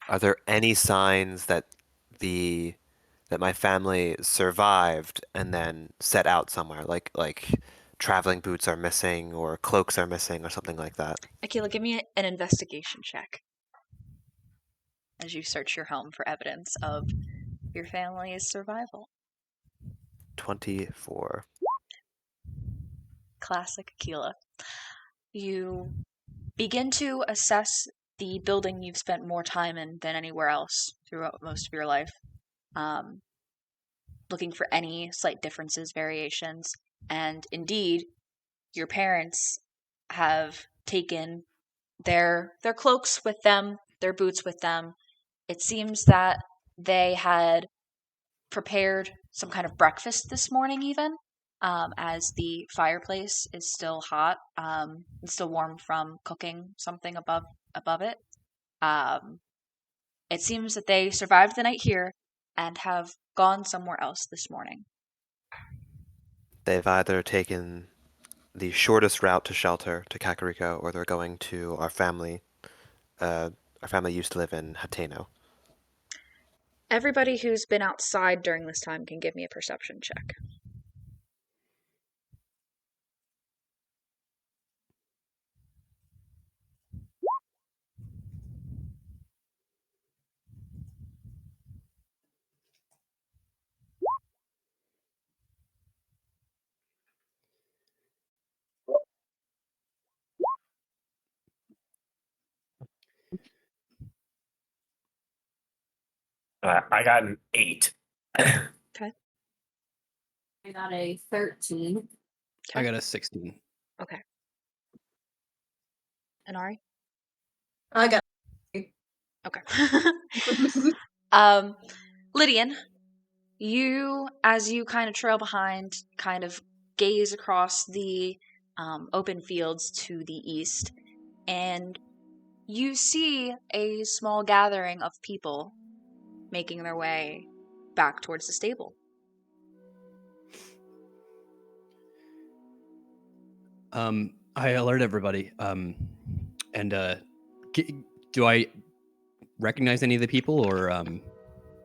Are there any signs that my family survived and then set out somewhere, like traveling boots are missing or cloaks are missing or something like that? Aquila, give me an investigation check as you search your home for evidence of your family's survival. 24. Classic Aquila. You begin to assess the building you've spent more time in than anywhere else throughout most of your life, looking for any slight differences, variations, and indeed, your parents have taken their cloaks with them, their boots with them. It seems that they had prepared some kind of breakfast this morning, even as the fireplace is still hot, it's still warm from cooking something above it. It seems that they survived the night here and have gone somewhere else this morning. They've either taken the shortest route to shelter to Kakariko, or they're going to our family. Our family used to live in Hateno. Everybody who's been outside during this time can give me a perception check. I got an 8. Okay. I got a 13. I got a 16. Okay. And Ari? I got. Okay. Lydian, you, as you kind of trail behind, kind of gaze across the open fields to the east, and you see a small gathering of people making their way back towards the stable. I alert everybody. Do I recognize any of the people, or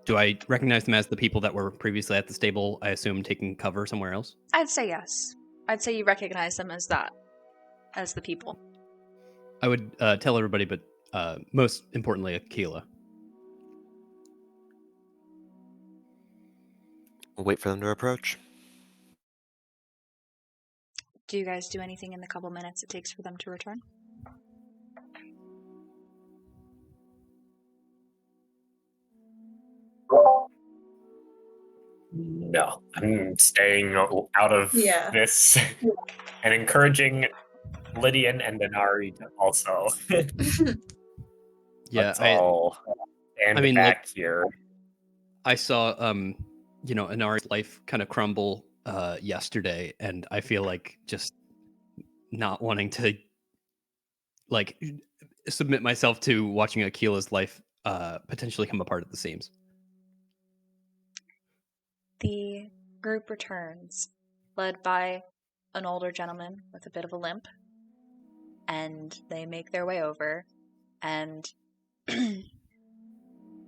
do I recognize them as the people that were previously at the stable? I assume taking cover somewhere else. I'd say yes. I'd say you recognize them as that, as the people. I would tell everybody, but most importantly, Aquila. We'll wait for them to approach. Do you guys do anything in the couple minutes it takes for them to return? No, I'm staying out of this and encouraging Lydian and Denari to also. Yeah, Let's all stand back here. I saw, Inari's life kind of crumble yesterday, and I feel like just not wanting to, submit myself to watching Aquila's life potentially come apart at the seams. The group returns, led by an older gentleman with a bit of a limp, and they make their way over and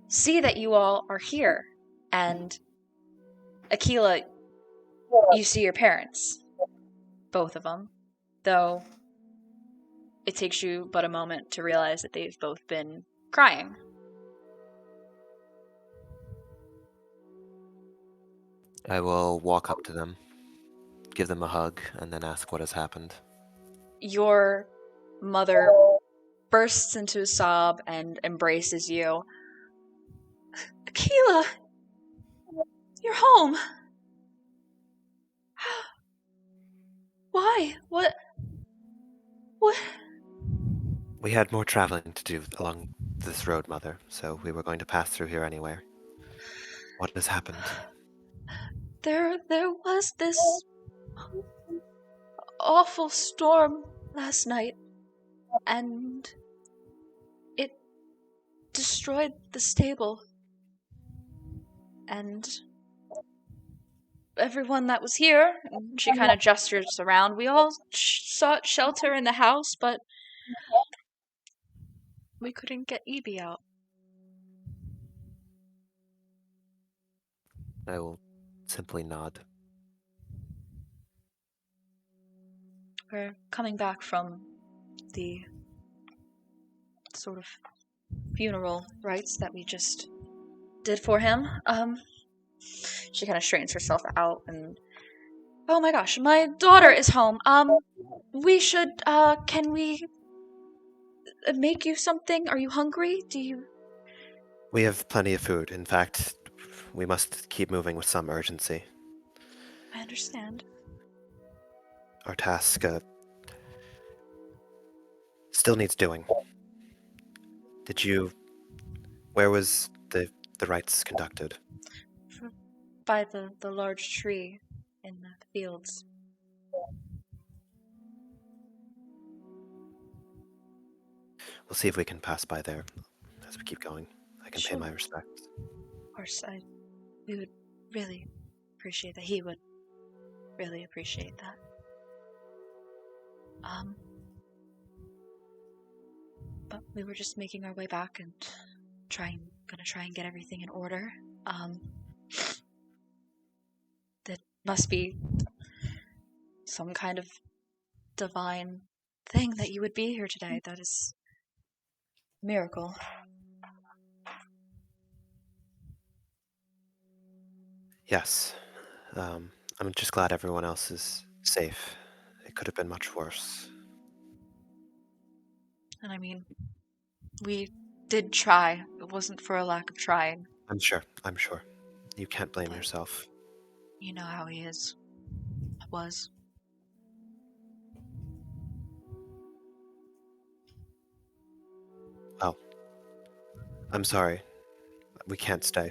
see that you all are here. And Aquila, you see your parents, both of them, though it takes you but a moment to realize that they've both been crying. I will walk up to them, give them a hug, and then ask what has happened. Your mother bursts into a sob and embraces you. Aquila! You're home! Why? What? We had more traveling to do along this road, Mother, so we were going to pass through here anyway. What has happened? There was this awful storm last night, and it destroyed the stable. And everyone that was here, and she kind of gestures around, we all sought shelter in the house, but we couldn't get Evie out. I will simply nod. We're coming back from the sort of funeral rites that we just did for him. She kind of straightens herself out and, oh my gosh, my daughter is home. We should, can we make you something? Are you hungry? We have plenty of food. In fact, we must keep moving with some urgency. I understand. Our task still needs doing. Where was the rites conducted? By the large tree in the fields. We'll see if we can pass by there as we keep going. I can Sure. pay my respects. Of course, we would really appreciate that. He would really appreciate that. But we were just making our way back and gonna try and get everything in order. That must be some kind of divine thing that you would be here today. That is a miracle. Yes. I'm just glad everyone else is safe. It could have been much worse. And I mean, we did try. It wasn't for a lack of trying. I'm sure. You can't blame yourself. You know how he is. Was. Oh. I'm sorry. We can't stay.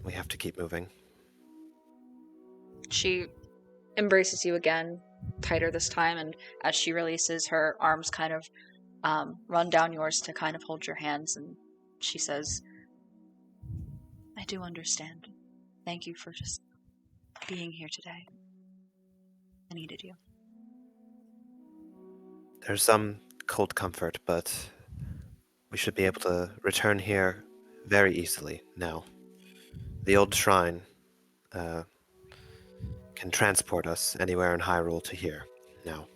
We have to keep moving. She embraces you again, tighter this time, and as she releases, her arms kind of run down yours to kind of hold your hands, and she says, I do understand. Thank you for just being here today. I needed you. There's some cold comfort, but we should be able to return here very easily now. The old shrine can transport us anywhere in Hyrule to here now.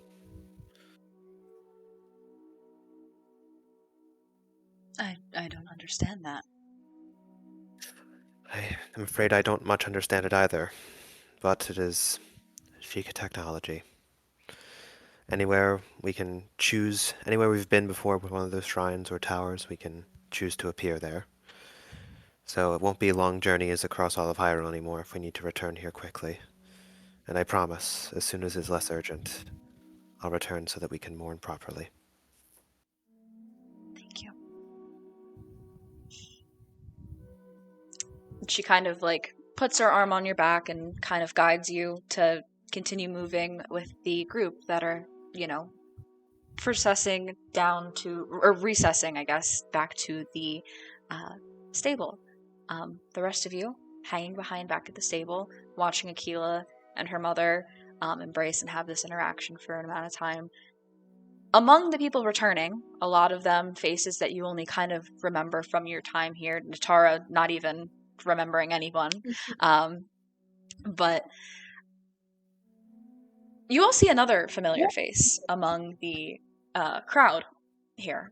I don't understand that. I'm afraid I don't much understand it either, but it is Sheikah technology. Anywhere we can choose, anywhere we've been before with one of those shrines or towers, we can choose to appear there. So it won't be long journeys across all of Hyrule anymore if we need to return here quickly. And I promise, as soon as it's less urgent, I'll return so that we can mourn properly. Thank you. She kind of puts her arm on your back and kind of guides you to continue moving with the group that are, recessing, I guess, back to the stable. The rest of you hanging behind back at the stable, watching Aquila and her mother embrace and have this interaction for an amount of time. Among the people returning, a lot of them faces that you only kind of remember from your time here. Natara not even remembering anyone. But you all see another familiar face among the crowd here.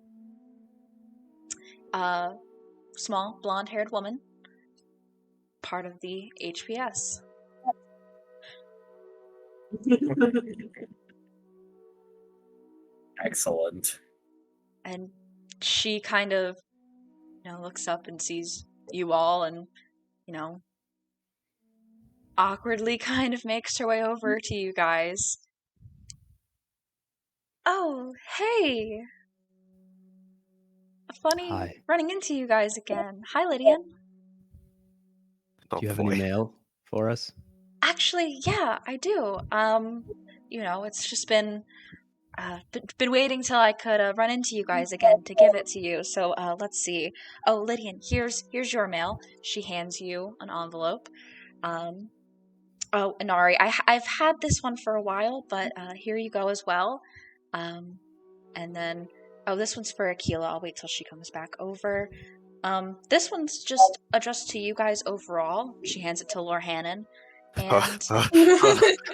Small, blonde-haired woman, part of the HPS. Excellent. And she kind of, looks up and sees you all and, awkwardly kind of makes her way over to you guys. Oh, hey! Funny Hi. running into you guys again. Hi, Lydian. Oh, Do you have boy. any mail for us? Actually, yeah, I do. It's just been waiting till I could run into you guys again to give it to you. So let's see. Oh, Lydian, here's your mail. She hands you an envelope. Oh, Inari, I've had this one for a while, but here you go as well. And then, this one's for Aquila. I'll wait till she comes back over. This one's just addressed to you guys overall. She hands it to Lord Hannon. And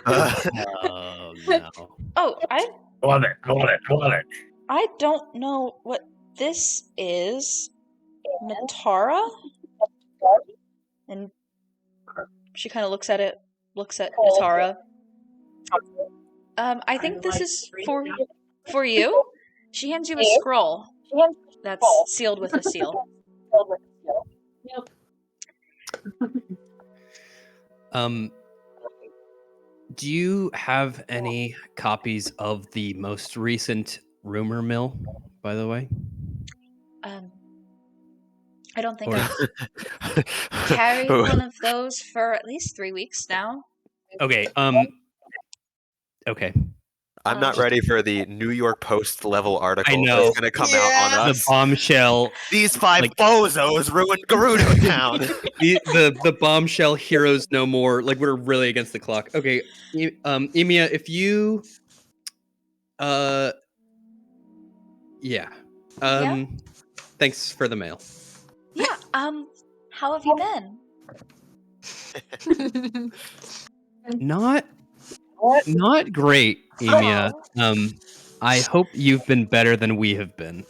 Oh no. oh, I love it. I don't know what this is. Natara? And she kind of looks at Natara. I think this is for you. She hands you a scroll that's sealed with a seal. Do you have any copies of the most recent rumor mill, by the way? I don't think I've carried one of those for at least 3 weeks now. Okay. Okay. I'm not ready for the New York Post level article I know. that's going to come out on The us. bombshell. These five bozos ruined Gerudo Town. the bombshell heroes no more. Like, we're really against the clock. Okay. Emia, if you yeah. Yeah? Thanks for the mail. Yeah, how have you been? Not great, Emia. I hope you've been better than we have been.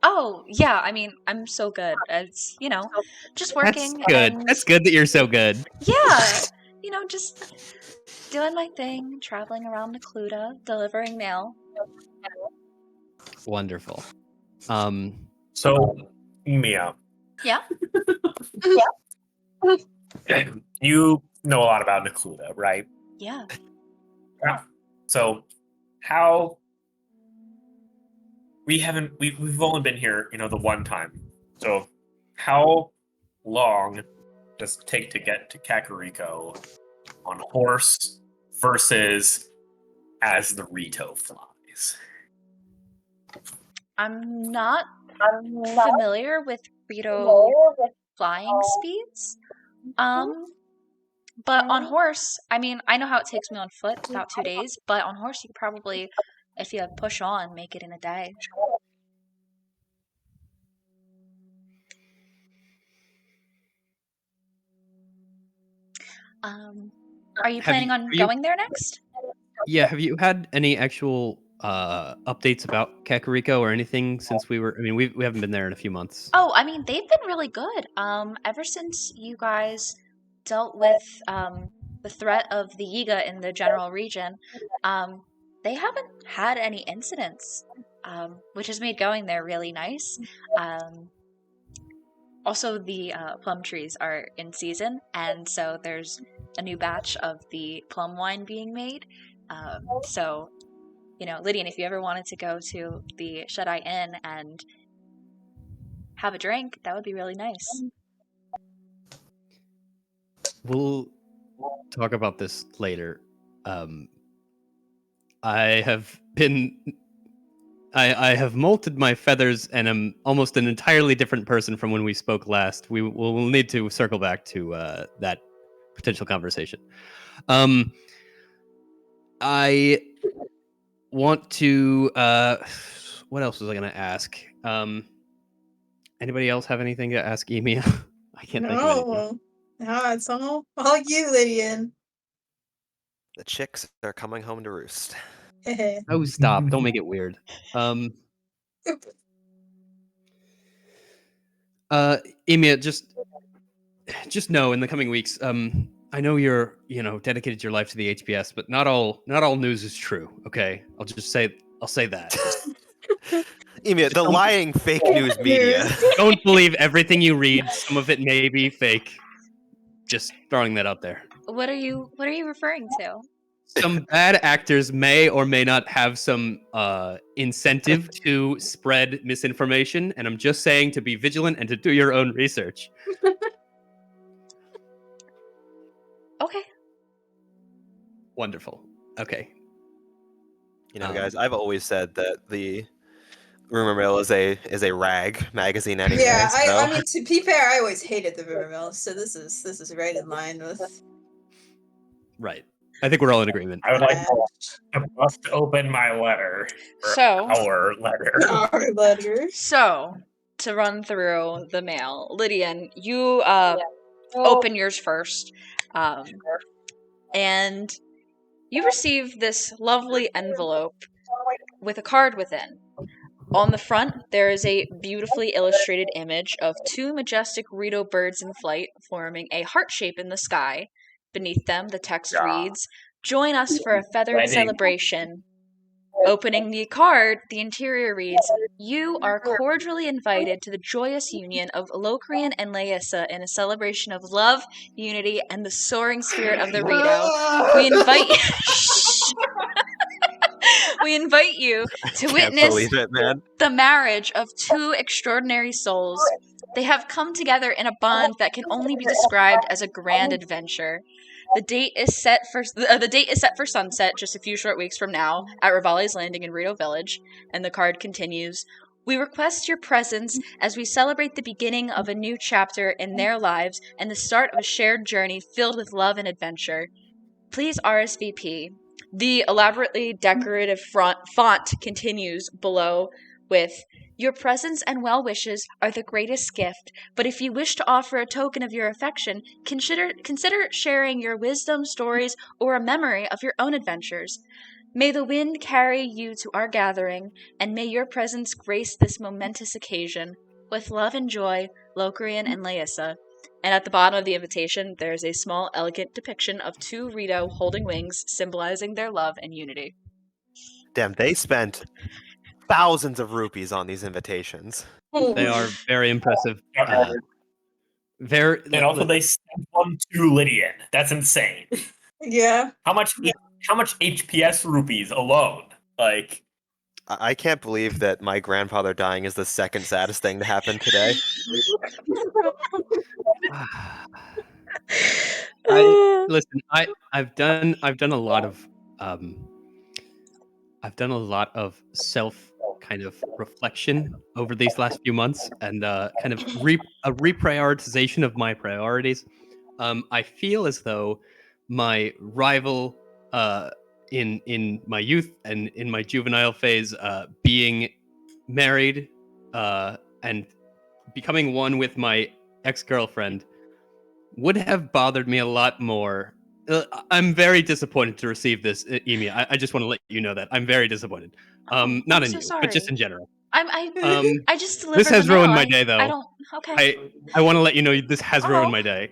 Oh, yeah, I mean, I'm so good. It's, just working. That's good. And That's good that you're so good. yeah, just doing my thing, traveling around Necluda, delivering mail. Wonderful. So, Mia. Yeah? You know a lot about Necluda, right? Yeah. So, how we've only been here, the one time. So, how long does it take to get to Kakariko on horse versus as the Rito flies? I'm not familiar with Rito flying speeds. But on horse, I mean, I know how it takes me on foot, about 2 days, but on horse you could probably, if you push on, make it in a day. Are you planning on going there next? Yeah, have you had any actual updates about Kakariko or anything since we haven't been there in a few months. Oh, I mean, they've been really good. Ever since you guys dealt with the threat of the Yiga in the general region, they haven't had any incidents, which has made going there really nice. Also, the plum trees are in season, and so there's a new batch of the plum wine being made. So, Lydian, if you ever wanted to go to the Shut-Eye Inn and have a drink, that would be really nice. We'll talk about this later. I have been I have molted my feathers and am almost an entirely different person from when we spoke last. We'll need to circle back to that potential conversation. I want to. What else was I going to ask? Anybody else have anything to ask Emia? I can't think of anything. No, it's all you, Lydian. The chicks are coming home to roost. Oh, stop! Don't make it weird. Emia, just know in the coming weeks. I know you're dedicated your life to the HPS, but not all news is true. Okay, I'll say that. Emia, the lying fake news media. Don't believe everything you read. Some of it may be fake. Just throwing that out there. What are you referring to? Some bad actors may or may not have some incentive to spread misinformation, and I'm just saying to be vigilant and to do your own research. Okay. Wonderful. Okay. Guys, I've always said that the rumor mill is a rag magazine anyway. Yeah, so. I mean, to be fair, I always hated the rumor mill, so this is right in line with. Right. I think we're all in agreement. I would like to bust open my letter. Our letter. Our letter. So, to run through the mail, Lydian, you open yours first, and you receive this lovely envelope with a card within. On the front, there is a beautifully illustrated image of two majestic Rito birds in flight, forming a heart shape in the sky. Beneath them, the text reads, "Join us for a feathered celebration." Opening the card, the interior reads, "You are cordially invited to the joyous union of Locrian and Laissa in a celebration of love, unity, and the soaring spirit of the Rito. We invite we invite you to witness the marriage of two extraordinary souls. They have come together in a bond that can only be described as a grand adventure. The date is set for sunset just a few short weeks from now at Rivali's Landing in Rito Village." And the card continues, "We request your presence as we celebrate the beginning of a new chapter in their lives and the start of a shared journey filled with love and adventure. Please RSVP." The elaborately decorative font continues below with, "Your presence and well wishes are the greatest gift, but if you wish to offer a token of your affection, consider sharing your wisdom, stories, or a memory of your own adventures. May the wind carry you to our gathering, and may your presence grace this momentous occasion. With love and joy, Locrian and Laissa." And at the bottom of the invitation, there's a small, elegant depiction of two Rito holding wings, symbolizing their love and unity. Damn, they spent thousands of rupees on these invitations. They are very impressive. And also, they sent one to Lydian. That's insane. Yeah. How much HPS rupees alone? Like, I can't believe that my grandfather dying is the second saddest thing to happen today. Listen, I've done a lot of self kind of reflection over these last few months, and kind of a reprioritization of my priorities. I feel as though my rival in my youth and in my juvenile phase, being married and becoming one with my ex-girlfriend, would have bothered me a lot more. I'm very disappointed to receive this, Emia. I just want to let you know that I'm very disappointed. Not in you, but just in general. I just delivered this has the mail. ruined my day, though. I don't. Okay. I want to let you know this has ruined my day.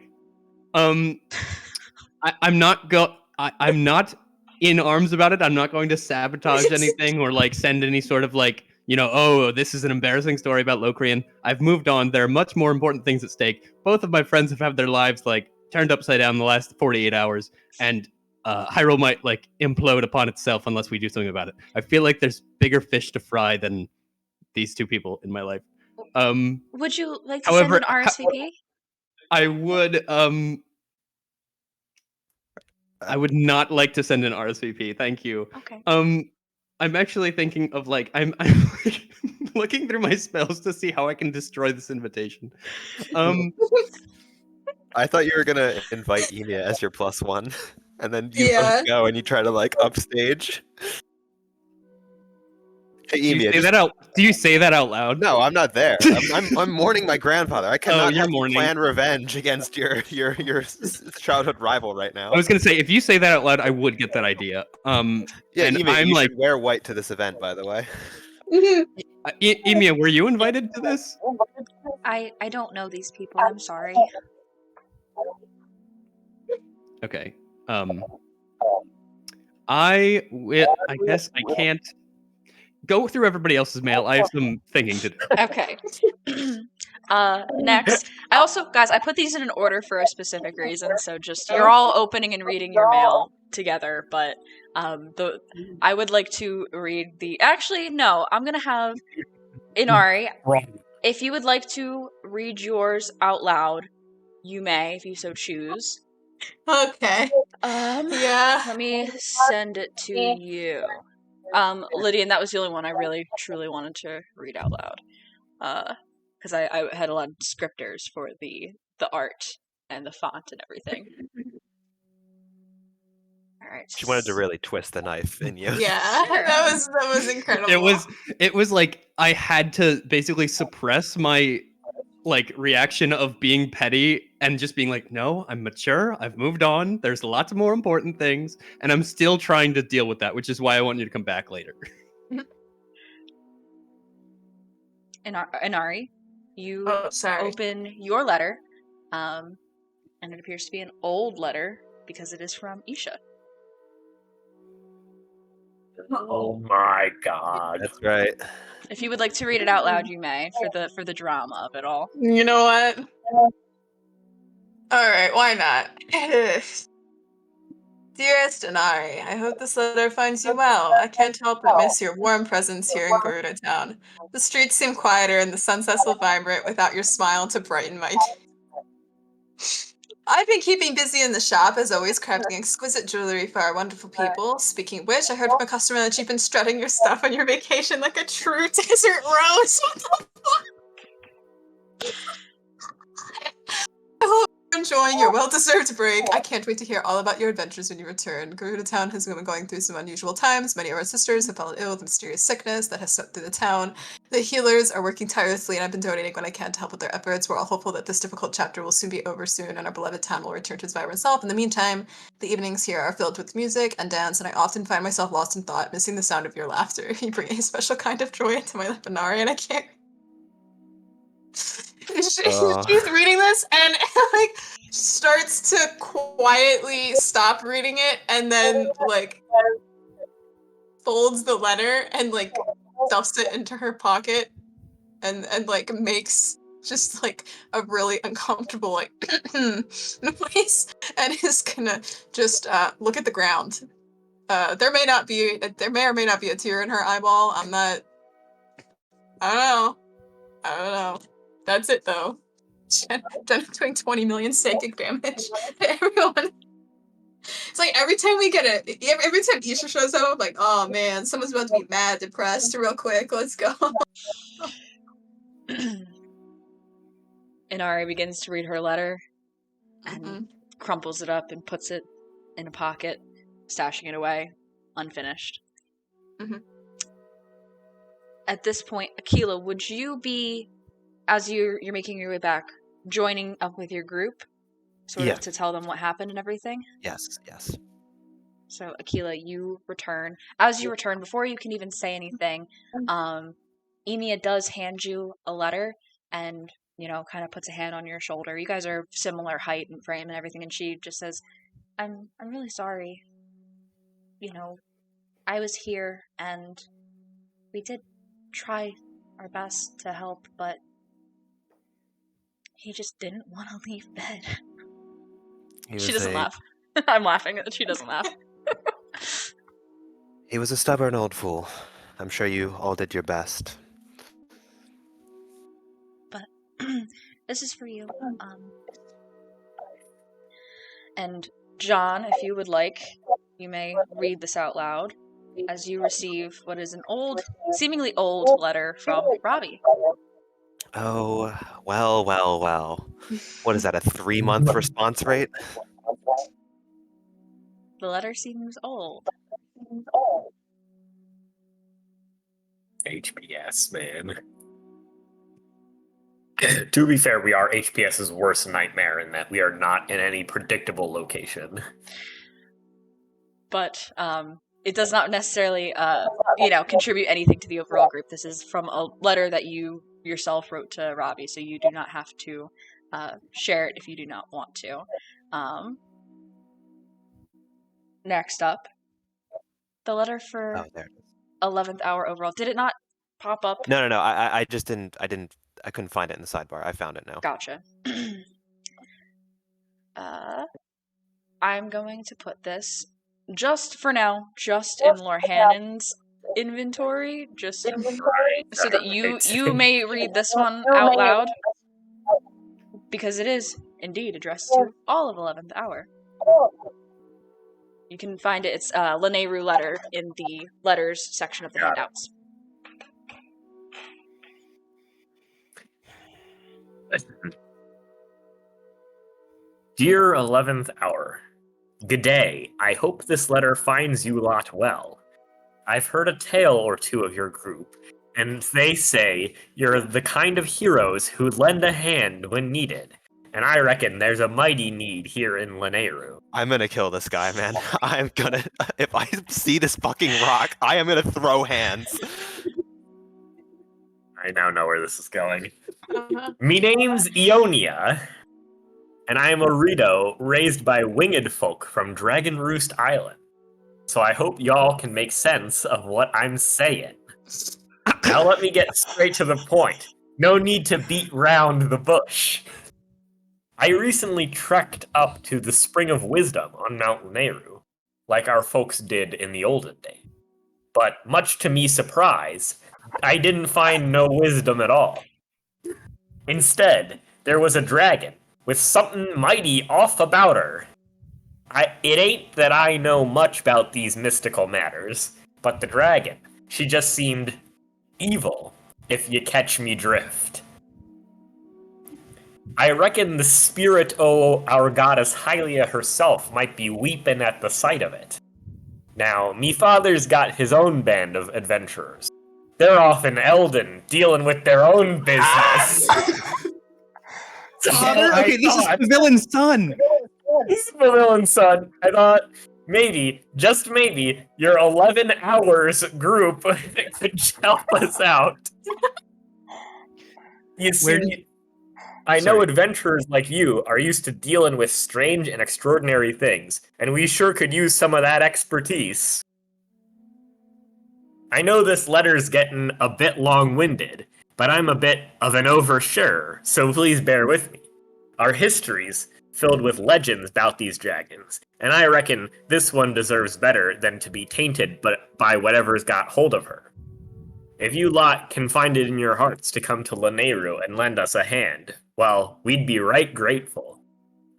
I'm not in arms about it. I'm not going to sabotage anything or like send any sort of like, oh, this is an embarrassing story about Locrian. I've moved on. There are much more important things at stake. Both of my friends have had their lives like turned upside down in the last 48 hours, and Hyrule might like implode upon itself unless we do something about it. I feel like there's bigger fish to fry than these two people in my life. Would you like to send an RSVP? I would. I would not like to send an RSVP. Thank you. Okay. I'm actually thinking of like I'm like, looking through my spells to see how I can destroy this invitation. I thought you were gonna invite Emiya as your +1, and then you Yeah. both go and you try to like upstage. Hey, Do you Emiya, say that out? Do you say that out loud? No, I'm not there. I'm mourning my grandfather. I cannot you're have you mourning. plan revenge against your childhood rival right now. I was gonna say if you say that out loud, I would get that idea. Yeah, and Emiya, I'm you like, should wear white to this event, by the way. Emiya, were you invited to this? I don't know these people. I'm sorry. Okay. I guess I can't go through everybody else's mail. I have some thinking to do. Okay. Next. I also, guys, I put these in an order for a specific reason, so just, you're all opening and reading your mail together, but, I would like to read actually, no, I'm gonna have, Inari, if you would like to read yours out loud, you may, if you so choose. Okay. Yeah. Let me send it to you. Lydia, and that was the only one I really, truly wanted to read out loud. Because I had a lot of descriptors for the art and the font and everything. Alright. She wanted to really twist the knife in you. Yeah. Sure. That was incredible. It was like I had to basically suppress my like reaction of being petty and just being like, no, I'm mature. I've moved on. There's lots of more important things, and I'm still trying to deal with that, which is why I want you to come back later. Inari, you sorry. open your letter, and it appears to be an old letter because it is from Isha. Oh my god. That's right. If you would like to read it out loud, you may, for the drama of it all. You know what? Alright, why not? Dearest Inari, I hope this letter finds you well. I can't help but miss your warm presence here in Garuda Town. The streets seem quieter and the sunsets will vibrate without your smile to brighten my day. I've been keeping busy in the shop, as always, crafting exquisite jewelry for our wonderful people. Speaking of which, I heard from a customer that you've been strutting your stuff on your vacation like a true desert rose. What the fuck? I hope you're enjoying your well-deserved break. I can't wait to hear all about your adventures when you return. Garuda Town has been going through some unusual times. Many of our sisters have fallen ill with a mysterious sickness that has swept through the town. The healers are working tirelessly, and I've been donating when I can to help with their efforts. We're all hopeful that this difficult chapter will soon be over soon, and our beloved town will return to its vibrant self. In the meantime, the evenings here are filled with music and dance, and I often find myself lost in thought, missing the sound of your laughter. You bring a special kind of joy into my life, Inari, and I can't. She's reading this and like starts to quietly stop reading it and then like folds the letter and like stuffs it into her pocket and like makes just like a really uncomfortable like noise and is gonna just look at the ground. There may or may not be a tear in her eyeball. I don't know. That's it though. Jen doing 20 million psychic damage to everyone. It's like every time Isha shows up, I'm like, oh man, someone's about to be mad, depressed real quick. Let's go. Inari begins to read her letter and crumples it up and puts it in a pocket, stashing it away, unfinished. At this point, Aquila, would you be, as you're making your way back, joining up with your group, sort of to tell them what happened and everything? Yes. So, Aquila, you return. As you return, before you can even say anything, Emiya does hand you a letter and, kind of puts a hand on your shoulder. You guys are similar height and frame and everything, and she just says, I'm really sorry. I was here, and we did try our best to help, but he just didn't want to leave bed. She doesn't laugh. I'm laughing that she doesn't laugh. He was a stubborn old fool. I'm sure you all did your best. But this is for you. And John, if you would like, you may read this out loud. as you receive what is an seemingly old letter from Robbie. Oh, well. What is that, a 3-month response rate? The letter seems old. HPS, man. To be fair, we are HPS's worst nightmare in that we are not in any predictable location. But it does not necessarily, contribute anything to the overall group. This is from a letter that you yourself wrote to Robbie, so you do not have to share it if you do not want to. Next up, the letter for Oh, there it is. 11th hour overall. Did it not pop up? No. I just didn't. I couldn't find it in the sidebar. I found it now. Gotcha. I'm going to put this just for now, just in Lorhannon's inventory, just so that you may read this one out loud, because it is indeed addressed to all of 11th hour. You can find it. It's Lanayru letter in the letters section of the handouts. Dear 11th hour, good day. I hope this letter finds you lot well. I've heard a tale or two of your group, and they say you're the kind of heroes who lend a hand when needed. And I reckon there's a mighty need here in Lanayru. I'm gonna kill this guy, man. I'm gonna. If I see this fucking rock, I am gonna throw hands. I now know where this is going. Me name's Ionia, and I am a Rito raised by winged folk from Dragon Roost Island. So I hope y'all can make sense of what I'm saying. Now let me get straight to the point. No need to beat round the bush. I recently trekked up to the Spring of Wisdom on Mount Lanayru, like our folks did in the olden days. But much to me surprise, I didn't find no wisdom at all. Instead, there was a dragon with something mighty off about her. It ain't that I know much about these mystical matters, but the dragon, she just seemed evil, if you catch me drift. I reckon the spirit o' our goddess Hylia herself might be weeping at the sight of it. Now, me father's got his own band of adventurers. They're off in Eldon, dealing with their own business. Okay, this is the villain's son. This is the villain's son. I thought maybe, just maybe, your 11 hours group could help us out. You see, I know adventurers like you are used to dealing with strange and extraordinary things, and we sure could use some of that expertise. I know this letter's getting a bit long-winded, but I'm a bit of an oversure, so please bear with me. Our history's filled with legends about these dragons, and I reckon this one deserves better than to be tainted by whatever's got hold of her. If you lot can find it in your hearts to come to Lanayru and lend us a hand, well, we'd be right grateful.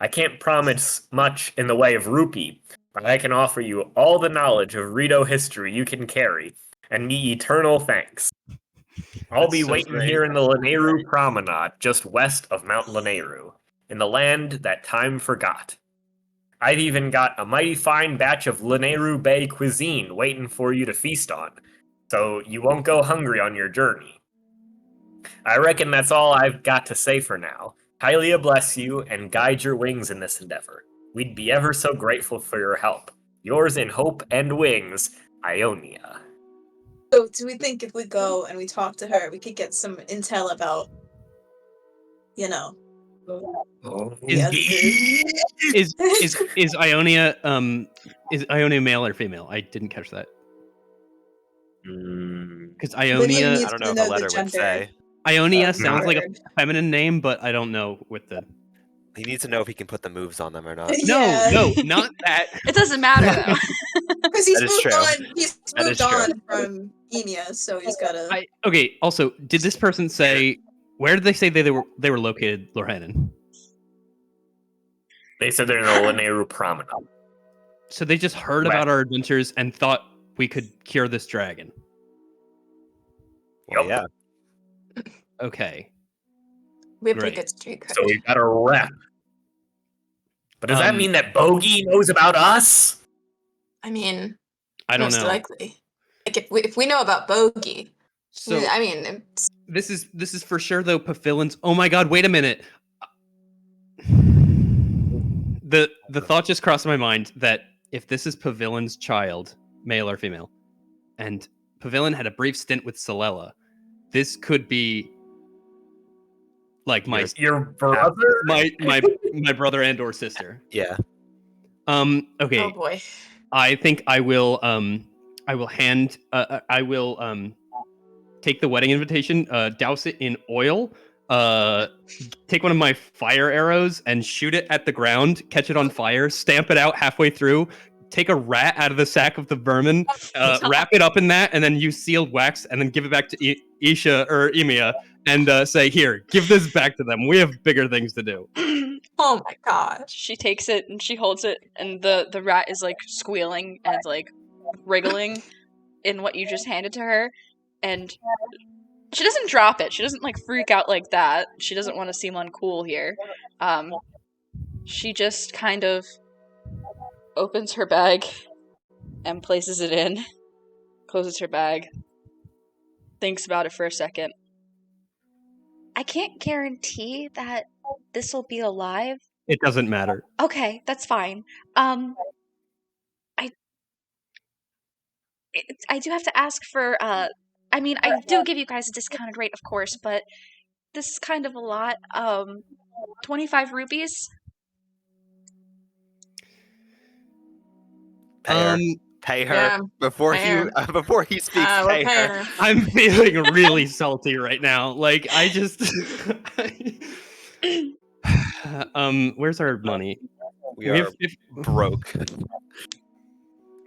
I can't promise much in the way of rupee, but I can offer you all the knowledge of Rito history you can carry, and me eternal thanks. I'll be waiting here in the Lanayru Promenade, just west of Mount Lanayru, in the land that time forgot. I've even got a mighty fine batch of Lanayru Bay cuisine waiting for you to feast on, so you won't go hungry on your journey. I reckon that's all I've got to say for now. Hylia bless you and guide your wings in this endeavor. We'd be ever so grateful for your help. Yours in hope and wings, Ionia. So do we think if we go and we talk to her, we could get some intel about, Is Ionia male or female? I didn't catch that. Because Ionia, I don't know if the letter would say. Ionia sounds like a feminine name, but I don't know with the. He needs to know if he can put the moves on them or not. No, not that. It doesn't matter though. Because he's moved on from Enya, so he's gotta. Okay. Also, did this person say where did they say they were located, Lorhannon? They said they're in the Lanayru Promenade. So they just heard about our adventures and thought we could cure this dragon. Well, yeah. Okay. We have pretty Great. good street cred. So we've got a rep. But does that Um, mean that Bogey knows about us? I mean, I don't most know. likely. Like if we know about Bogey, So I mean, this is for sure though. Pavilion's. Oh my God! Wait a minute. The thought just crossed my mind that if this is Pavilion's child, male or female, and Pavilion had a brief stint with Solella, this could be like Your brother? my brother and or sister. Yeah. Okay. oh boy. I think I will take the wedding invitation, douse it in oil, take one of my fire arrows and shoot it at the ground, catch it on fire, stamp it out halfway through, take a rat out of the sack of the vermin, wrap it up in that, and then use sealed wax, and then give it back to Isha or Emiya, and say, "Here, give this back to them. We have bigger things to do." Oh my gosh. She takes it and she holds it, and the rat is like squealing and it's like wriggling in what you just handed to her, and she doesn't drop it. She doesn't like freak out like that. She doesn't want to seem uncool here. She just kind of opens her bag and places it in, closes her bag, thinks about it for a second. I can't guarantee that this will be alive. It doesn't matter. Okay, that's fine. I do have to ask for, I mean, I do give you guys a discounted rate, of course, but this is kind of a lot. 25 rupees? Pay her Yeah, before pay he speaks. we're Pay paying her. her. I'm feeling really salty right now. Like I just where's our money? We are broke.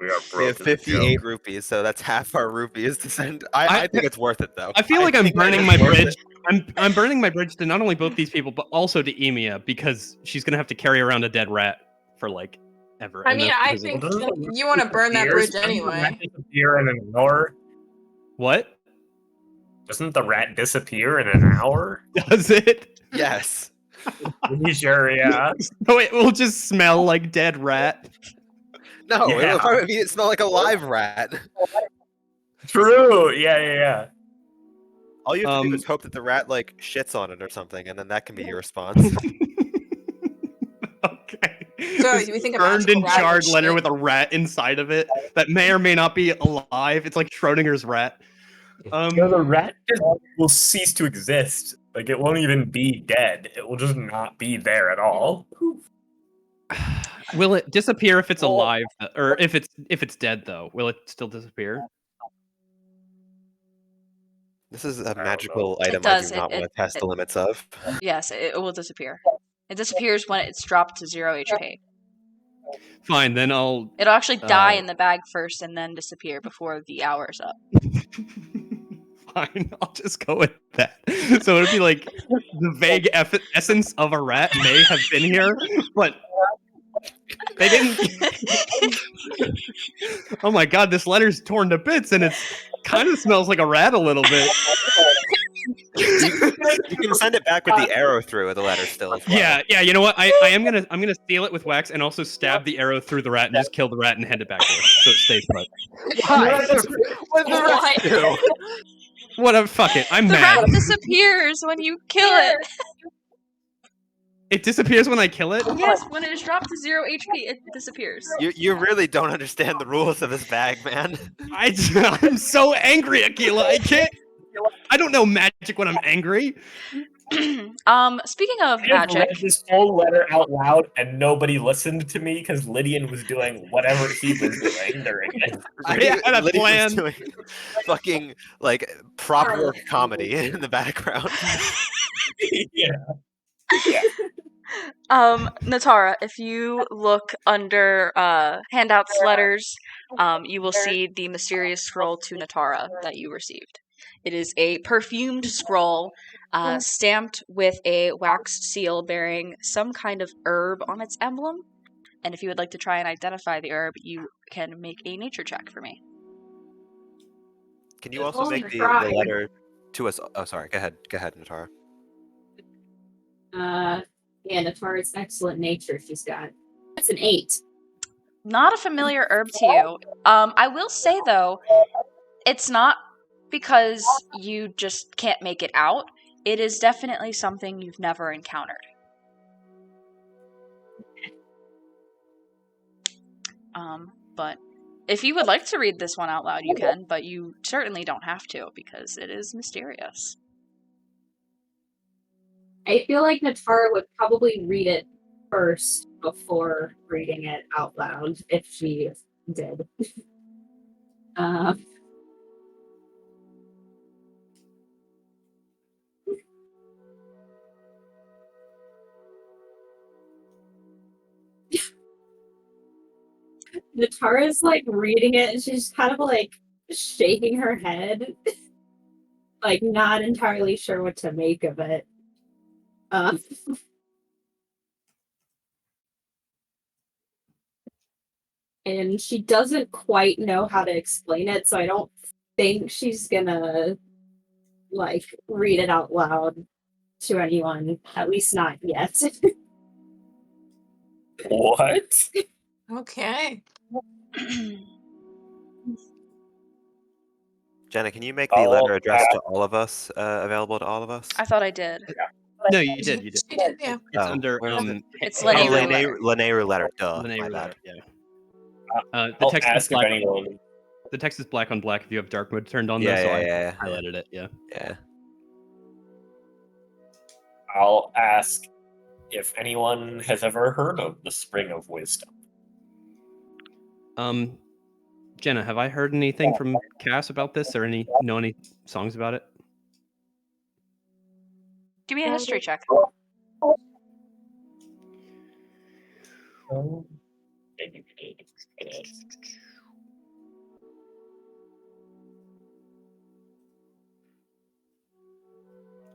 We are We have broke. as a 58 joke. rupees, so that's half our rupees to send. I think it's worth it though. I feel like I'm think burning it's my worth bridge. it. I'm burning my bridge to not only both these people, but also to Emiya, because she's gonna have to carry around a dead rat for like ever. I and mean, that's I because of- think Well, doesn't the you want to burn that bridge anyway. Disappear in an hour? What? Doesn't the rat disappear in an hour? Does it? Yes. You sure? Yeah. No, it will just smell like dead rat. No, Yeah. it'll probably smell like a live rat. True. Yeah. All you have to do is hope that the rat like shits on it or something, and then that can be your response. Okay. So This we think a burned magical and rat charred would letter shit. with a rat inside of it that may or may not be alive. It's like Schrodinger's rat. The rat just will cease to exist. Like it won't even be dead. It will just not be there at all. Will it disappear if it's alive, or if it's dead though? Will it still disappear? This is a know. magical It item does, I do not want it- to test it- the limits of. Yes, it will disappear. It disappears when it's dropped to 0 HP. Fine, then I'll. It'll actually die Uh, in the bag first and then disappear before the hour's up. Fine, I'll just go with that. So it'd be like the vague essence of a rat may have been here, but they didn't. Oh my God, this letter's torn to bits, and it kind of smells like a rat a little bit. You can send it back with the arrow through the letter still as well. Yeah. You know what? I'm gonna seal it with wax and also stab the arrow through the rat and just kill the rat and hand it back to her so it stays put. Why? What did the rat do? Whatever. Fuck it. I'm The mad. rat disappears when you kill it. It disappears when I kill it. Yes, when it is dropped to 0 HP, it disappears. You really don't understand the rules of this bag, man. I'm so angry, Aquila. I don't know magic when I'm angry. Speaking of I just read magic, this whole letter out loud and nobody listened to me because Lydian was doing whatever he was doing during it. I had a Lydia was plan. doing fucking like proper comedy in the background. Yeah. Natara, if you look under handouts letters, you will see the mysterious scroll to Natara that you received. It is a perfumed scroll stamped with a wax seal bearing some kind of herb on its emblem. And if you would like to try and identify the herb, you can make a nature check for me. Can you also make the letter to us? Oh, sorry. Go ahead, Natara. Yeah, Natara's excellent nature she's got. That's an 8. Not a familiar herb to you. I will say, though, it's not because you just can't make it out. It is definitely something you've never encountered. But if you would like to read this one out loud, you can, but you certainly don't have to, because it is mysterious. I feel like Natara would probably read it first before reading it out loud, if she did. Natara's like reading it and she's kind of like shaking her head, like not entirely sure what to make of it. And she doesn't quite know how to explain it, so I don't think she's gonna like read it out loud to anyone, at least not yet. What? Okay. Jenna, can you make the letter addressed to all of us available to all of us? I thought I did. No, you did. You did. She did, yeah. It's under. where is it? It's Lanayru Lanayru letter. Duh. Lanayru My letter, bad. yeah. The I'll text is ask if black. anyone. The text is black on black if you have dark mode turned on, Yeah, though, so yeah, I highlighted it, yeah. Yeah. I'll ask if anyone has ever heard of the Spring of Wisdom. Jenna, have I heard anything from Cass about this, or know any songs about it? Give me a history check.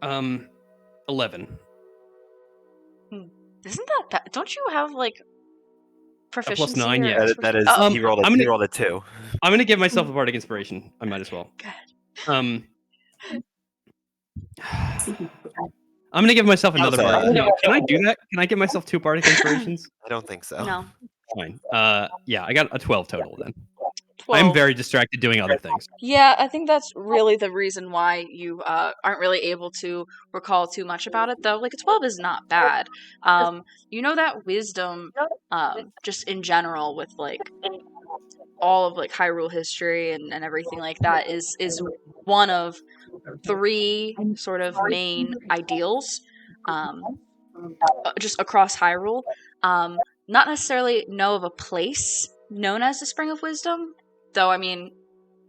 Um, 11. Isn't that bad? Don't you have, like, proficiency? +9, or yeah. expertise? That is. Oh, He rolled a 2. I'm gonna give myself a bardic inspiration. I might as well. God. I'm gonna give myself another How's that? bardic. No, can I do that? Can I give myself 2 bardic inspirations? I don't think so. No. Fine. Yeah, I got a 12 total then. 12. I'm very distracted doing other things. Yeah, I think that's really the reason why you aren't really able to recall too much about it, though. Like, a 12 is not bad. You know that wisdom, just in general, with, like, all of, like, Hyrule history and everything like that, is one of 3 sort of main ideals, just across Hyrule. Not necessarily know of a place known as the Spring of Wisdom, though, I mean,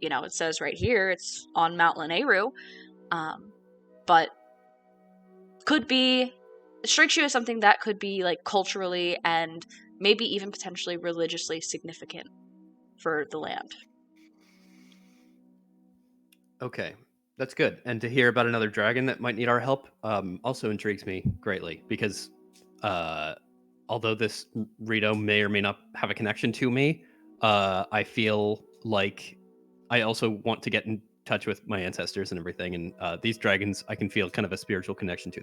you know, it says right here it's on Mount Lanayru, but could be, it strikes you as something that could be, like, culturally and maybe even potentially religiously significant for the land. Okay, that's good. And to hear about another dragon that might need our help also intrigues me greatly, because although this Rito may or may not have a connection to me, I feel like I also want to get in touch with my ancestors and everything, and these dragons, I can feel kind of a spiritual connection to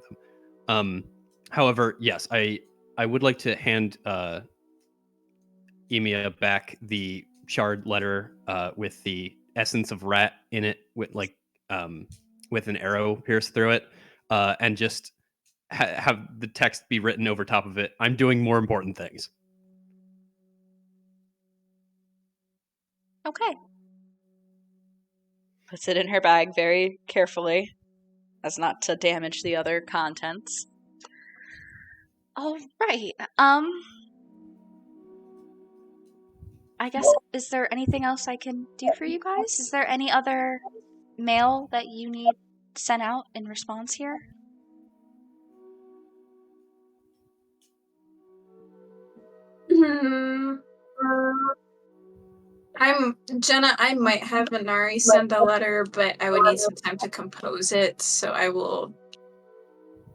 them. However, yes, I would like to hand Emia back the shard letter with the essence of rat in it, with like with an arrow pierced through it, and just have the text be written over top of it. I'm doing more important things. Okay. Puts it in her bag very carefully, as not to damage the other contents. All right. I guess, is there anything else I can do for you guys? Is there any other mail that you need sent out in response here? Jenna, I might have Minari send a letter, but I would need some time to compose it, so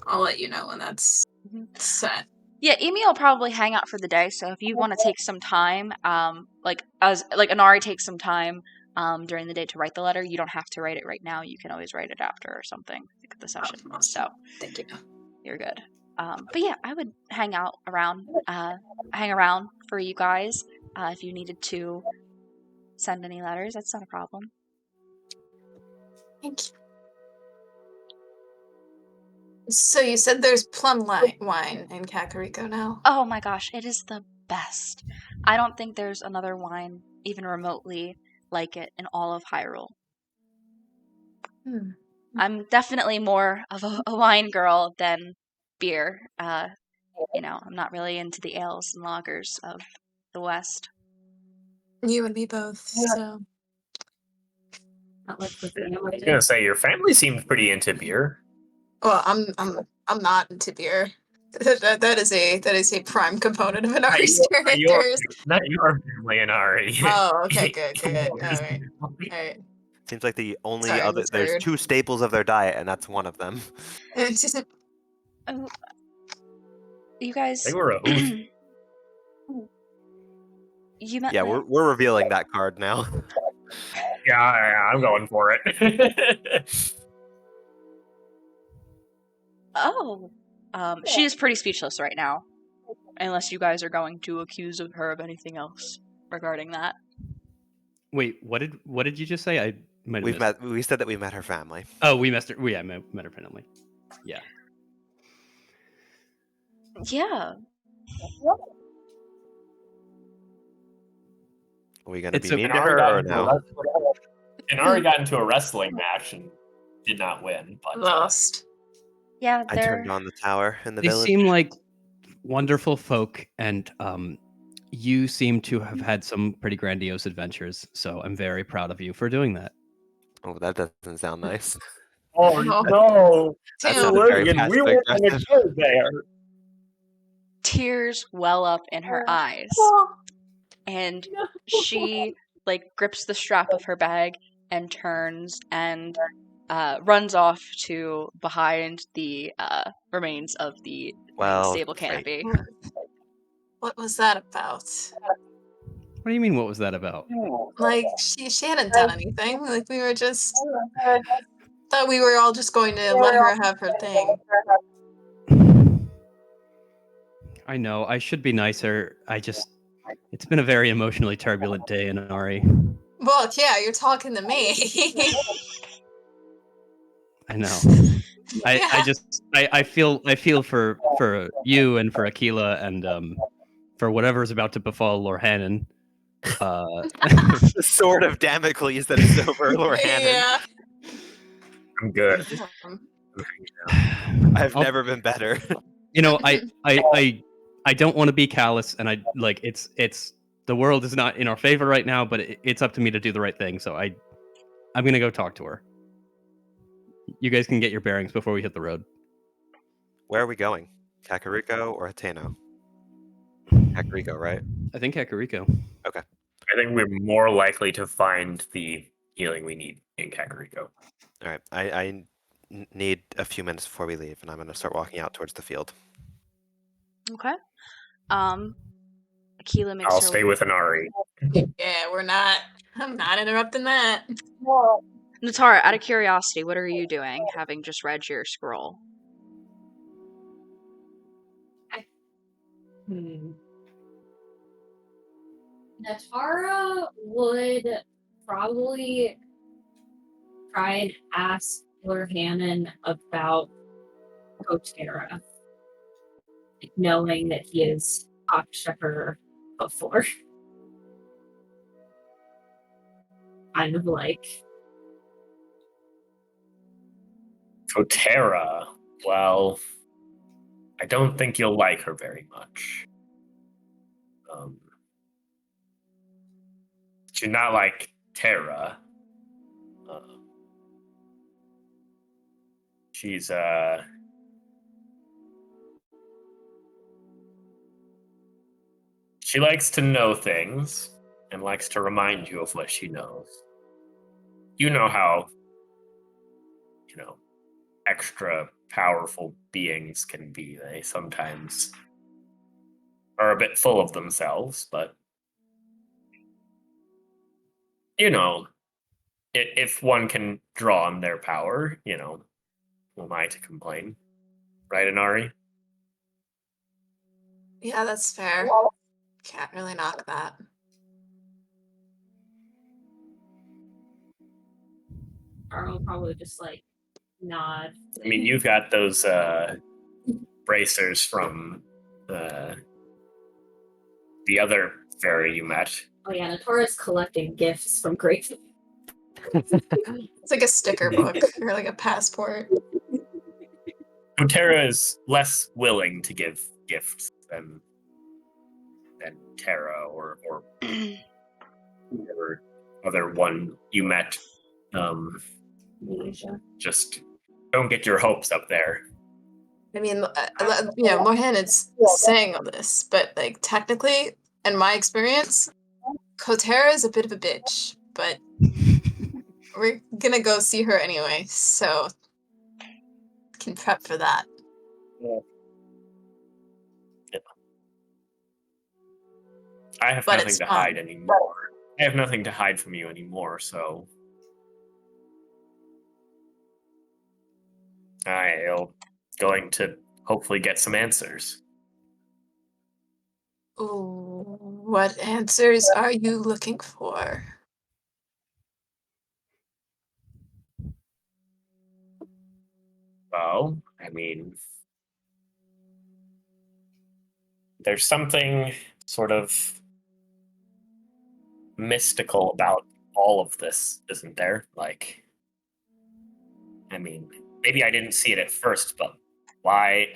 I'll let you know when that's set. Yeah, Emi will probably hang out for the day, so if you want to take some time, like Inari takes some time during the day to write the letter. You don't have to write it right now. You can always write it after or something, like the session. Awesome. So Thank you. you're good. But yeah, I would hang around for you guys if you needed to send any letters. That's not a problem. Thank you. So you said there's plum wine in Kakariko now? Oh my gosh, it is the best. I don't think there's another wine even remotely like it in all of Hyrule. Hmm. I'm definitely more of a wine girl than beer. I'm not really into the ales and lagers of the West. You and me both. So Not like the I was family. gonna say your family seemed pretty into beer. well, I'm not into beer. That is a prime component of an artist's characters. Not your family, Inari. Oh, okay, good. All right. Seems like the only Sorry, other. There's misheard. 2 staples of their diet, and that's one of them. Oh, you guys. They were a hoot. You met Yeah, my... we're revealing that card now. Yeah, I'm going for it. Oh. She is pretty speechless right now. Unless you guys are going to accuse her of anything else regarding that. Wait, what did you just say? I might have missed. We said that we met her family. Oh, we met her. Yeah, met her family. Yeah. Yeah. Are we gonna It's be mean to Inari her got or into a no? wrestling- Inari got into a wrestling match and did not win. But Lost. Yeah, I turned on the tower in the They village. seem like wonderful folk, and you seem to have had some pretty grandiose adventures. So I'm very proud of you for doing that. Oh, that doesn't sound nice. oh No. no, That Damn. sounded very Lillian, we passive were on aggressive. a show there. tears well up in her eyes. And she grips the strap of her bag and turns and runs off to behind the remains of the Well, stable great. canopy. What was that about? What do you mean? What was that about? Like she hadn't done anything. Like we were just thought we were all just going to let her have her thing. I know. I should be nicer. It's been a very emotionally turbulent day in Ari. Well, yeah, you're talking to me. I know. Yeah. I feel for you and for Aquila and for whatever's about to befall Lorhanan. The sword of Damocles that is over Lorhanan. Yeah. I'm good. I've never been better. You know, I don't want to be callous, and it's the world is not in our favor right now, but it's up to me to do the right thing. So I'm gonna go talk to her. You guys can get your bearings before we hit the road. Where are we going? Kakariko or Hateno? Kakariko, right? I think Kakariko. I think we're more likely to find the healing we need in Kakariko. All right. I need a few minutes before we leave, and I'm going to start walking out towards the field. Okay. Aquila makes I'll her stay with Inari. Yeah, we're not. I'm not interrupting that. Natara, out of curiosity, what are you doing, having just read your scroll? Natara would probably try and ask Lorhanan about Kotera, knowing that he has talked to her before. Kind of like Kotera. Well, I don't think you'll like her very much. She's not like Terra. She's she likes to know things and likes to remind you of what she knows. You know how, extra powerful beings can be. They sometimes are a bit full of themselves, but if one can draw on their power, who am I to complain? Right, Inari? Yeah, that's fair. Can't really knock that. Carl will probably just nod. I mean, you've got those bracers from the other fairy you met. Oh yeah, Notora's collecting gifts from Grace. It's like a sticker book or like a passport. Otera is less willing to give gifts than Terra or whatever other one you met. Just don't get your hopes up there. I mean, Morhanon's saying all this, but like technically, in my experience, Kotera is a bit of a bitch, but we're gonna go see her anyway, so can prep for that. Yeah. I have But nothing to hide anymore. I have nothing to hide from you anymore, so I'm going to hopefully get some answers. Ooh, what answers are you looking for? Well, I mean, there's something sort of mystical about all of this, isn't there? Like, I mean, maybe I didn't see it at first, but why?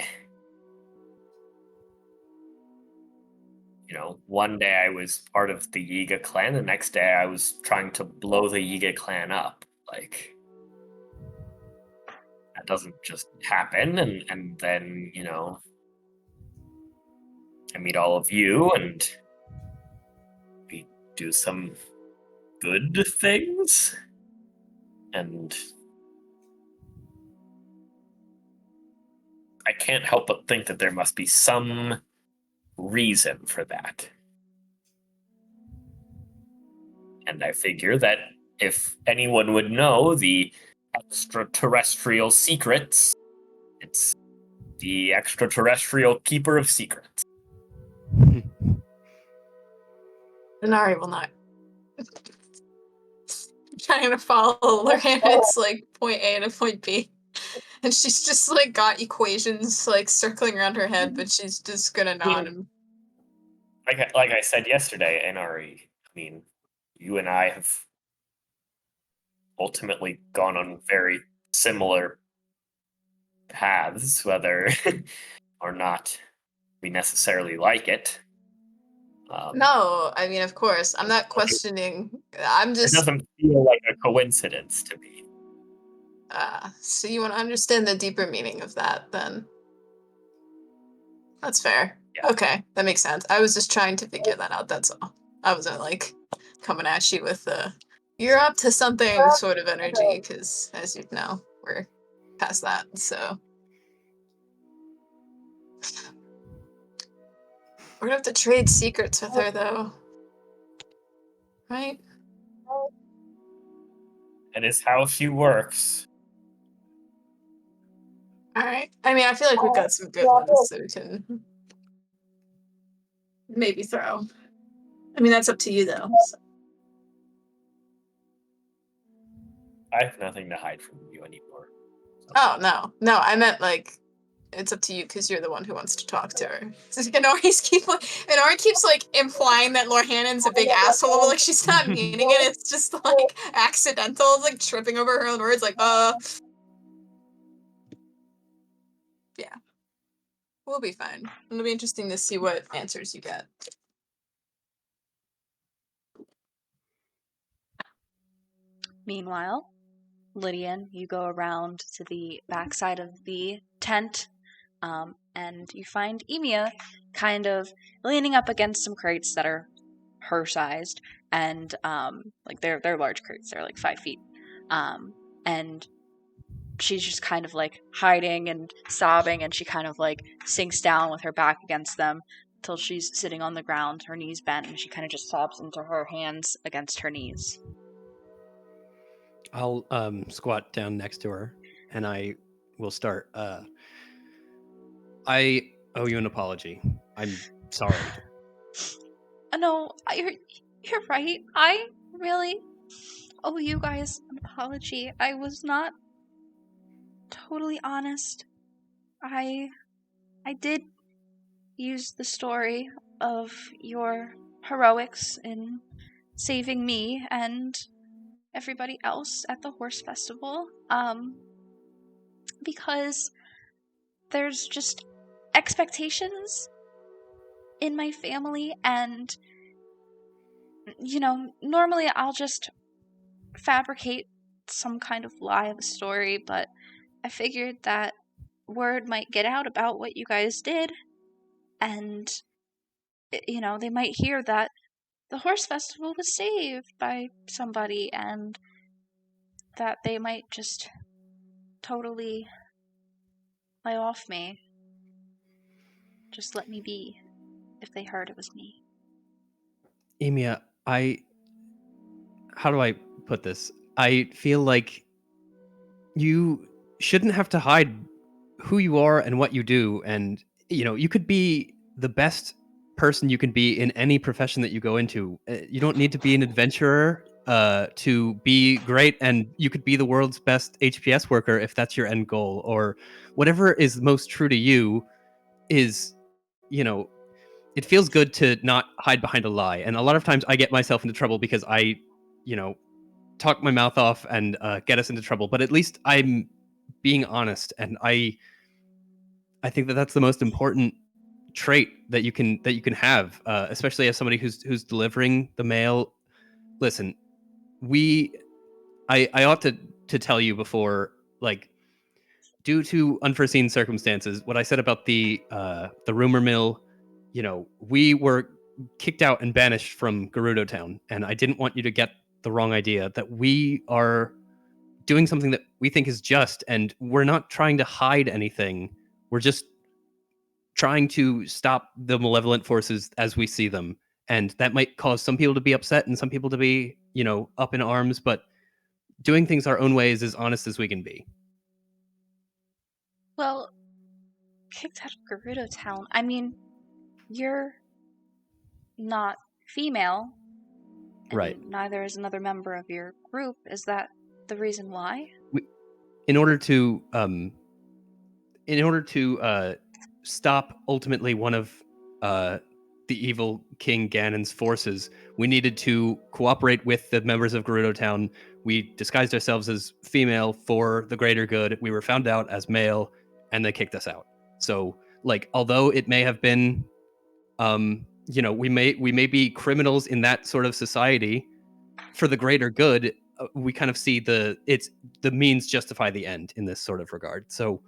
One day I was part of the Yiga clan, the next day I was trying to blow the Yiga clan up. Like, that doesn't just happen, and then, I meet all of you, and we do some good things, and I can't help but think that there must be some reason for that. And I figure that if anyone would know the extraterrestrial secrets, it's the extraterrestrial keeper of secrets. Inari will not. Trying to follow Lorraine, it's like point A to point B. And she's just like got equations like circling around her head, but she's just gonna nod and like I said yesterday, Inari, I mean, you and I have ultimately gone on very similar paths, whether or not we necessarily like it. No, I mean, of course, I'm not questioning. I'm just. It doesn't feel like a coincidence to me. So you want to understand the deeper meaning of that, then? That's fair. Yeah. Okay, that makes sense. I was just trying to figure that out. That's all. I wasn't like coming at you with "you're up to something" sort of energy, because as you know, we're past that. So we're gonna have to trade secrets with her, though, right? That is how she works. All right. I mean, I feel like we've got some good ones that we can maybe throw. I mean, that's up to you, though. So. I have nothing to hide from you anymore. So. Oh, no, I meant like it's up to you because you're the one who wants to talk to her. Inari keeps like implying that Lorhanon's a big asshole, but like she's not meaning it. It's just like accidental. It's like tripping over her own words. Like, yeah, we'll be fine. It'll be interesting to see what answers you get. Meanwhile, Lydian, you go around to the backside of the tent, and you find Emia kind of leaning up against some crates that are her sized, and like they're large crates. They're like 5 feet, and she's just kind of like hiding and sobbing, and she kind of like sinks down with her back against them till she's sitting on the ground, her knees bent, and she kind of just sobs into her hands against her knees. I'll squat down next to her, and I will start. I owe you an apology. I'm sorry. No, you're right. I really owe you guys an apology. I was not totally honest. I did use the story of your heroics in saving me and everybody else at the horse festival. Because there's just expectations in my family, and normally I'll just fabricate some kind of lie of a story, but I figured that word might get out about what you guys did, and they might hear that the horse festival was saved by somebody, and that they might just totally lay off me. Just let me be if they heard it was me. Emia, how do I put this? I feel like you shouldn't have to hide who you are and what you do, and you could be the best person you can be in any profession that you go into. You don't need to be an adventurer to be great, and you could be the world's best HPS worker if that's your end goal, or whatever is most true to you is, it feels good to not hide behind a lie. And a lot of times I get myself into trouble because I, talk my mouth off and get us into trouble. But at least I'm being honest, and I think that that's the most important trait that you can have, especially as somebody who's delivering the mail. Listen, I ought to tell you before, like, due to unforeseen circumstances, what I said about the rumor mill, we were kicked out and banished from Gerudo Town, and I didn't want you to get the wrong idea that we are doing something that we think is just, and we're not trying to hide anything. We're just trying to stop the malevolent forces as we see them, and that might cause some people to be upset and some people to be, up in arms, but doing things our own way is as honest as we can be. Well, kicked out of Gerudo Town. I mean, you're not female, and Right. neither is another member of your group. Is that the reason why? In order to stop ultimately one of the evil King Ganon's forces, we needed to cooperate with the members of Gerudo Town. We disguised ourselves as female for the greater good. We were found out as male, and they kicked us out. So, like, although it may have been, we may be criminals in that sort of society, for the greater good, we kind of see the means justify the end in this sort of regard. So,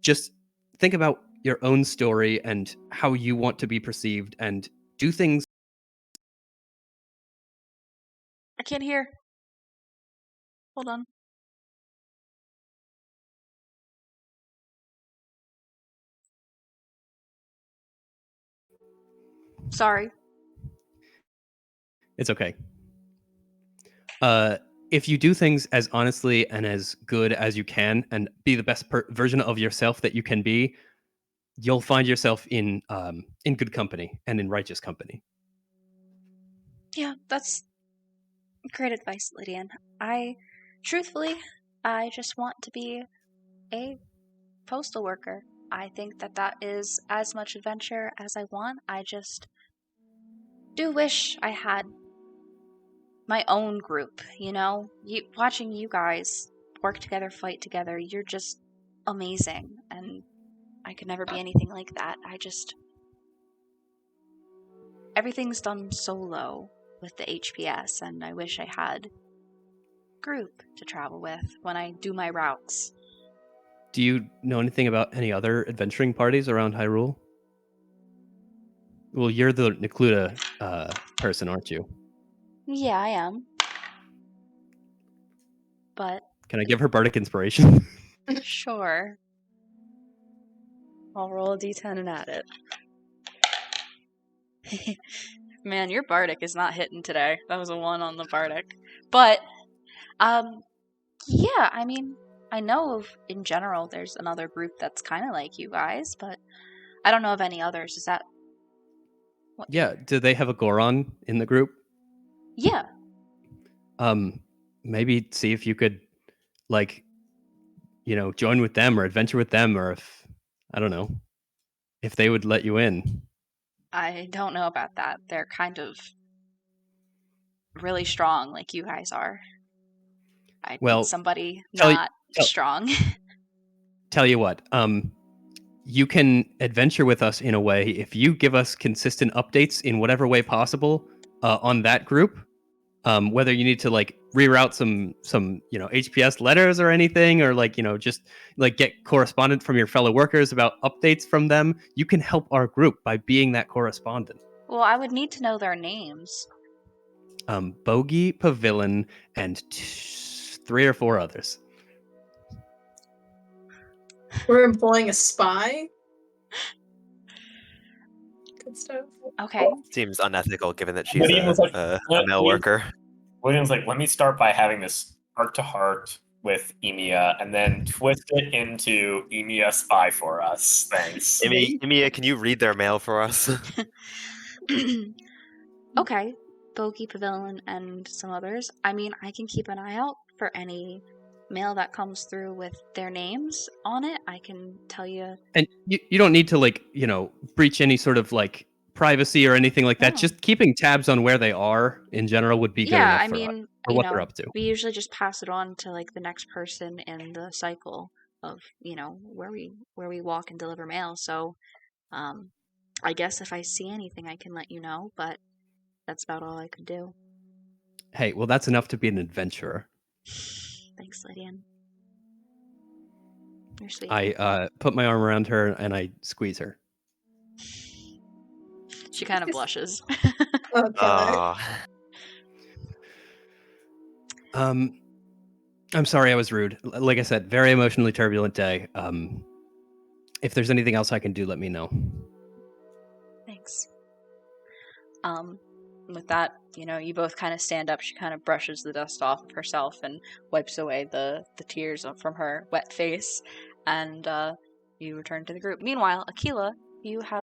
just think about your own story and how you want to be perceived, and do things. I can't hear. Hold on. Sorry. It's okay. If you do things as honestly and as good as you can, and be the best version of yourself that you can be, you'll find yourself in good company and in righteous company. Yeah, that's great advice, Lydian. Truthfully, I just want to be a postal worker. I think that is as much adventure as I want. I just do wish I had my own group, watching you guys work together, fight together, you're just amazing, and I could never be anything like that. Everything's done solo with the HPS, and I wish I had a group to travel with when I do my routes. Do you know anything about any other adventuring parties around Hyrule? Well, you're the Necluda person, aren't you? Yeah, I am. But can I give her bardic inspiration? Sure. I'll roll a d10 and add it. Man, your bardic is not hitting today. That was a 1 on the bardic. But, Yeah, I mean, I know of, in general, there's another group that's kind of like you guys, but I don't know of any others. Is that... Yeah, do they have a Goron in the group? Yeah. Maybe see if you could, like, join with them or adventure with them, or if, I don't know, if they would let you in. I don't know about that. They're kind of really strong, like you guys are. I need somebody not strong. Tell you what, you can adventure with us in a way if you give us consistent updates in whatever way possible on that group. Whether you need to like reroute some HPS letters or anything, or just like get correspondence from your fellow workers about updates from them, you can help our group by being that correspondent. Well, I would need to know their names. Bogey, Pavilion, and 3 or 4 others. We're employing a spy. Good stuff. Okay. Seems unethical given that she's a male worker. William's like, let me start by having this heart-to-heart with Emiya, and then twist it into Emiya spy for us. Thanks. Emiya, can you read their mail for us? Okay. Bogey, Pavilion, and some others. I mean, I can keep an eye out for any mail that comes through with their names on it. I can tell you. And you don't need to breach any sort of privacy or anything like that. No. Just keeping tabs on where they are in general would be good enough for us, or what they're up to. We usually just pass it on to the next person in the cycle of where we walk and deliver mail. So, I guess if I see anything, I can let you know. But that's about all I could do. Hey, well, that's enough to be an adventurer. Thanks, Lydian. You're sweet. I put my arm around her and I squeeze her. She kind of blushes. Okay. I'm sorry I was rude. Like I said, very emotionally turbulent day. If there's anything else I can do, let me know. Thanks. With that, you both kind of stand up. She kind of brushes the dust off of herself and wipes away the tears from her wet face, and you return to the group. Meanwhile, Aquila, you have